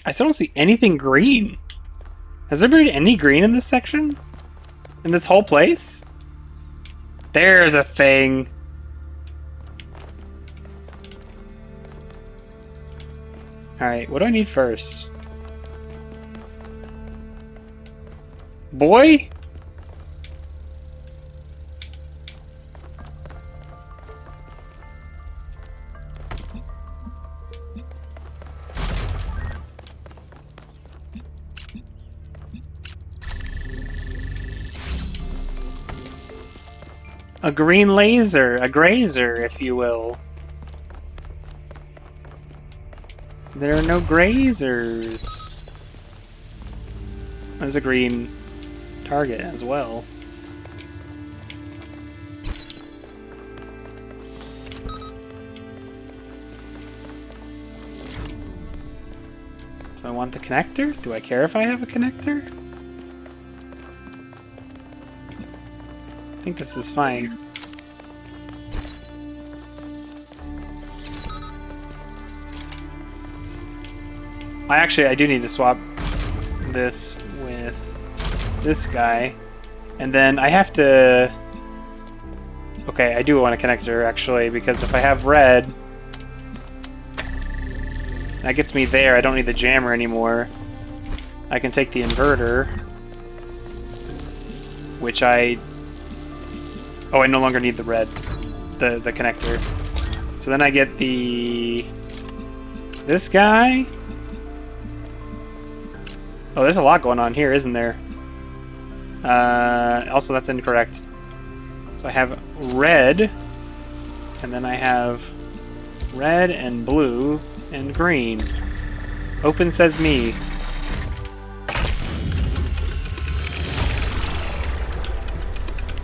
I still don't see anything green. Has there been any green in this section? In this whole place? There's a thing. Alright, what do I need first? Boy? A green laser, a grazer, if you will. There are no grazers. There's a green target as well. Do I want the connector? Do I care if I have a connector? I think this is fine. I do need to swap this with this guy. And then I have to... Okay, I do want a connector, actually, because if I have red... That gets me there. I don't need the jammer anymore. I can take the inverter, which I... Oh, I no longer need the red, the connector. So then I get this guy. Oh, there's a lot going on here, isn't there? Also, that's incorrect. So I have red, and then I have red and blue and green. Open says me.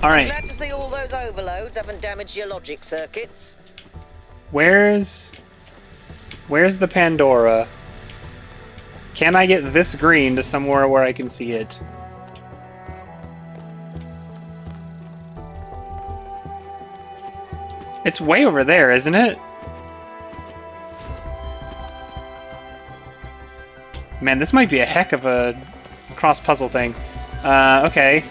Alright. Glad to see all those overloads haven't damaged your logic circuits. Where's the Pandora? Can I get this green to somewhere where I can see it? It's way over there, isn't it? Man, this might be a heck of a cross-puzzle thing. Okay.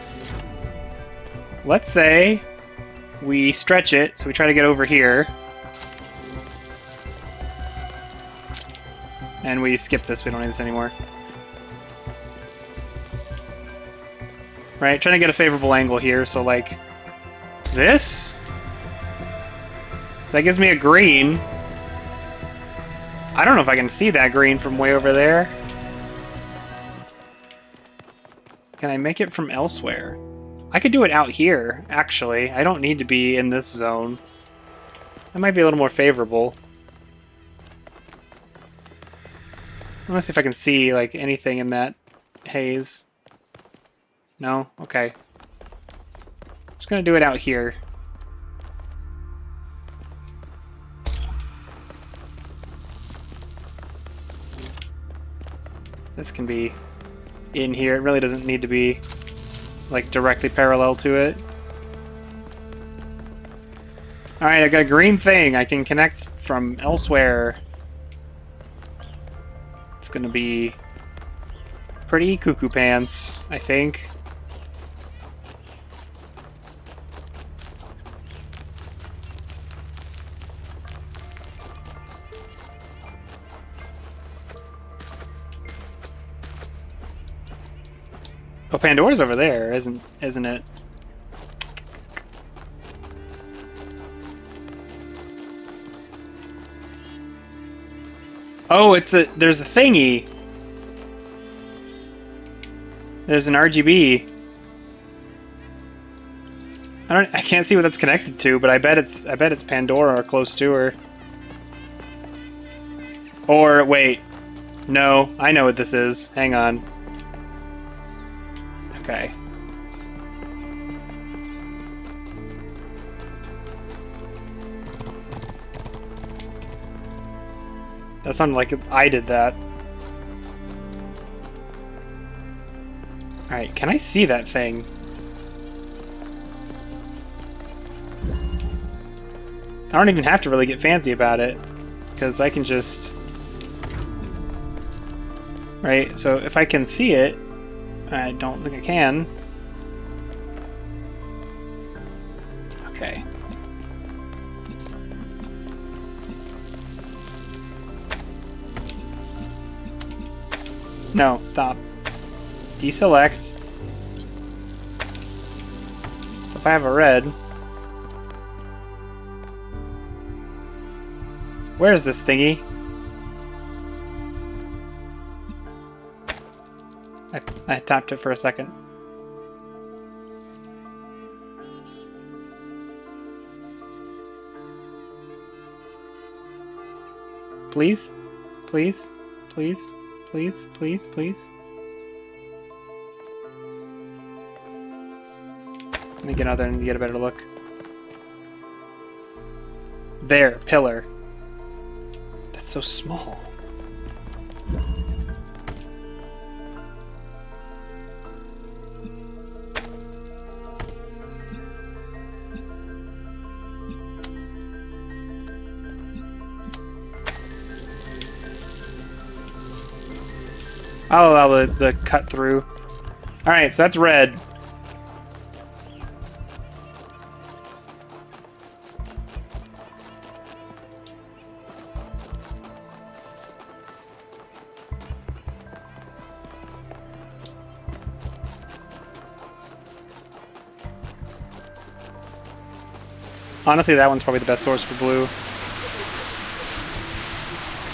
Let's say we stretch it, so we try to get over here. And we skip this, we don't need this anymore. Right, trying to get a favorable angle here, so like this? That gives me a green. I don't know if I can see that green from way over there. Can I make it from elsewhere? I could do it out here, actually. I don't need to be in this zone. That might be a little more favorable. Let's see if I can see like anything in that haze. No? Okay. Just gonna do it out here. This can be in here. It really doesn't need to be like directly parallel to it. Alright, I got a green thing. I can connect from elsewhere. It's gonna be pretty cuckoo pants, I think. Oh, Pandora's over there, isn't it? Oh, there's a thingy. There's an RGB. I can't see what that's connected to, but I bet it's Pandora or close to her. Or wait. No, I know what this is. Hang on. Okay. That sounded like I did that. Alright, can I see that thing? I don't even have to really get fancy about it, because I can just... Right, so if I can see it, I don't think I can. Okay. No, stop. Deselect. So if I have a red... Where is this thingy? I tapped it for a second. Please? Please? Please? Please? Please? Please? Let me get out there and get a better look. There, pillar. That's so small. I'll allow the cut through. Alright, so that's red. Honestly, that one's probably the best source for blue.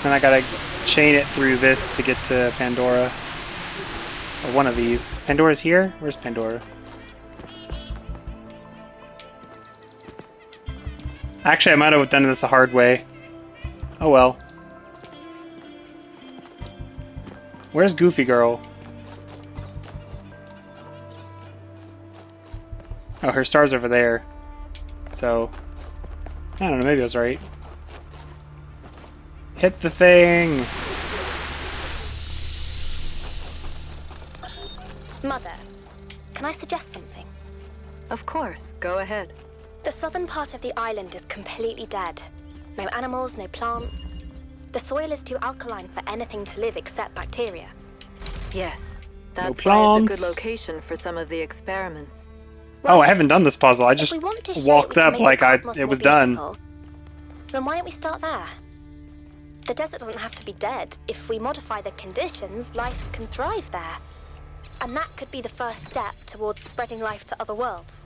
Then I gotta chain it through this to get to Pandora. Or one of these. Pandora's here? Where's Pandora? Actually, I might have done this the hard way. Oh well. Where's Goofy Girl? Oh, her star's over there. So, I don't know, maybe I was right. Hit the thing! Mother, can I suggest something? Of course, go ahead. The southern part of the island is completely dead. No animals, no plants. The soil is too alkaline for anything to live except bacteria. Yes, that's No why it's a plants. good location for some of the experiments. Oh, I haven't done this puzzle. I just If we want to show walked that we up can like make the cosmos it more was done. beautiful, then why don't we start there? The desert doesn't have to be dead. If we modify the conditions, life can thrive there. And that could be the first step towards spreading life to other worlds.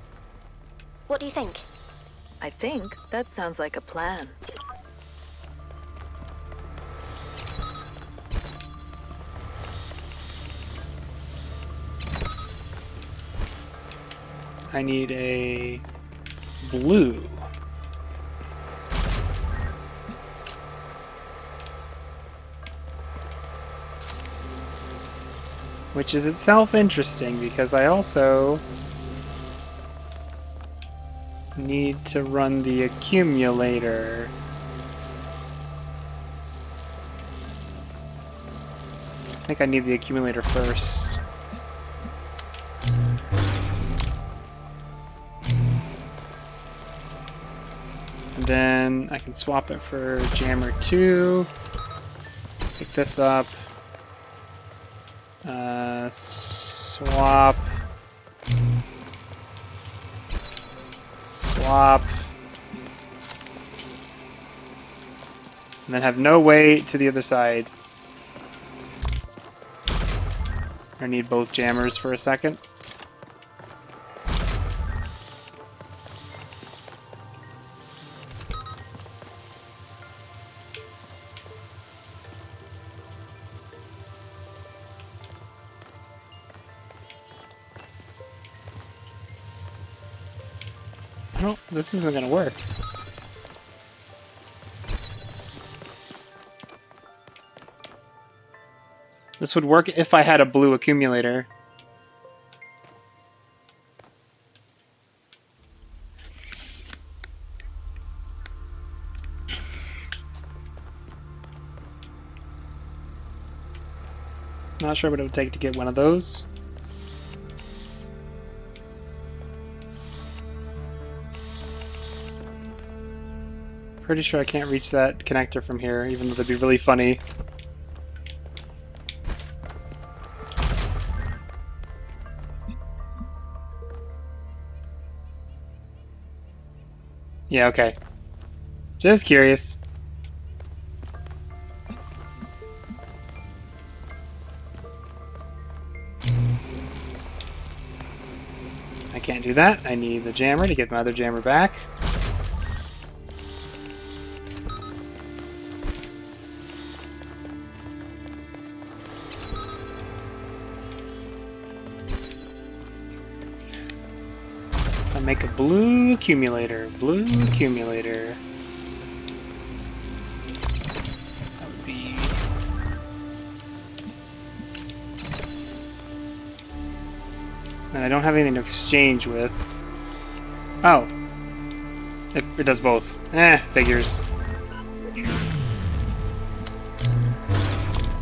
What do you think? I think that sounds like a plan. I need a blue. Which is itself interesting because I also need to run the accumulator. I think I need the accumulator first. And then I can swap it for Jammer 2. Pick this up. Swap. Swap. And then have no way to the other side. I need both jammers for a second. No, this isn't gonna work. This would work if I had a blue accumulator. Not sure what it would take to get one of those. Pretty sure I can't reach that connector from here, even though that'd be really funny. Yeah, okay. Just curious. I can't do that. I need the jammer to get my other jammer back. Make a blue accumulator. Blue accumulator. That would be... And I don't have anything to exchange with. Oh. It does both. Figures.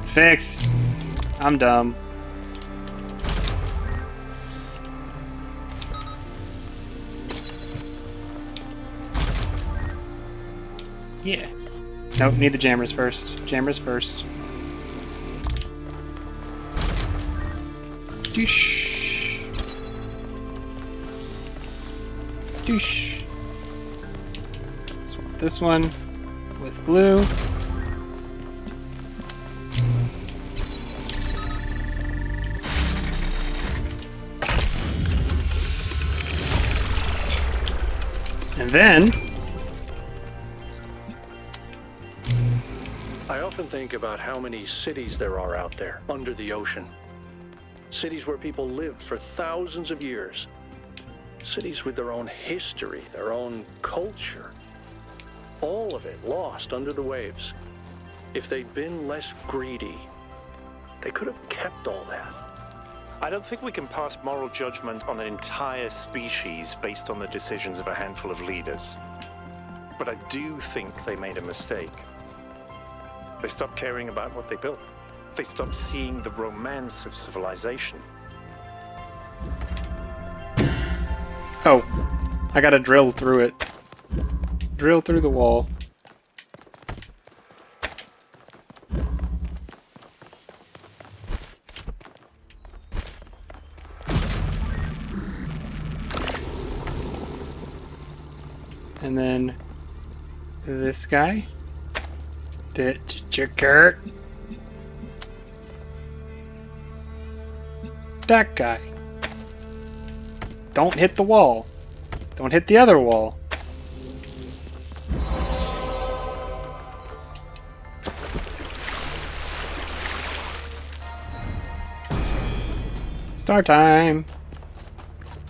Fix. I'm dumb. Yeah. Nope, need the jammers first. Jammers first. Doosh. Doosh. Swap this one with blue. And then often think about how many cities there are out there under the ocean. Cities where people lived for thousands of years. Cities with their own history, their own culture. All of it lost under the waves. If they'd been less greedy, they could have kept all that. I don't think we can pass moral judgment on an entire species based on the decisions of a handful of leaders. But I do think they made a mistake. They stopped caring about what they built. They stopped seeing the romance of civilization. Oh, I gotta drill through it. Drill through the wall. And then this guy. That guy. Don't hit the wall. Don't hit the other wall. Star time.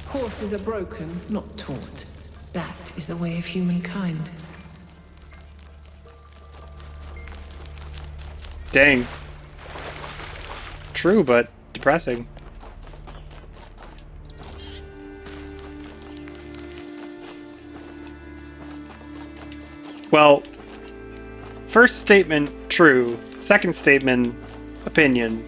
Horses are broken, not taught. That is the way of humankind. Dang. True, but depressing. Well, first statement, true. Second statement, opinion.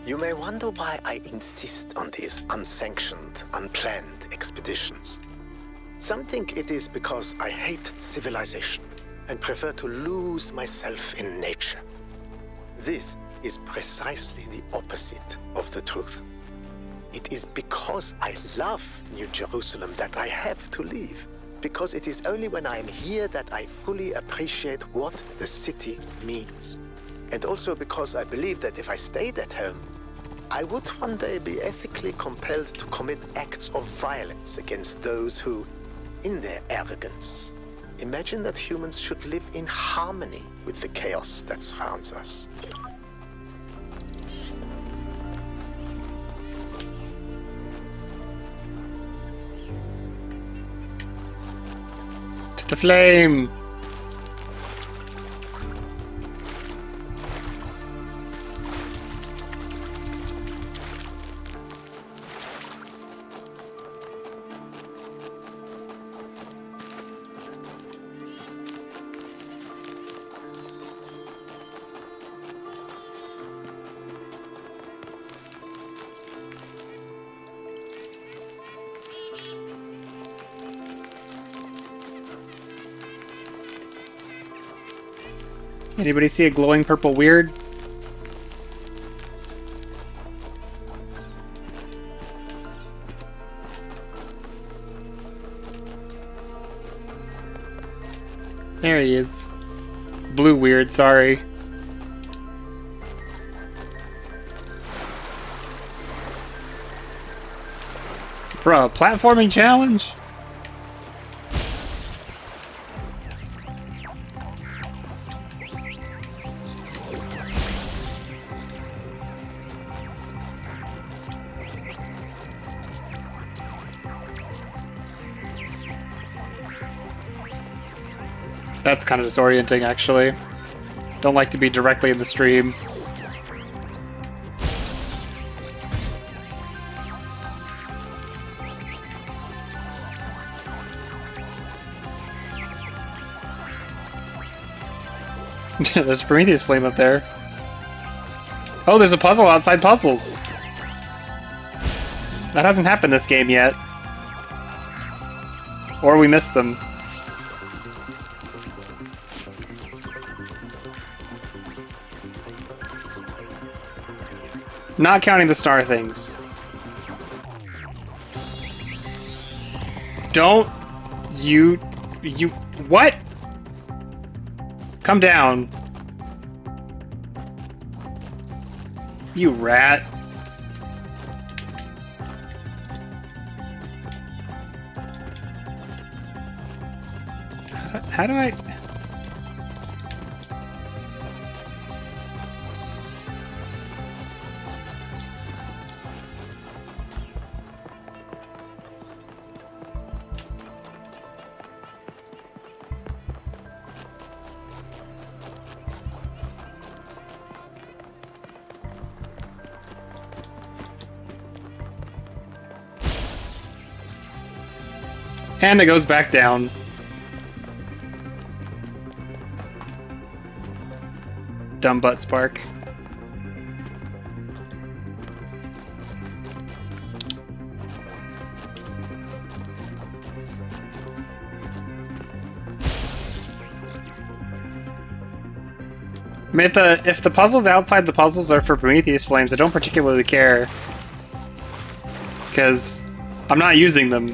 You may wonder why I insist on these unsanctioned, unplanned expeditions. Some think it is because I hate civilization and prefer to lose myself in nature. This is precisely the opposite of the truth. It is because I love New Jerusalem that I have to leave. Because it is only when I am here that I fully appreciate what the city means. And also because I believe that if I stayed at home, I would one day be ethically compelled to commit acts of violence against those who, in their arrogance, imagine that humans should live in harmony with the chaos that surrounds us. To the flame! Anybody see a glowing purple weird? There he is. Blue weird, sorry. Bruh, platforming challenge? That's kind of disorienting, actually. Don't like to be directly in the stream. There's a Prometheus flame up there. Oh, there's a puzzle outside puzzles! That hasn't happened this game yet. Or we missed them. Not counting the star things. Don't you what? Come down. You rat. How do I... And it goes back down. Dumb butt spark. I mean, if the puzzles outside the puzzles are for Prometheus flames, I don't particularly care. Because I'm not using them.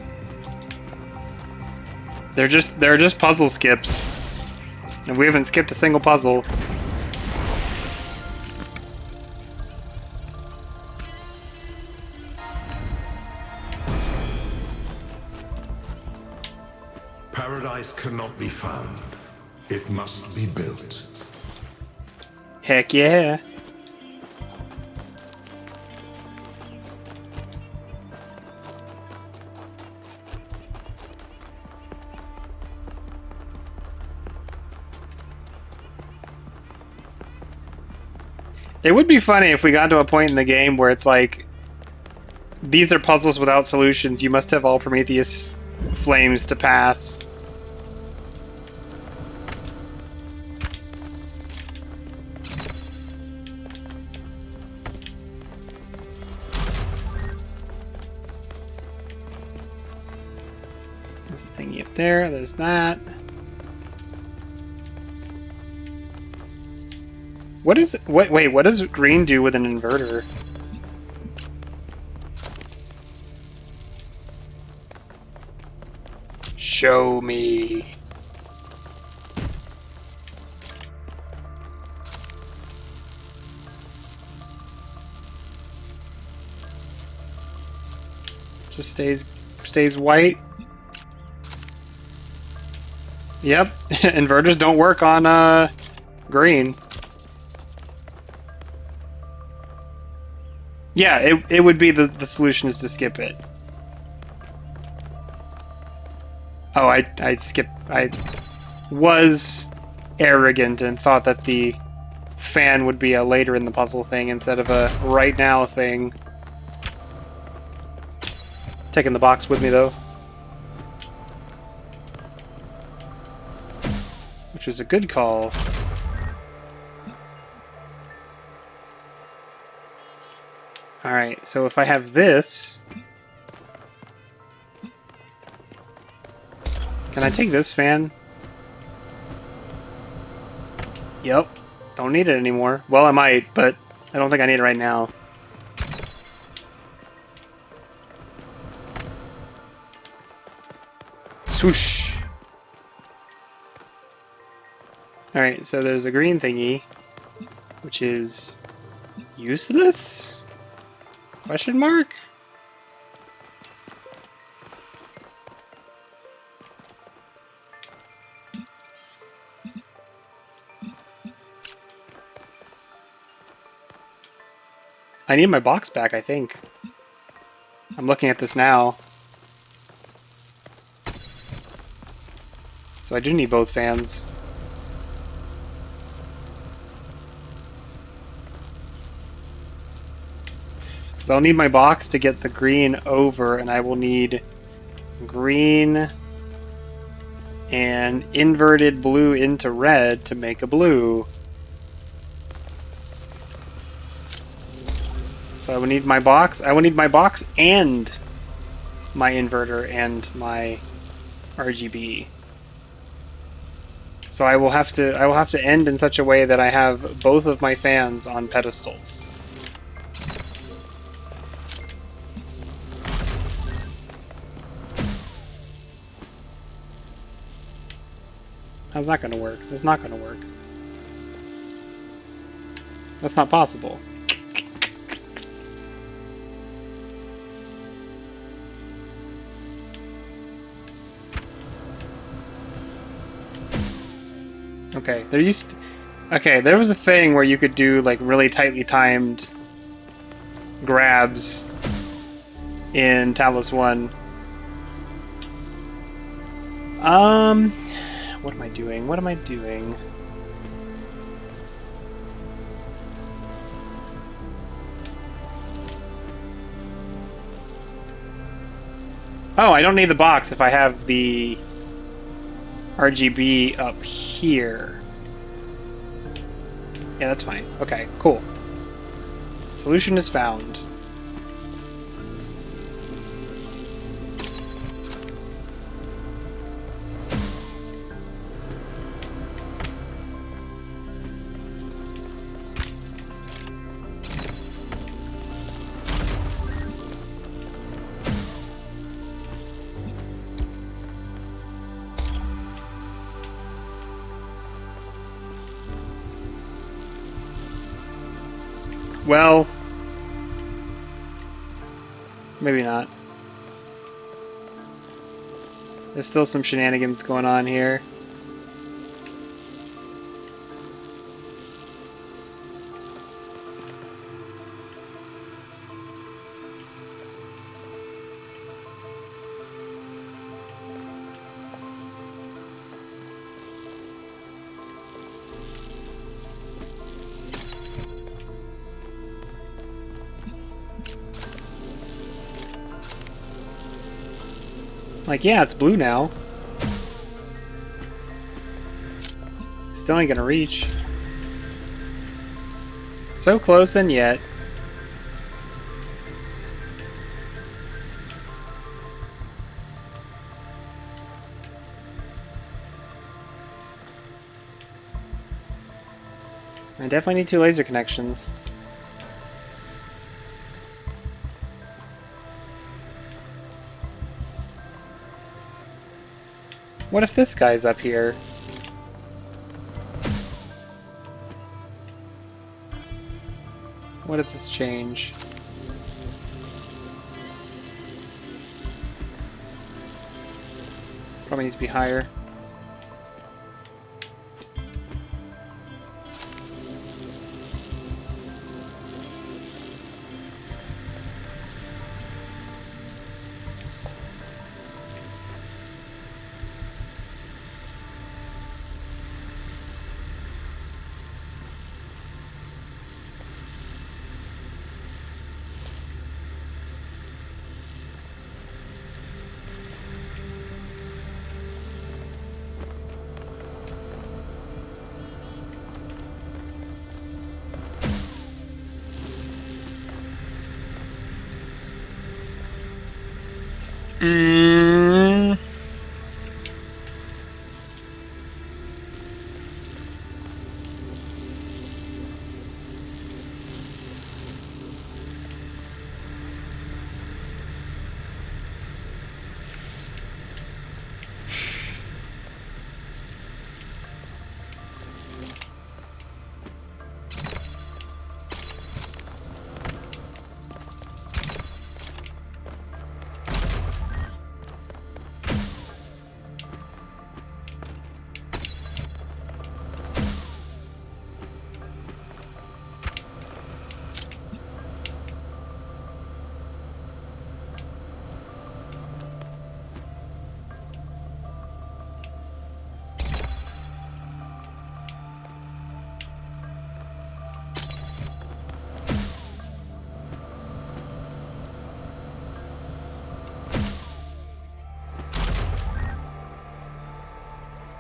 They're just puzzle skips. And we haven't skipped a single puzzle. Paradise cannot be found. It must be built. Heck yeah. It would be funny if we got to a point in the game where it's like, these are puzzles without solutions, you must have all Prometheus flames to pass. There's the thingy up there, there's that. What is wait, what does green do with an inverter? Show me. Just stays white. Yep, inverters don't work on green. Yeah, it would be the solution is to skip it. Oh, I was arrogant and thought that the fan would be a later in the puzzle thing instead of a right now thing. Taking the box with me though. Which was a good call. Alright, so if I have this... Can I take this fan? Yep. Don't need it anymore. Well, I might, but I don't think I need it right now. Swoosh! Alright, so there's a green thingy, which is useless? Question mark? I need my box back, I think. I'm looking at this now. So I do need both fans. So I'll need my box to get the green over, and I will need green and inverted blue into red to make a blue. So I will need my box. I will need my box and my inverter and my RGB. So I will have to end in such a way that I have both of my fans on pedestals. How's that gonna work? That's not gonna work. That's not possible. Okay, there was a thing where you could do like really tightly timed grabs in Talos 1. What am I doing? What am I doing? Oh, I don't need the box if I have the RGB up here. Yeah, that's fine. Okay, cool. Solution is found. Well, maybe not. There's still some shenanigans going on here. Like, yeah, it's blue now. Still ain't gonna reach. So close and yet. I definitely need 2 laser connections. What if this guy's up here? What does this change? Probably needs to be higher.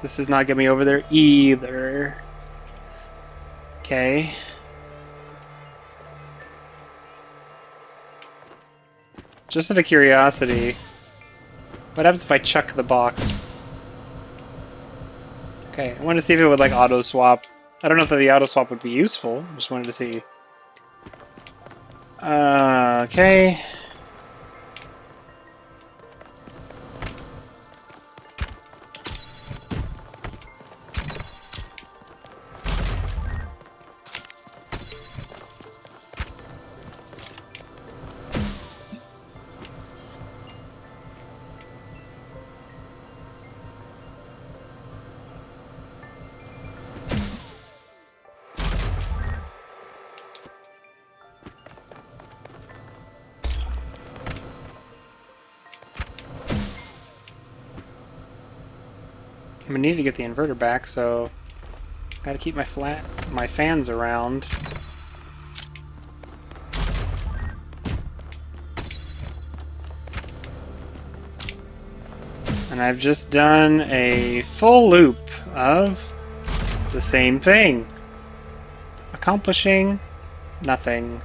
This does not get me over there either. Okay. Just out of curiosity, what happens if I chuck the box? Okay, I wanted to see if it would like auto swap. I don't know if the auto swap would be useful. Just wanted to see. Okay. gonna need to get the inverter back, so gotta keep my fans around. And I've just done a full loop of the same thing, accomplishing nothing.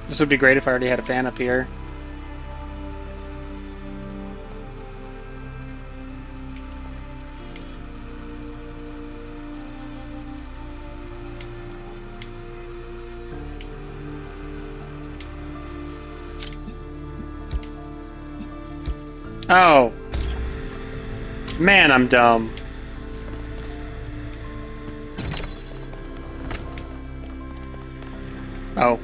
This would be great if I already had a fan up here. Oh. Man, I'm dumb. Oh.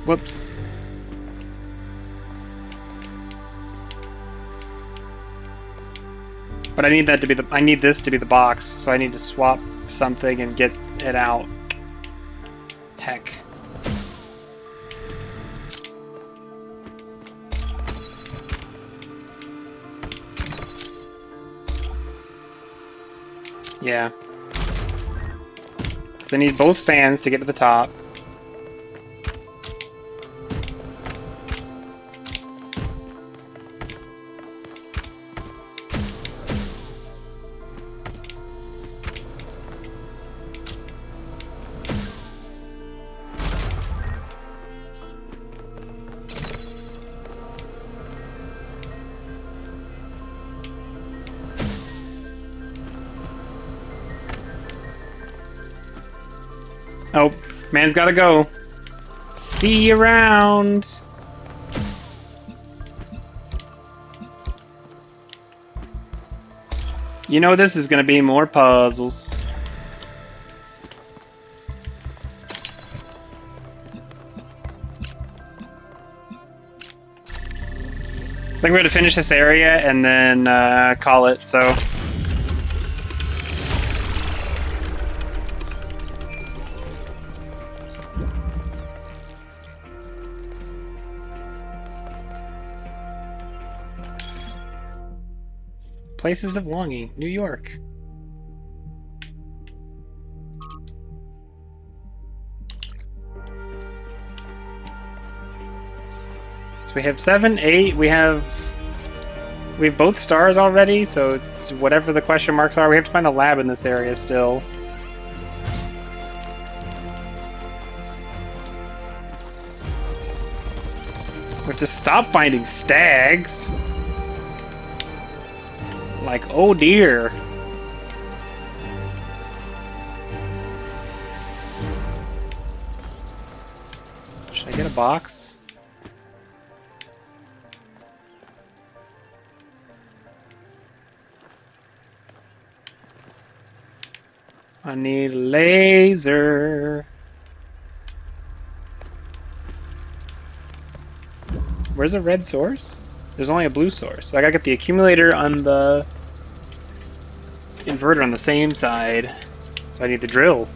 Whoops. But I need that to be I need this to be the box, so I need to swap something and get it out. Heck. Yeah. Because I need both fans to get to the top. Oh, man's gotta go. See you around. You know this is gonna be more puzzles. I think we're gonna finish this area and then call it, so. Places of Longing, New York. So we have 7, 8, we have both stars already, so it's whatever the question marks are. We have to find the lab in this area still. We have to stop finding stags. Like, oh dear. Should I get a box? I need a laser. Where's the red source? There's only a blue source. So I gotta get the accumulator on the inverter on the same side. So I need the drill.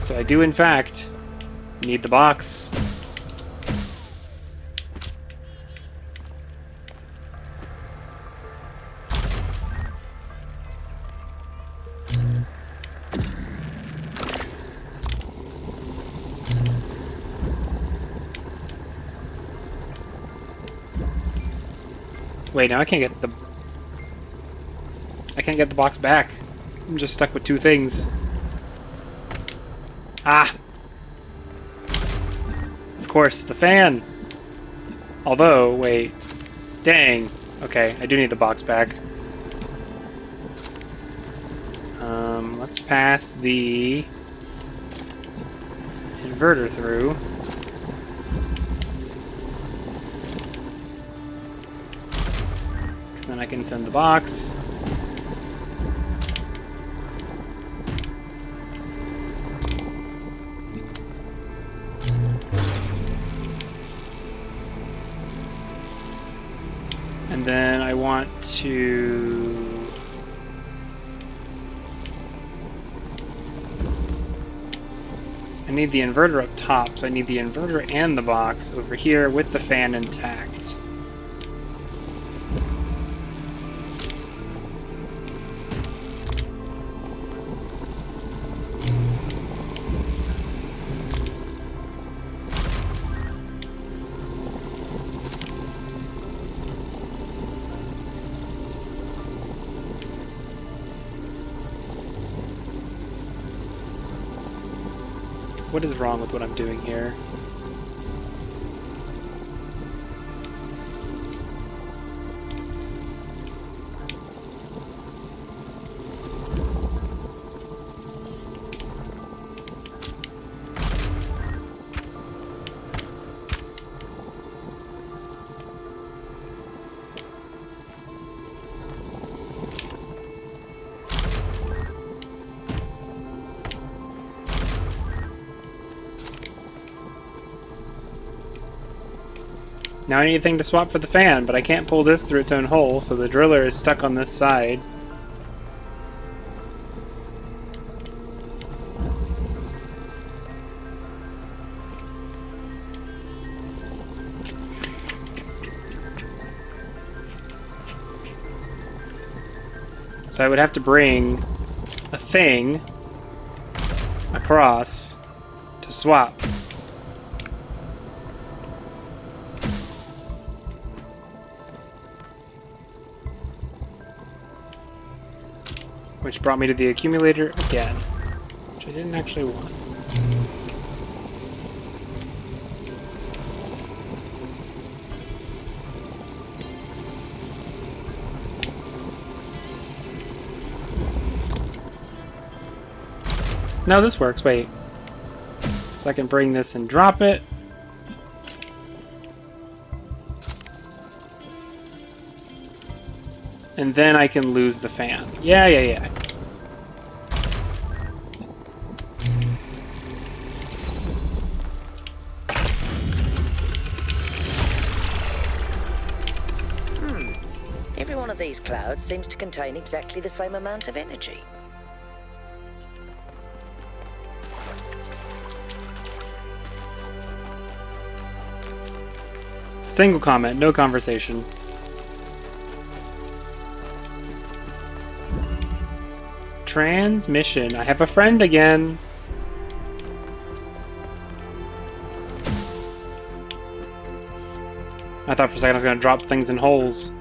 So I do in fact need the box. Wait, now I can't get the... I can't get the box back. I'm just stuck with two things. Ah! Of course, the fan! Although, wait. Dang. Okay, I do need the box back. Let's pass the inverter through. Because then I can send the box. And then I want to... I need the inverter up top, so I need the inverter and the box over here with the fan intact. What is wrong with what I'm doing here? Now I need a thing to swap for the fan, but I can't pull this through its own hole, so the driller is stuck on this side. So I would have to bring a thing across to swap. Which brought me to the accumulator again, which I didn't actually want. No, this works, wait. So I can bring this and drop it. And then I can lose the fan. Yeah. Every one of these clouds seems to contain exactly the same amount of energy. Single comment, no conversation. Transmission. I have a friend again. I thought for a second I was going to drop things in holes.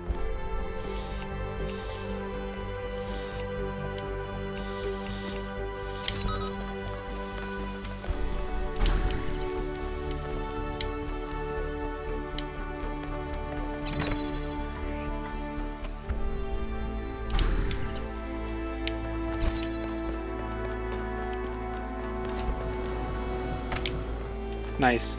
Nice.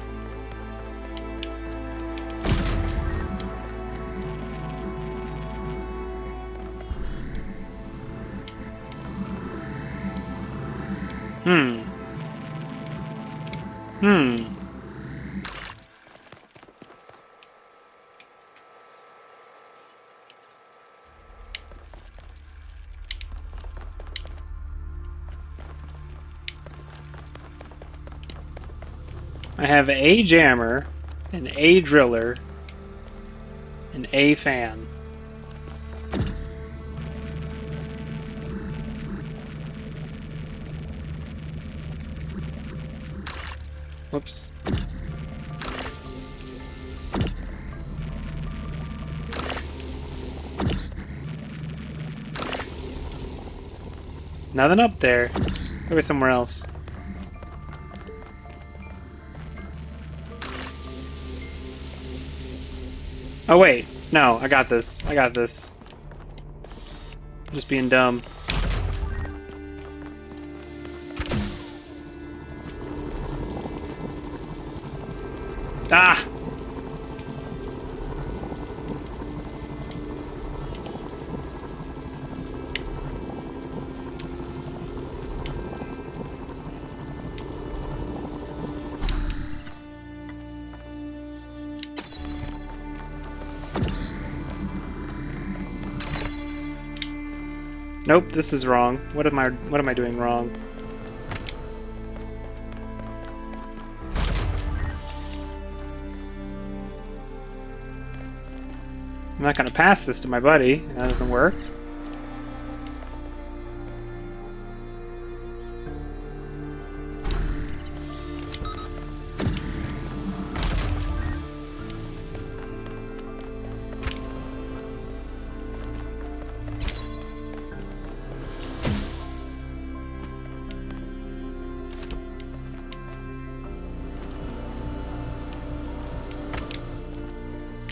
I have a jammer, an a driller, and a fan. Whoops. Nothing up there. Maybe somewhere else. Oh wait, no, I got this. I got this. I'm just being dumb. Ah! Nope, this is wrong. What am I doing wrong? I'm not gonna pass this to my buddy. That doesn't work.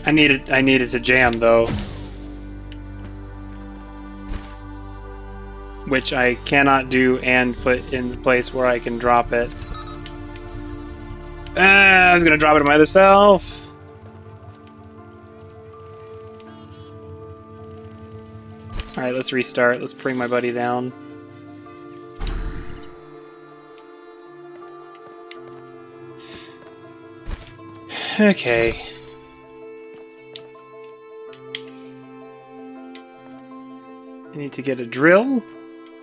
I needed to jam though. Which I cannot do and put in the place where I can drop it. I was gonna drop it to my other self. Alright, let's restart. Let's bring my buddy down. Okay. I need to get a drill.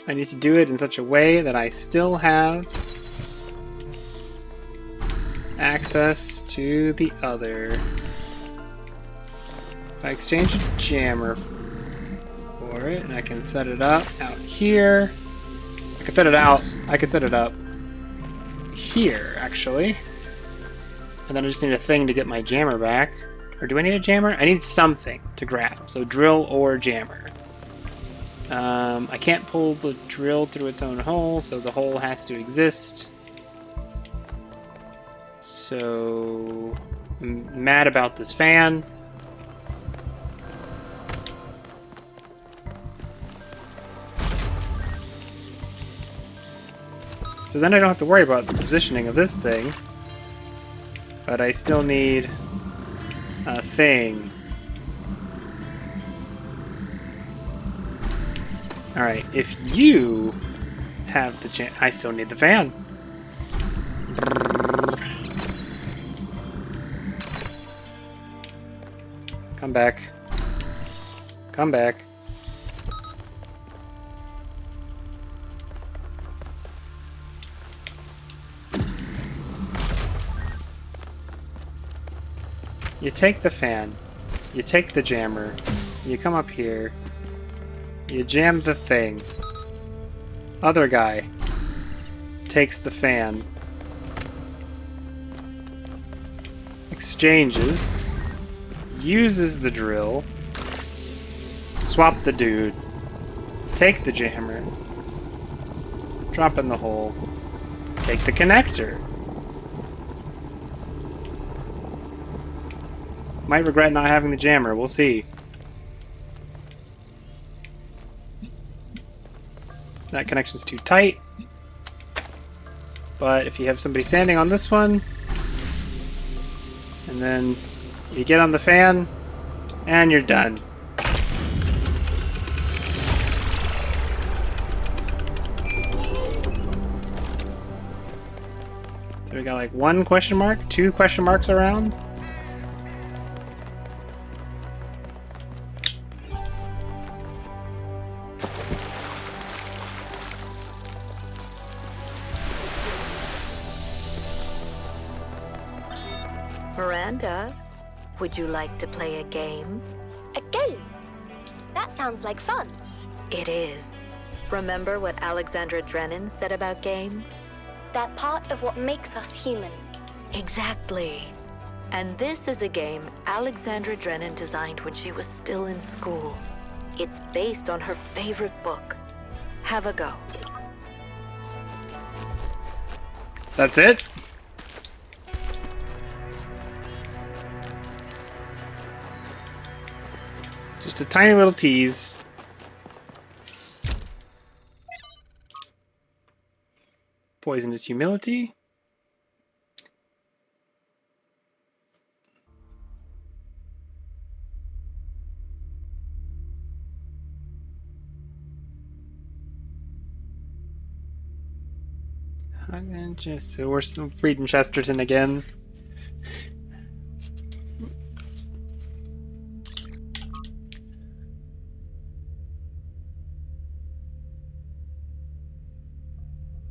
I need to do it in such a way that I still have access to the other. If I exchange a jammer for it, and I can set it up out here. I can set it out. I can set it up here, actually. And then I just need a thing to get my jammer back. Or do I need a jammer? I need something to grab. So drill or jammer. I can't pull the drill through its own hole, so the hole has to exist. So I'm mad about this fan. So then I don't have to worry about the positioning of this thing. But I still need a thing. Alright, if you have the chance, I still need the fan. Come back. Come back. You take the fan. You take the jammer. You come up here. You jam the thing. Other guy takes the fan. Exchanges. Uses the drill. Swap the dude. Take the jammer. Drop in the hole. Take the connector. Might regret not having the jammer. We'll see. That connection's too tight. But if you have somebody standing on this one, and then you get on the fan, and you're done. So we got like 1 question mark, 2 question marks around. Miranda, would you like to play a game? A game? That sounds like fun. It is. Remember what Alexandra Drennan said about games? They're part of what makes us human. Exactly. And this is a game Alexandra Drennan designed when she was still in school. It's based on her favorite book. Have a go. That's it? Just a tiny little tease. Poisonous humility. So we're still reading Chesterton again.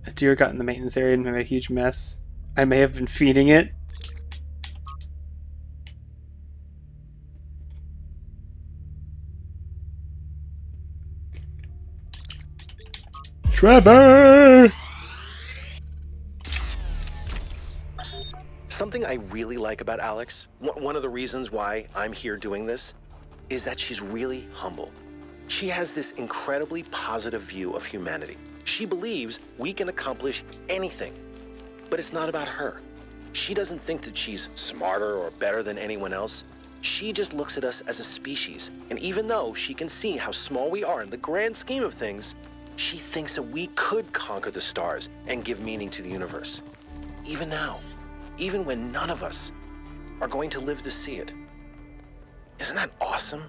A deer got in the maintenance area and made a huge mess. I may have been feeding it. Trevor! Something I really like about Alex, one of the reasons why I'm here doing this, is that she's really humble. She has this incredibly positive view of humanity. She believes we can accomplish anything, but it's not about her. She doesn't think that she's smarter or better than anyone else. She just looks at us as a species, and even though she can see how small we are in the grand scheme of things, she thinks that we could conquer the stars and give meaning to the universe. Even now. Even when none of us are going to live to see it. Isn't that awesome?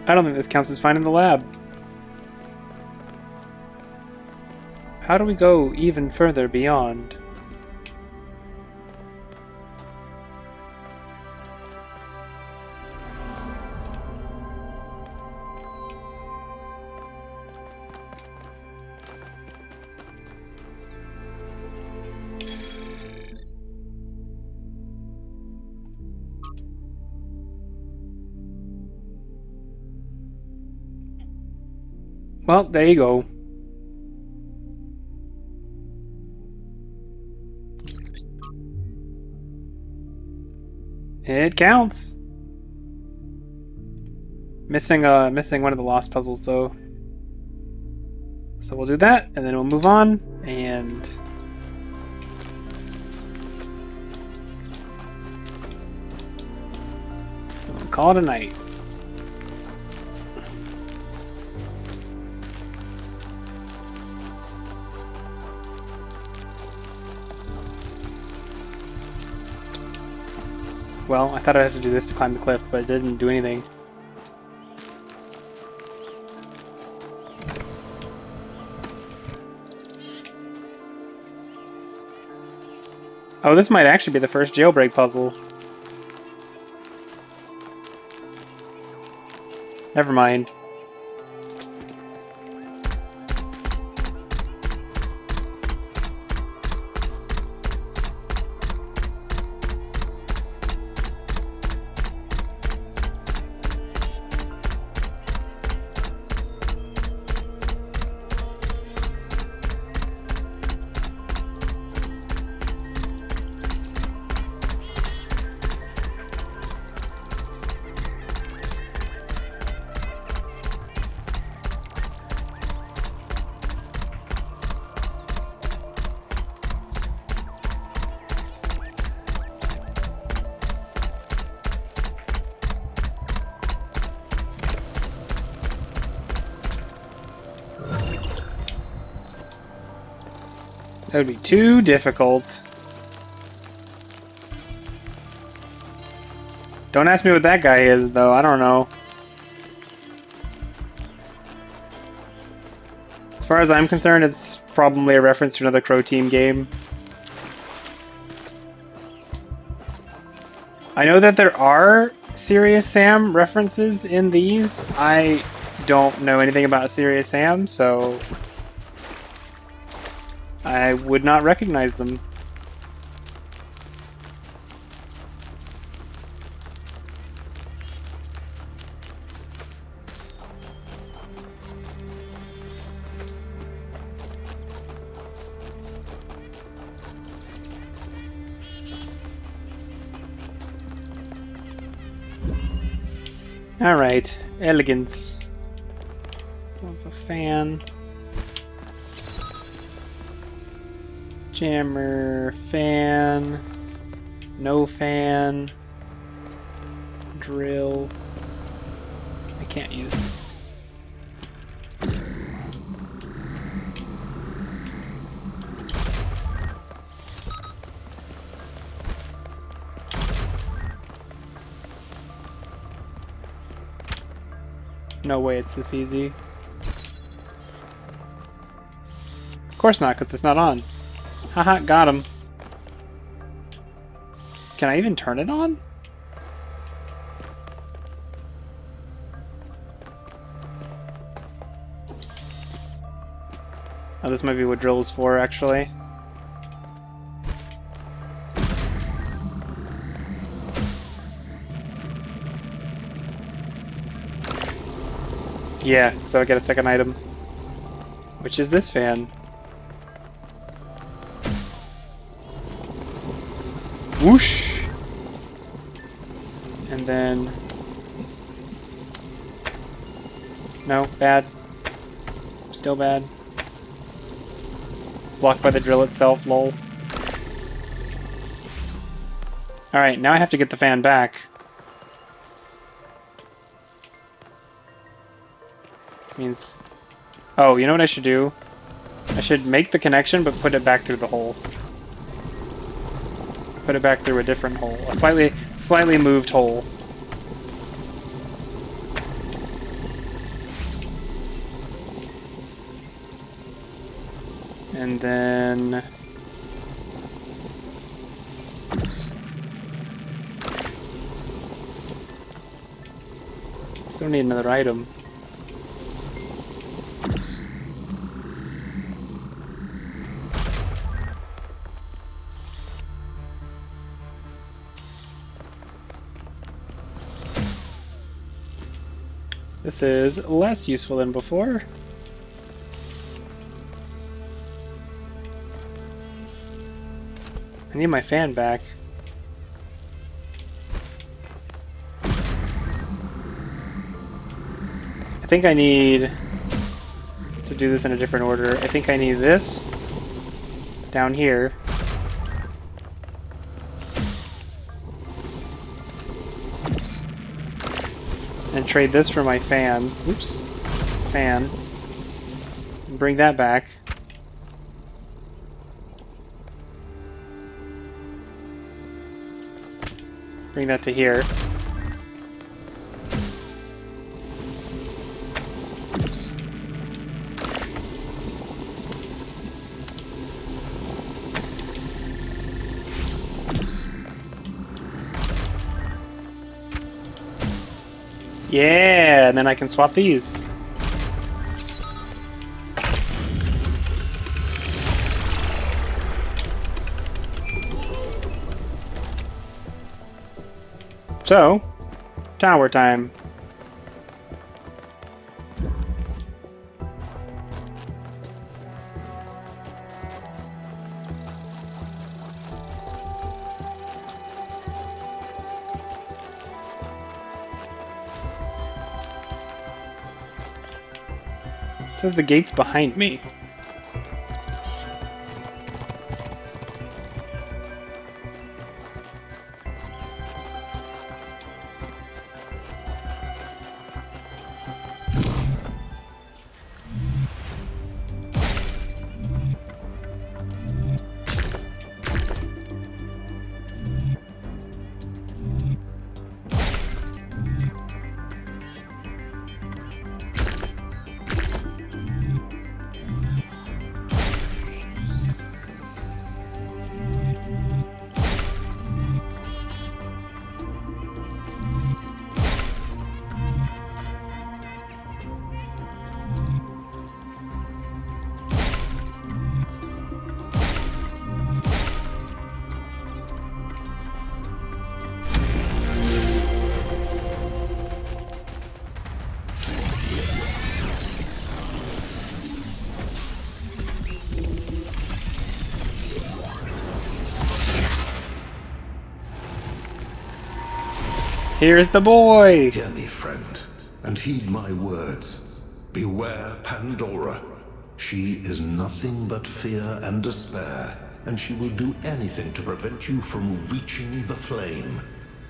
I don't think this counts as finding the lab. How do we go even further beyond? Well, there you go. It counts. Missing one of the lost puzzles though. So we'll do that, and then we'll move on, and we'll call it a night. Well, I thought I'd have to do this to climb the cliff, but it didn't do anything. Oh, this might actually be the first jailbreak puzzle. Never mind. That would be too difficult. Don't ask me what that guy is, though. I don't know. As far as I'm concerned, it's probably a reference to another Crow Team game. I know that there are Serious Sam references in these. I don't know anything about Serious Sam, so I would not recognize them. Alright, elegance. Of a fan. Jammer, fan. No fan. Drill. I can't use this. No way it's this easy. Of course not, because it's not on. Haha, got him. Can I even turn it on? Oh, this might be what drill is for, actually. Yeah, so I get a second item. Which is this fan. Whoosh! And then... No, bad. Still bad. Blocked by the drill itself, lol. Alright, now I have to get the fan back. Means... Oh, you know what I should do? I should make the connection, but put it back through the hole. Put it back through a different hole. A slightly moved hole. And then... Still need another item. This is less useful than before. I need my fan back. I think I need to do this in a different order. I think I need this down here. And trade this for my fan. Oops. Fan. And bring that back. Bring that to here. Yeah, and then I can swap these. So, tower time. It says the gate's behind me. Here's the boy! Hear me, friend, and heed my words. Beware Pandora. She is nothing but fear and despair, and she will do anything to prevent you from reaching the flame.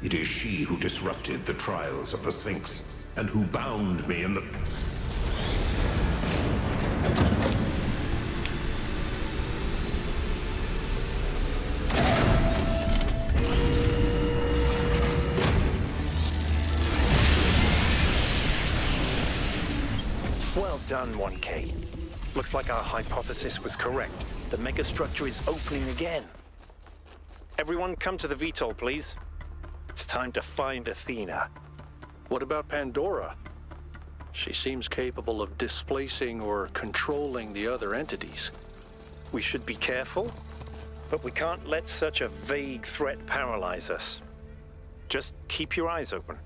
It is she who disrupted the trials of the Sphinx, and who bound me in the... Well done, 1K. Looks like our hypothesis was correct. The megastructure is opening again. Everyone come to the VTOL, please. It's time to find Athena. What about Pandora? She seems capable of displacing or controlling the other entities. We should be careful, but we can't let such a vague threat paralyze us. Just keep your eyes open.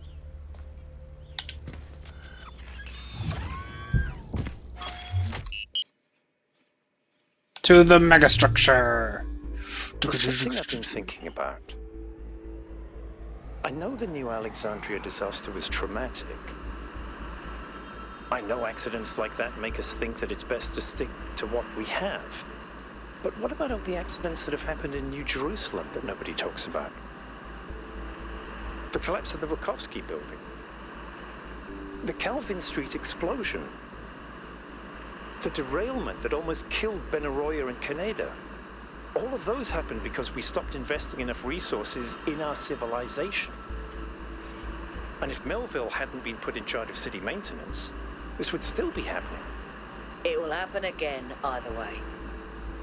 To the megastructure! There's something I've been thinking about. I know the New Alexandria disaster was traumatic. I know accidents like that make us think that it's best to stick to what we have. But what about all the accidents that have happened in New Jerusalem that nobody talks about? The collapse of the Rakovsky building. The Calvin Street explosion. The derailment that almost killed Benaroya and Kaneda. All of those happened because we stopped investing enough resources in our civilization. And if Melville hadn't been put in charge of city maintenance, this would still be happening. It will happen again either way.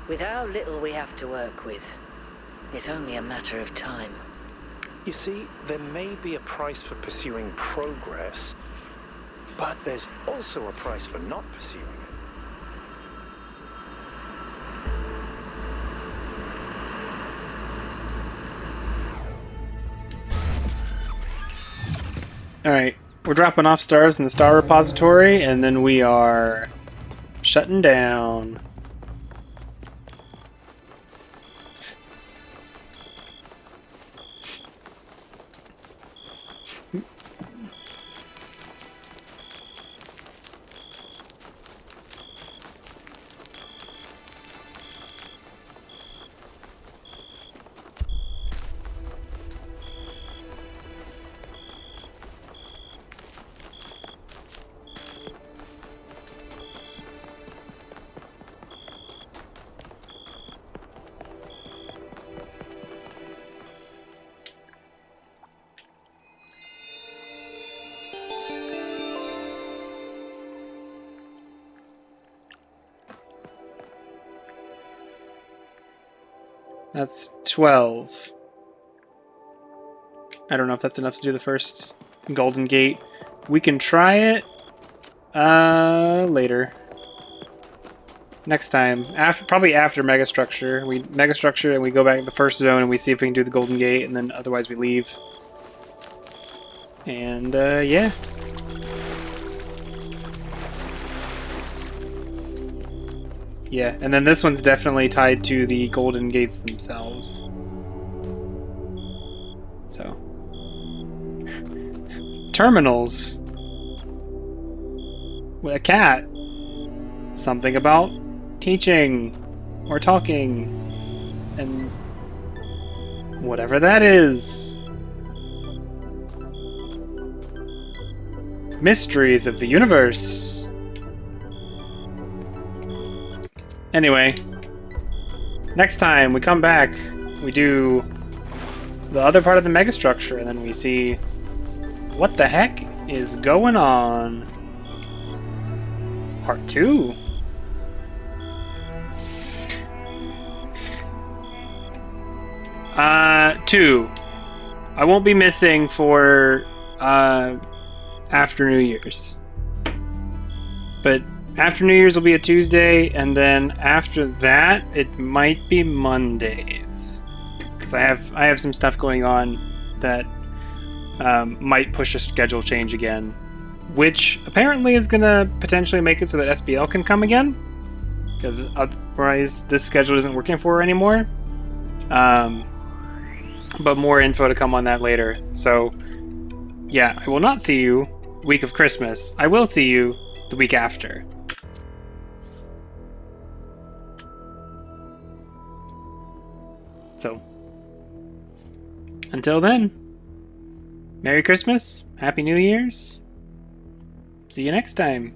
With how little we have to work with, it's only a matter of time. You see, there may be a price for pursuing progress, but there's also a price for not pursuing it. Alright, we're dropping off stars in the star repository, and then we are shutting down. That's 12. I don't know if that's enough to do the first Golden Gate. We can try it later. Next time. Probably after Megastructure. We Megastructure and we go back to the first zone and we see if we can do the Golden Gate, and then otherwise we leave. And yeah. Yeah, and then this one's definitely tied to the Golden Gates themselves. So. Terminals. With a cat. Something about teaching or talking. And whatever that is. Mysteries of the universe. Anyway, next time we come back, we do the other part of the megastructure, and then we see what the heck is going on. Part 2. Two. I won't be missing for after New Year's. But after New Year's will be a Tuesday, and then after that, it might be Mondays. Because I have some stuff going on that might push a schedule change again. Which apparently is going to potentially make it so that SBL can come again. Because otherwise this schedule isn't working for her anymore. But more info to come on that later. So Yeah, I will not see you week of Christmas. I will see you the week after. So, until then, Merry Christmas, Happy New Year's. See you next time.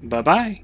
Bye-bye.